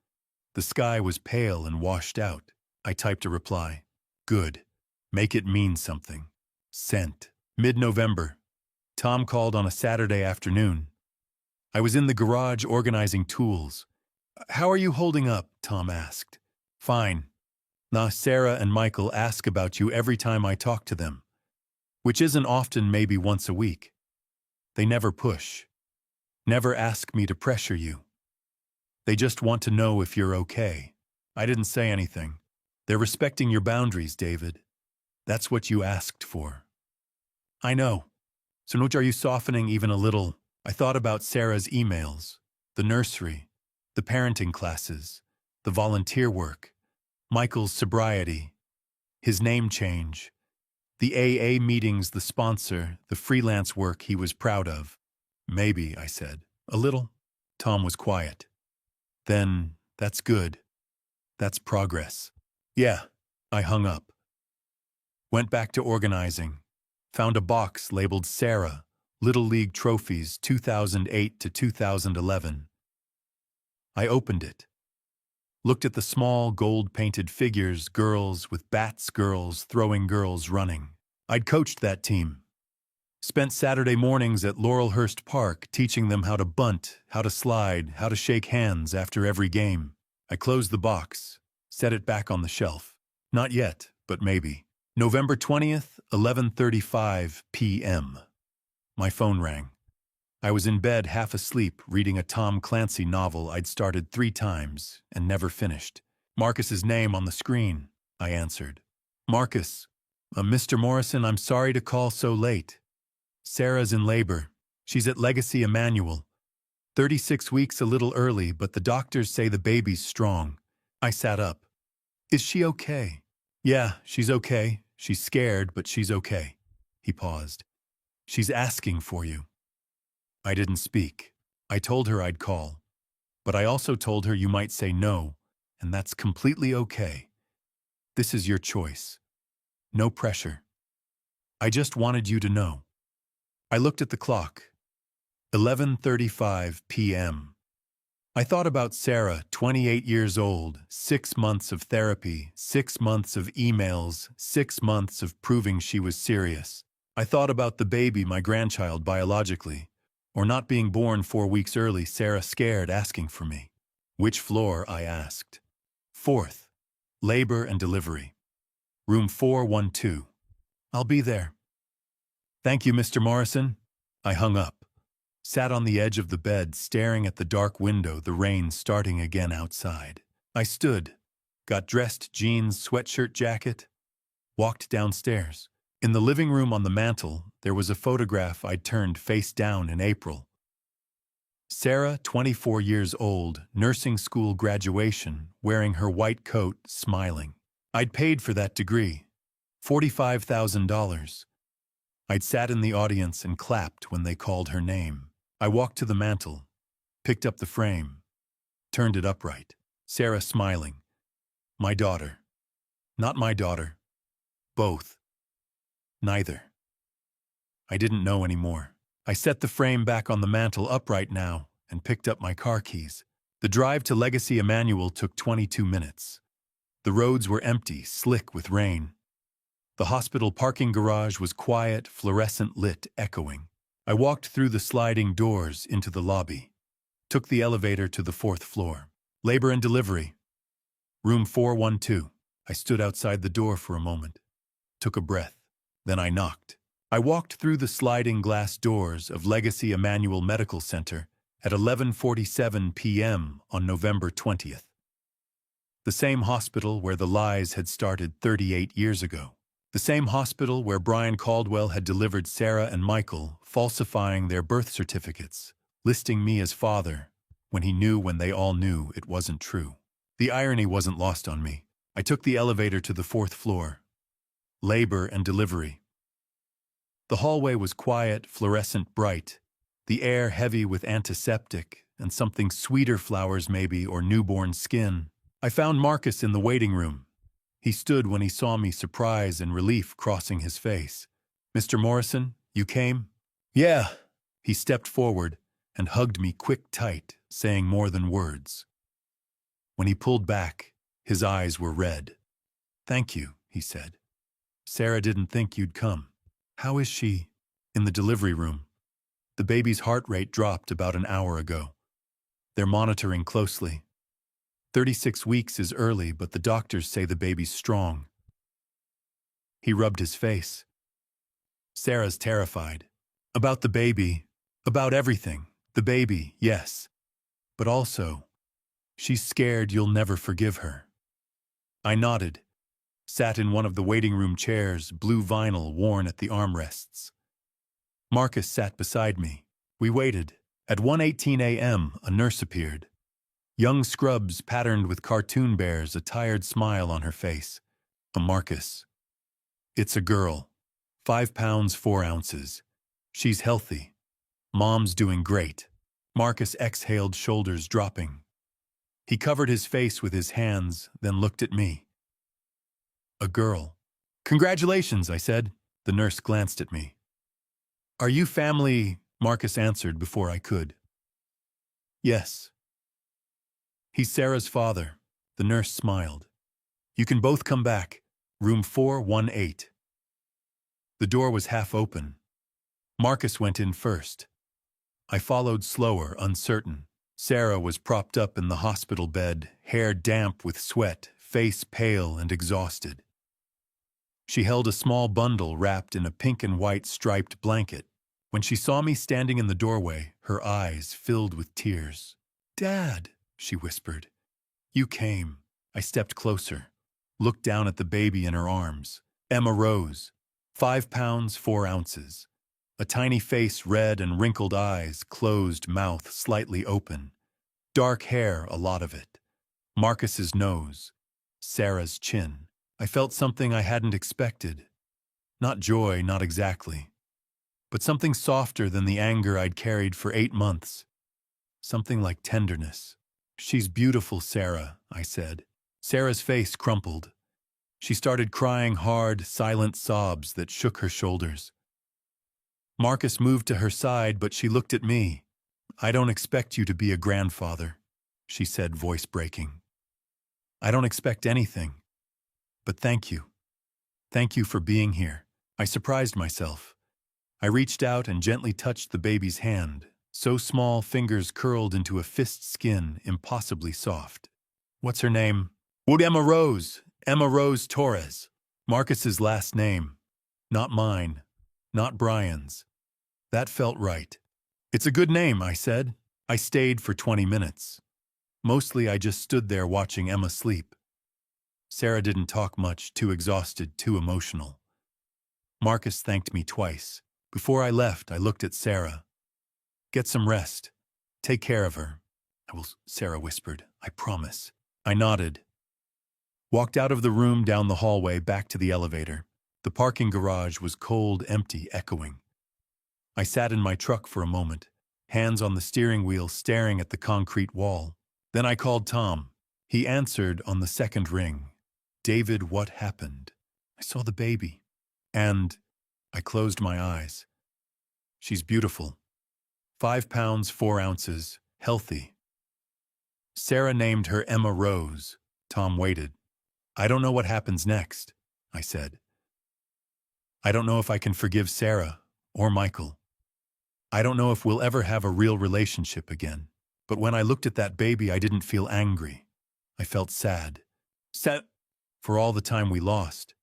The sky was pale and washed out. I typed a reply. Good. Make it mean something. Sent. Mid-November. Tom called on a Saturday afternoon. I was in the garage organizing tools. "How are you holding up?" Tom asked. "Fine. Now Sarah and Michael ask about you every time I talk to them, which isn't often, maybe once a week. They never push. Never ask me to pressure you. They just want to know if you're okay. I didn't say anything. They're respecting your boundaries, David. That's what you asked for. I know. So note, are you softening even a little? I thought about Sarah's emails, the nursery, the parenting classes, the volunteer work, Michael's sobriety, his name change, the AA meetings, the sponsor, the freelance work he was proud of. Maybe, I said. A little. Tom was quiet. Then, that's good. That's progress. Yeah, I hung up. Went back to organizing. Found a box labeled Sarah, Little League Trophies 2008 to 2011. I opened it. Looked at the small gold-painted figures, girls with bats, girls throwing, girls running. I'd coached that team. Spent Saturday mornings at Laurelhurst Park teaching them how to bunt, how to slide, how to shake hands after every game. I closed the box, set it back on the shelf. Not yet, but maybe. November 20th, 11:35 p.m. My phone rang. I was in bed half asleep reading a Tom Clancy novel I'd started 3 times and never finished. Marcus's name on the screen, I answered. Marcus, Mr. Morrison, I'm sorry to call so late. Sarah's in labor. She's at Legacy Emmanuel. 36 weeks, a little early, but the doctors say the baby's strong. I sat up. Is she okay? Yeah, she's okay. She's scared, but she's okay. He paused. She's asking for you. I didn't speak. I told her I'd call. But I also told her you might say no, and that's completely okay. This is your choice. No pressure. I just wanted you to know. I looked at the clock. 11:35 p.m. I thought about Sarah, 28 years old, 6 months of therapy, 6 months of emails, 6 months of proving she was serious. I thought about the baby, my grandchild biologically, or not being born 4 weeks early, Sarah scared, asking for me. Which floor, I asked. 4th. Labor and delivery. Room 412. I'll be there. Thank you, Mr. Morrison. I hung up. Sat on the edge of the bed, staring at the dark window, the rain starting again outside. I stood, got dressed, jeans, sweatshirt, jacket, walked downstairs. In the living room on the mantel, there was a photograph I'd turned face down in April. Sarah, 24 years old, nursing school graduation, wearing her white coat, smiling. I'd paid for that degree, $45,000. I'd sat in the audience and clapped when they called her name. I walked to the mantel, picked up the frame, turned it upright. Sarah smiling. My daughter. Not my daughter. Both. Neither. I didn't know anymore. I set the frame back on the mantel upright now and picked up my car keys. The drive to Legacy Emmanuel took 22 minutes. The roads were empty, slick with rain. The hospital parking garage was quiet, fluorescent lit, echoing. I walked through the sliding doors into the lobby. Took the elevator to the 4th floor. Labor and delivery. Room 412. I stood outside the door for a moment. Took a breath. Then I knocked. I walked through the sliding glass doors of Legacy Emmanuel Medical Center at 11:47 p.m. on November 20th. The same hospital where the lies had started 38 years ago. The same hospital where Brian Caldwell had delivered Sarah and Michael, falsifying their birth certificates, listing me as father, when he knew, when they all knew, it wasn't true. The irony wasn't lost on me. I took the elevator to the 4th floor. Labor and delivery. The hallway was quiet, fluorescent bright, the air heavy with antiseptic and something sweeter, flowers maybe, or newborn skin. I found Marcus in the waiting room. He stood when he saw me, surprise and relief crossing his face. Mr. Morrison, you came? Yeah. He stepped forward and hugged me quick, tight, saying more than words. When he pulled back, his eyes were red. Thank you, he said. Sarah didn't think you'd come. How is she? In the delivery room. The baby's heart rate dropped about an hour ago. They're monitoring closely. 36 weeks is early, but the doctors say the baby's strong. He rubbed his face. Sarah's terrified. About the baby. About everything. The baby, yes. But also, she's scared you'll never forgive her. I nodded, sat in one of the waiting room chairs, blue vinyl worn at the armrests. Marcus sat beside me. We waited. At 1:18 a.m., a nurse appeared. Young scrubs patterned with cartoon bears, a tired smile on her face. Marcus. It's a girl. 5 pounds 4 ounces. She's healthy. Mom's doing great. Marcus exhaled, shoulders dropping. He covered his face with his hands, then looked at me. A girl. Congratulations, I said. The nurse glanced at me. Are you family? Marcus answered before I could. Yes. He's Sarah's father. The nurse smiled. You can both come back. Room 418. The door was half open. Marcus went in first. I followed slower, uncertain. Sarah was propped up in the hospital bed, hair damp with sweat, face pale and exhausted. She held a small bundle wrapped in a pink and white striped blanket. When she saw me standing in the doorway, her eyes filled with tears. Dad, she whispered. You came. I stepped closer, looked down at the baby in her arms. Emma rose. 5 pounds 4 ounces. A tiny face, red and wrinkled eyes, closed mouth slightly open. Dark hair, a lot of it. Marcus's nose. Sarah's chin. I felt something I hadn't expected. Not joy, not exactly. But something softer than the anger I'd carried for 8 months. Something like tenderness. She's beautiful, Sarah, I said. Sarah's face crumpled. She started crying hard, silent sobs that shook her shoulders. Marcus moved to her side, but she looked at me. I don't expect you to be a grandfather, she said, voice breaking. I don't expect anything. But thank you. Thank you for being here. I surprised myself. I reached out and gently touched the baby's hand, so small fingers curled into a fist skin, impossibly soft. What's her name? Emma Rose. Emma Rose Torres. Marcus's last name. Not mine. Not Brian's. That felt right. It's a good name, I said. I stayed for 20 minutes. Mostly I just stood there watching Emma sleep. Sarah didn't talk much, too exhausted, too emotional. Marcus thanked me twice. Before I left, I looked at Sarah. Get some rest. Take care of her. I will, Sarah whispered. I promise. I nodded. Walked out of the room, down the hallway, back to the elevator. The parking garage was cold, empty, echoing. I sat in my truck for a moment, hands on the steering wheel, staring at the concrete wall. Then I called Tom. He answered on the second ring. David, what happened? I saw the baby. And I closed my eyes. She's beautiful. 5 pounds 4 ounces, healthy. Sarah named her Emma Rose. Tom waited. I don't know what happens next, I said. I don't know if I can forgive Sarah or Michael. I don't know if we'll ever have a real relationship again. But when I looked at that baby, I didn't feel angry. I felt sad. Sad for all the time we lost,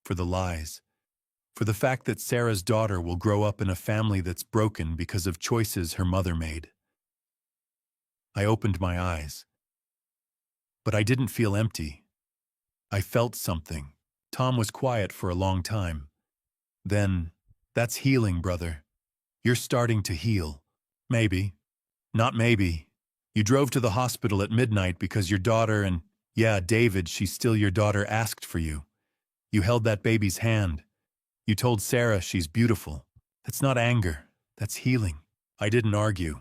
for the lies, for the fact that Sarah's daughter will grow up in a family that's broken because of choices her mother made. I opened my eyes. But I didn't feel empty. I felt something. Tom was quiet for a long time. Then, that's healing, brother. You're starting to heal. Maybe. Not maybe. You drove to the hospital at midnight because your daughter and, yeah, David, she's still your daughter, asked for you. You held that baby's hand. You told Sarah she's beautiful. That's not anger. That's healing. I didn't argue.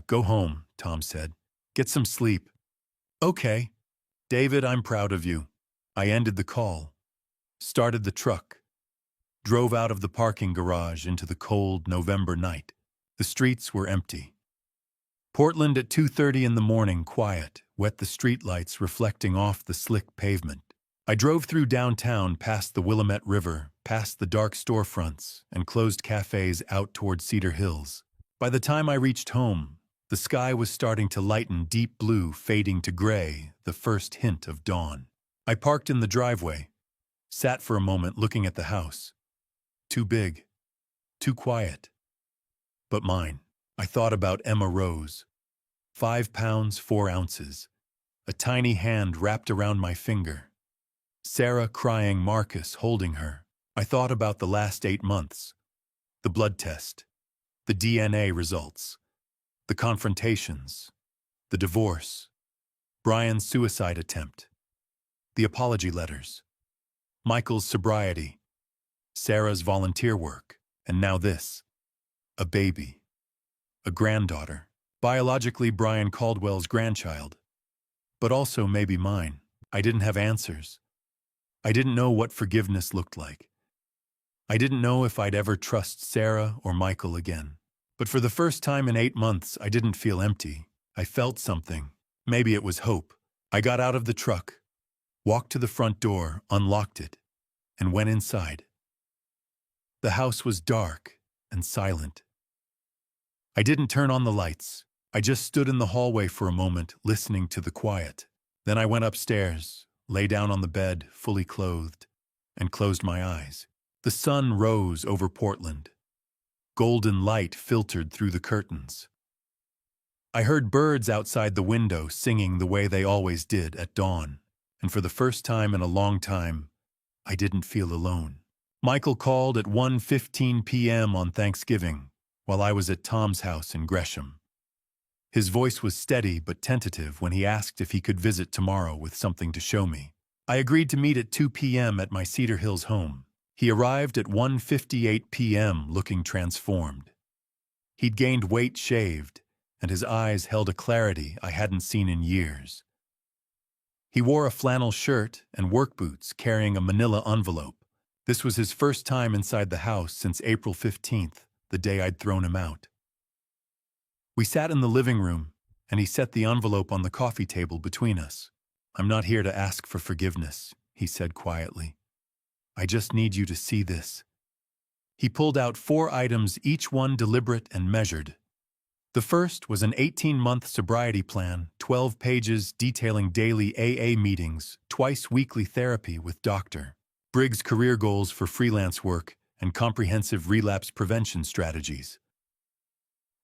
Go home, Tom said. Get some sleep. Okay. David, I'm proud of you. I ended the call. Started the truck. Drove out of the parking garage into the cold November night. The streets were empty. Portland at 2:30 in the morning, quiet, wet, the streetlights reflecting off the slick pavement. I drove through downtown, past the Willamette River, past the dark storefronts and closed cafes out toward Cedar Hills. By the time I reached home, the sky was starting to lighten, deep blue fading to gray, the first hint of dawn. I parked in the driveway, sat for a moment looking at the house. Too big, too quiet. But mine. I thought about Emma Rose. 5 pounds, 4 ounces. A tiny hand wrapped around my finger. Sarah crying, Marcus holding her. I thought about the last 8 months. The blood test. The DNA results. The confrontations. The divorce. Brian's suicide attempt. The apology letters. Michael's sobriety. Sarah's volunteer work. And now this. A baby. A granddaughter. Biologically Brian Caldwell's grandchild. But also maybe mine. I didn't have answers. I didn't know what forgiveness looked like. I didn't know if I'd ever trust Sarah or Michael again. But for the first time in 8 months, I didn't feel empty. I felt something. Maybe it was hope. I got out of the truck, walked to the front door, unlocked it, and went inside. The house was dark and silent. I didn't turn on the lights. I just stood in the hallway for a moment, listening to the quiet. Then I went upstairs, lay down on the bed, fully clothed, and closed my eyes. The sun rose over Portland. Golden light filtered through the curtains. I heard birds outside the window singing the way they always did at dawn, and for the first time in a long time, I didn't feel alone. Michael called at 1:15 p.m. on Thanksgiving, while I was at Tom's house in Gresham. His voice was steady but tentative when he asked if he could visit tomorrow with something to show me. I agreed to meet at 2 p.m. at my Cedar Hills home. He arrived at 1:58 p.m. looking transformed. He'd gained weight, shaved, and his eyes held a clarity I hadn't seen in years. He wore a flannel shirt and work boots carrying a manila envelope. This was his first time inside the house since April 15th, the day I'd thrown him out. We sat in the living room, and he set the envelope on the coffee table between us. "I'm not here to ask for forgiveness," he said quietly. "I just need you to see this." He pulled out 4 items, each one deliberate and measured. The first was an 18-month sobriety plan, 12 pages detailing daily AA meetings, twice-weekly therapy with Dr. Briggs' career goals for freelance work, and comprehensive relapse prevention strategies.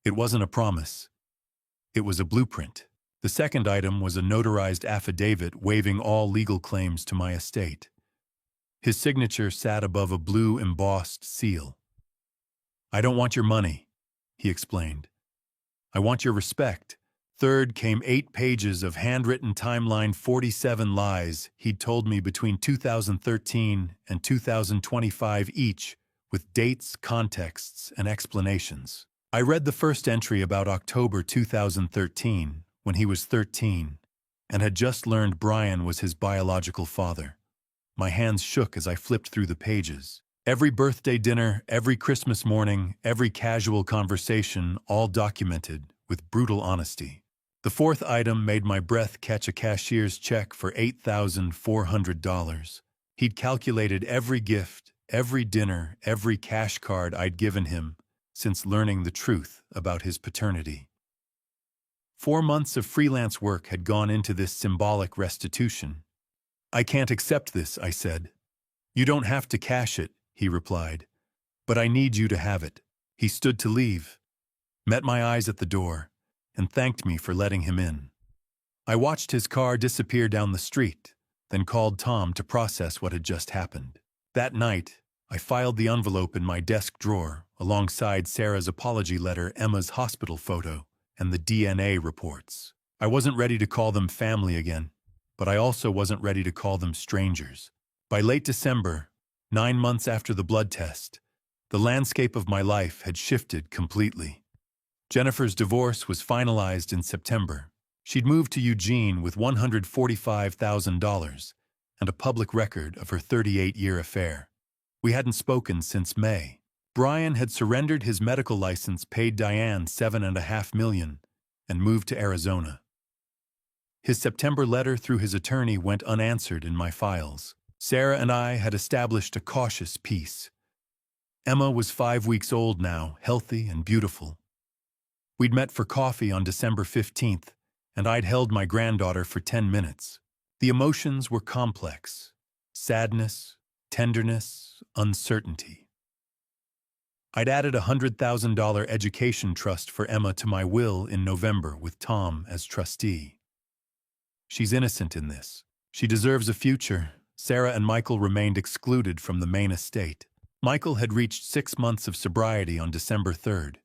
It wasn't a promise. It was a blueprint. The second item was a notarized affidavit waiving all legal claims to my estate. His signature sat above a blue embossed seal. "I don't want your money," he explained. "I want your respect." Third came 8 pages of handwritten timeline, 47 lies he'd told me between 2013 and 2025 each, with dates, contexts, and explanations. I read the first entry about October 2013, when he was 13, and had just learned Brian was his biological father. My hands shook as I flipped through the pages. Every birthday dinner, every Christmas morning, every casual conversation, all documented with brutal honesty. The fourth item made my breath catch, a cashier's check for $8,400. He'd calculated every gift, every dinner, every cash card I'd given him since learning the truth about his paternity. 4 months of freelance work had gone into this symbolic restitution. "I can't accept this," I said. "You don't have to cash it," he replied, "but I need you to have it." He stood to leave, met my eyes at the door, and thanked me for letting him in. I watched his car disappear down the street, then called Tom to process what had just happened. That night, I filed the envelope in my desk drawer alongside Sarah's apology letter, Emma's hospital photo, and the DNA reports. I wasn't ready to call them family again, but I also wasn't ready to call them strangers. By late December, 9 months after the blood test, the landscape of my life had shifted completely. Jennifer's divorce was finalized in September. She'd moved to Eugene with $145,000 and a public record of her 38-year affair. We hadn't spoken since May. Brian had surrendered his medical license, paid Diane $7.5 million, and moved to Arizona. His September letter through his attorney went unanswered in my files. Sarah and I had established a cautious peace. Emma was 5 weeks old now, healthy and beautiful. We'd met for coffee on December 15th, and I'd held my granddaughter for 10 minutes. The emotions were complex: sadness, tenderness, uncertainty. I'd added a $100,000 education trust for Emma to my will in November with Tom as trustee. She's innocent in this. She deserves a future. Sarah and Michael remained excluded from the main estate. Michael had reached 6 months of sobriety on December 3rd.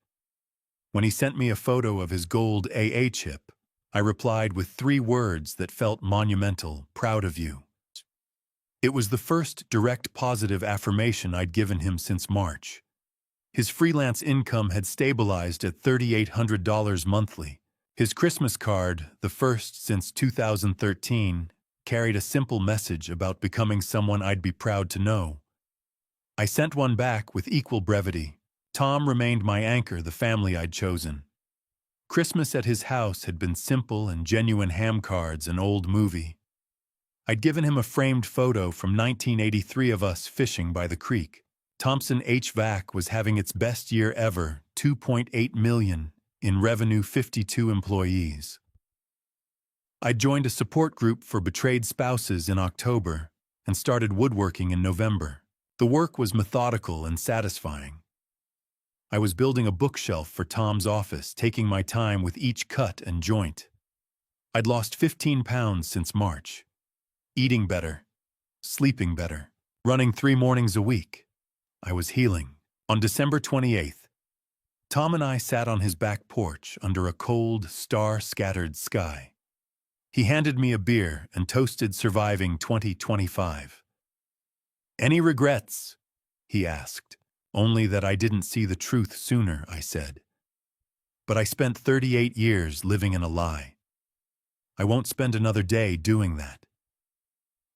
When he sent me a photo of his gold AA chip, I replied with 3 words that felt monumental: proud of you. It was the first direct positive affirmation I'd given him since March. His freelance income had stabilized at $3,800 monthly. His Christmas card, the first since 2013, carried a simple message about becoming someone I'd be proud to know. I sent one back with equal brevity. Tom remained my anchor, the family I'd chosen. Christmas at his house had been simple and genuine: ham cards, an old movie. I'd given him a framed photo from 1983 of us fishing by the creek. Thompson HVAC was having its best year ever, $2.8 million in revenue, 52 employees. I joined a support group for betrayed spouses in October and started woodworking in November. The work was methodical and satisfying. I was building a bookshelf for Tom's office, taking my time with each cut and joint. I'd lost 15 pounds since March. Eating better, sleeping better, running 3 mornings a week. I was healing. On December 28th, Tom and I sat on his back porch under a cold, star-scattered sky. He handed me a beer and toasted Surviving 2025. "Any regrets?" he asked. "Only that I didn't see the truth sooner," I said. "But I spent 38 years living in a lie. I won't spend another day doing that."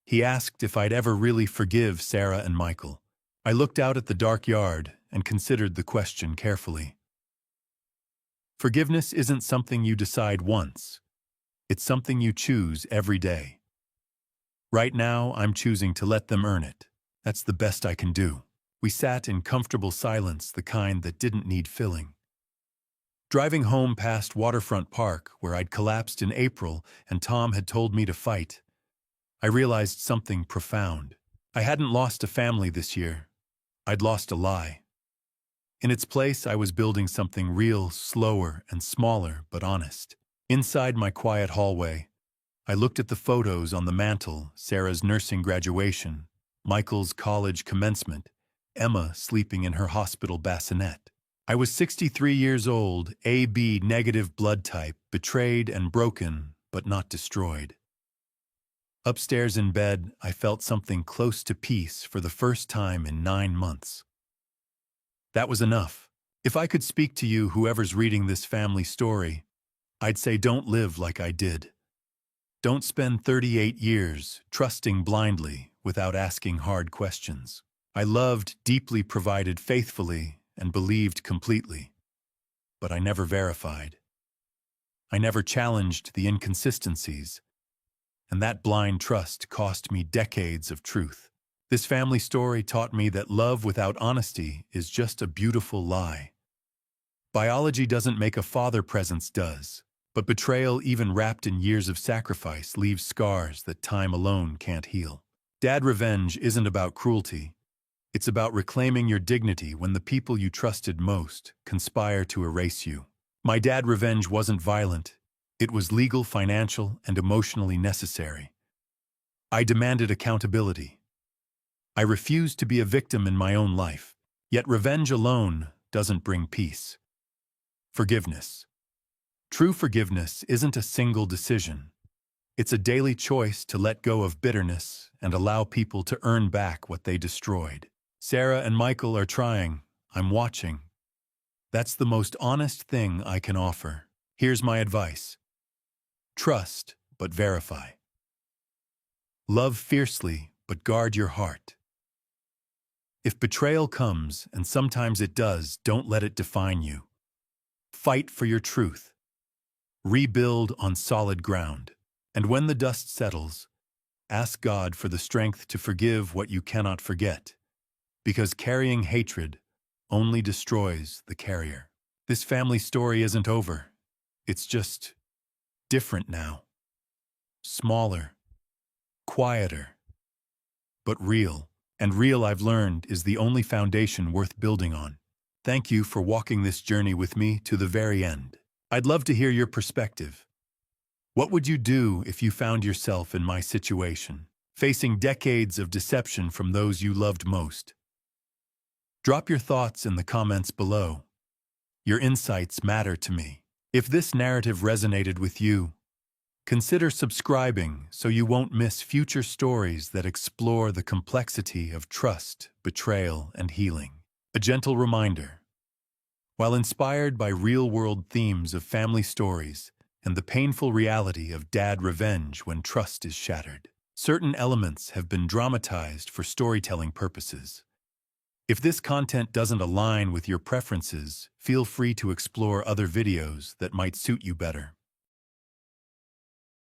He asked if I'd ever really forgive Sarah and Michael. I looked out at the dark yard and considered the question carefully. Forgiveness isn't something you decide once. It's something you choose every day. Right now, I'm choosing to let them earn it. That's the best I can do. We sat in comfortable silence, the kind that didn't need filling. Driving home past Waterfront Park, where I'd collapsed in April and Tom had told me to fight, I realized something profound. I hadn't lost a family this year. I'd lost a lie. In its place, I was building something real, slower and smaller, but honest. Inside my quiet hallway, I looked at the photos on the mantle: Sarah's nursing graduation, Michael's college commencement, Emma sleeping in her hospital bassinet. I was 63 years old, AB negative blood type, betrayed and broken, but not destroyed. Upstairs in bed, I felt something close to peace for the first time in 9 months. That was enough. If I could speak to you, whoever's reading this family story, I'd say don't live like I did. Don't spend 38 years trusting blindly without asking hard questions. I loved, deeply, provided faithfully, and believed completely. But I never verified. I never challenged the inconsistencies. And that blind trust cost me decades of truth. This family story taught me that love without honesty is just a beautiful lie. Biology doesn't make a father, presence does. But betrayal, even wrapped in years of sacrifice, leaves scars that time alone can't heal. Dad revenge isn't about cruelty. It's about reclaiming your dignity when the people you trusted most conspire to erase you. My dad revenge wasn't violent. It was legal, financial, and emotionally necessary. I demanded accountability. I refused to be a victim in my own life. Yet revenge alone doesn't bring peace. Forgiveness. True forgiveness isn't a single decision. It's a daily choice to let go of bitterness and allow people to earn back what they destroyed. Sarah and Michael are trying. I'm watching. That's the most honest thing I can offer. Here's my advice. Trust, but verify. Love fiercely, but guard your heart. If betrayal comes, and sometimes it does, don't let it define you. Fight for your truth. Rebuild on solid ground. And when the dust settles, ask God for the strength to forgive what you cannot forget, because carrying hatred only destroys the carrier. This family story isn't over. It's just different now. Smaller, quieter, but real. And real, I've learned, is the only foundation worth building on. Thank you for walking this journey with me to the very end. I'd love to hear your perspective. What would you do if you found yourself in my situation, facing decades of deception from those you loved most? Drop your thoughts in the comments below. Your insights matter to me. If this narrative resonated with you, consider subscribing so you won't miss future stories that explore the complexity of trust, betrayal, and healing. A gentle reminder: while inspired by real-world themes of family stories and the painful reality of dad revenge when trust is shattered, certain elements have been dramatized for storytelling purposes. If this content doesn't align with your preferences, feel free to explore other videos that might suit you better.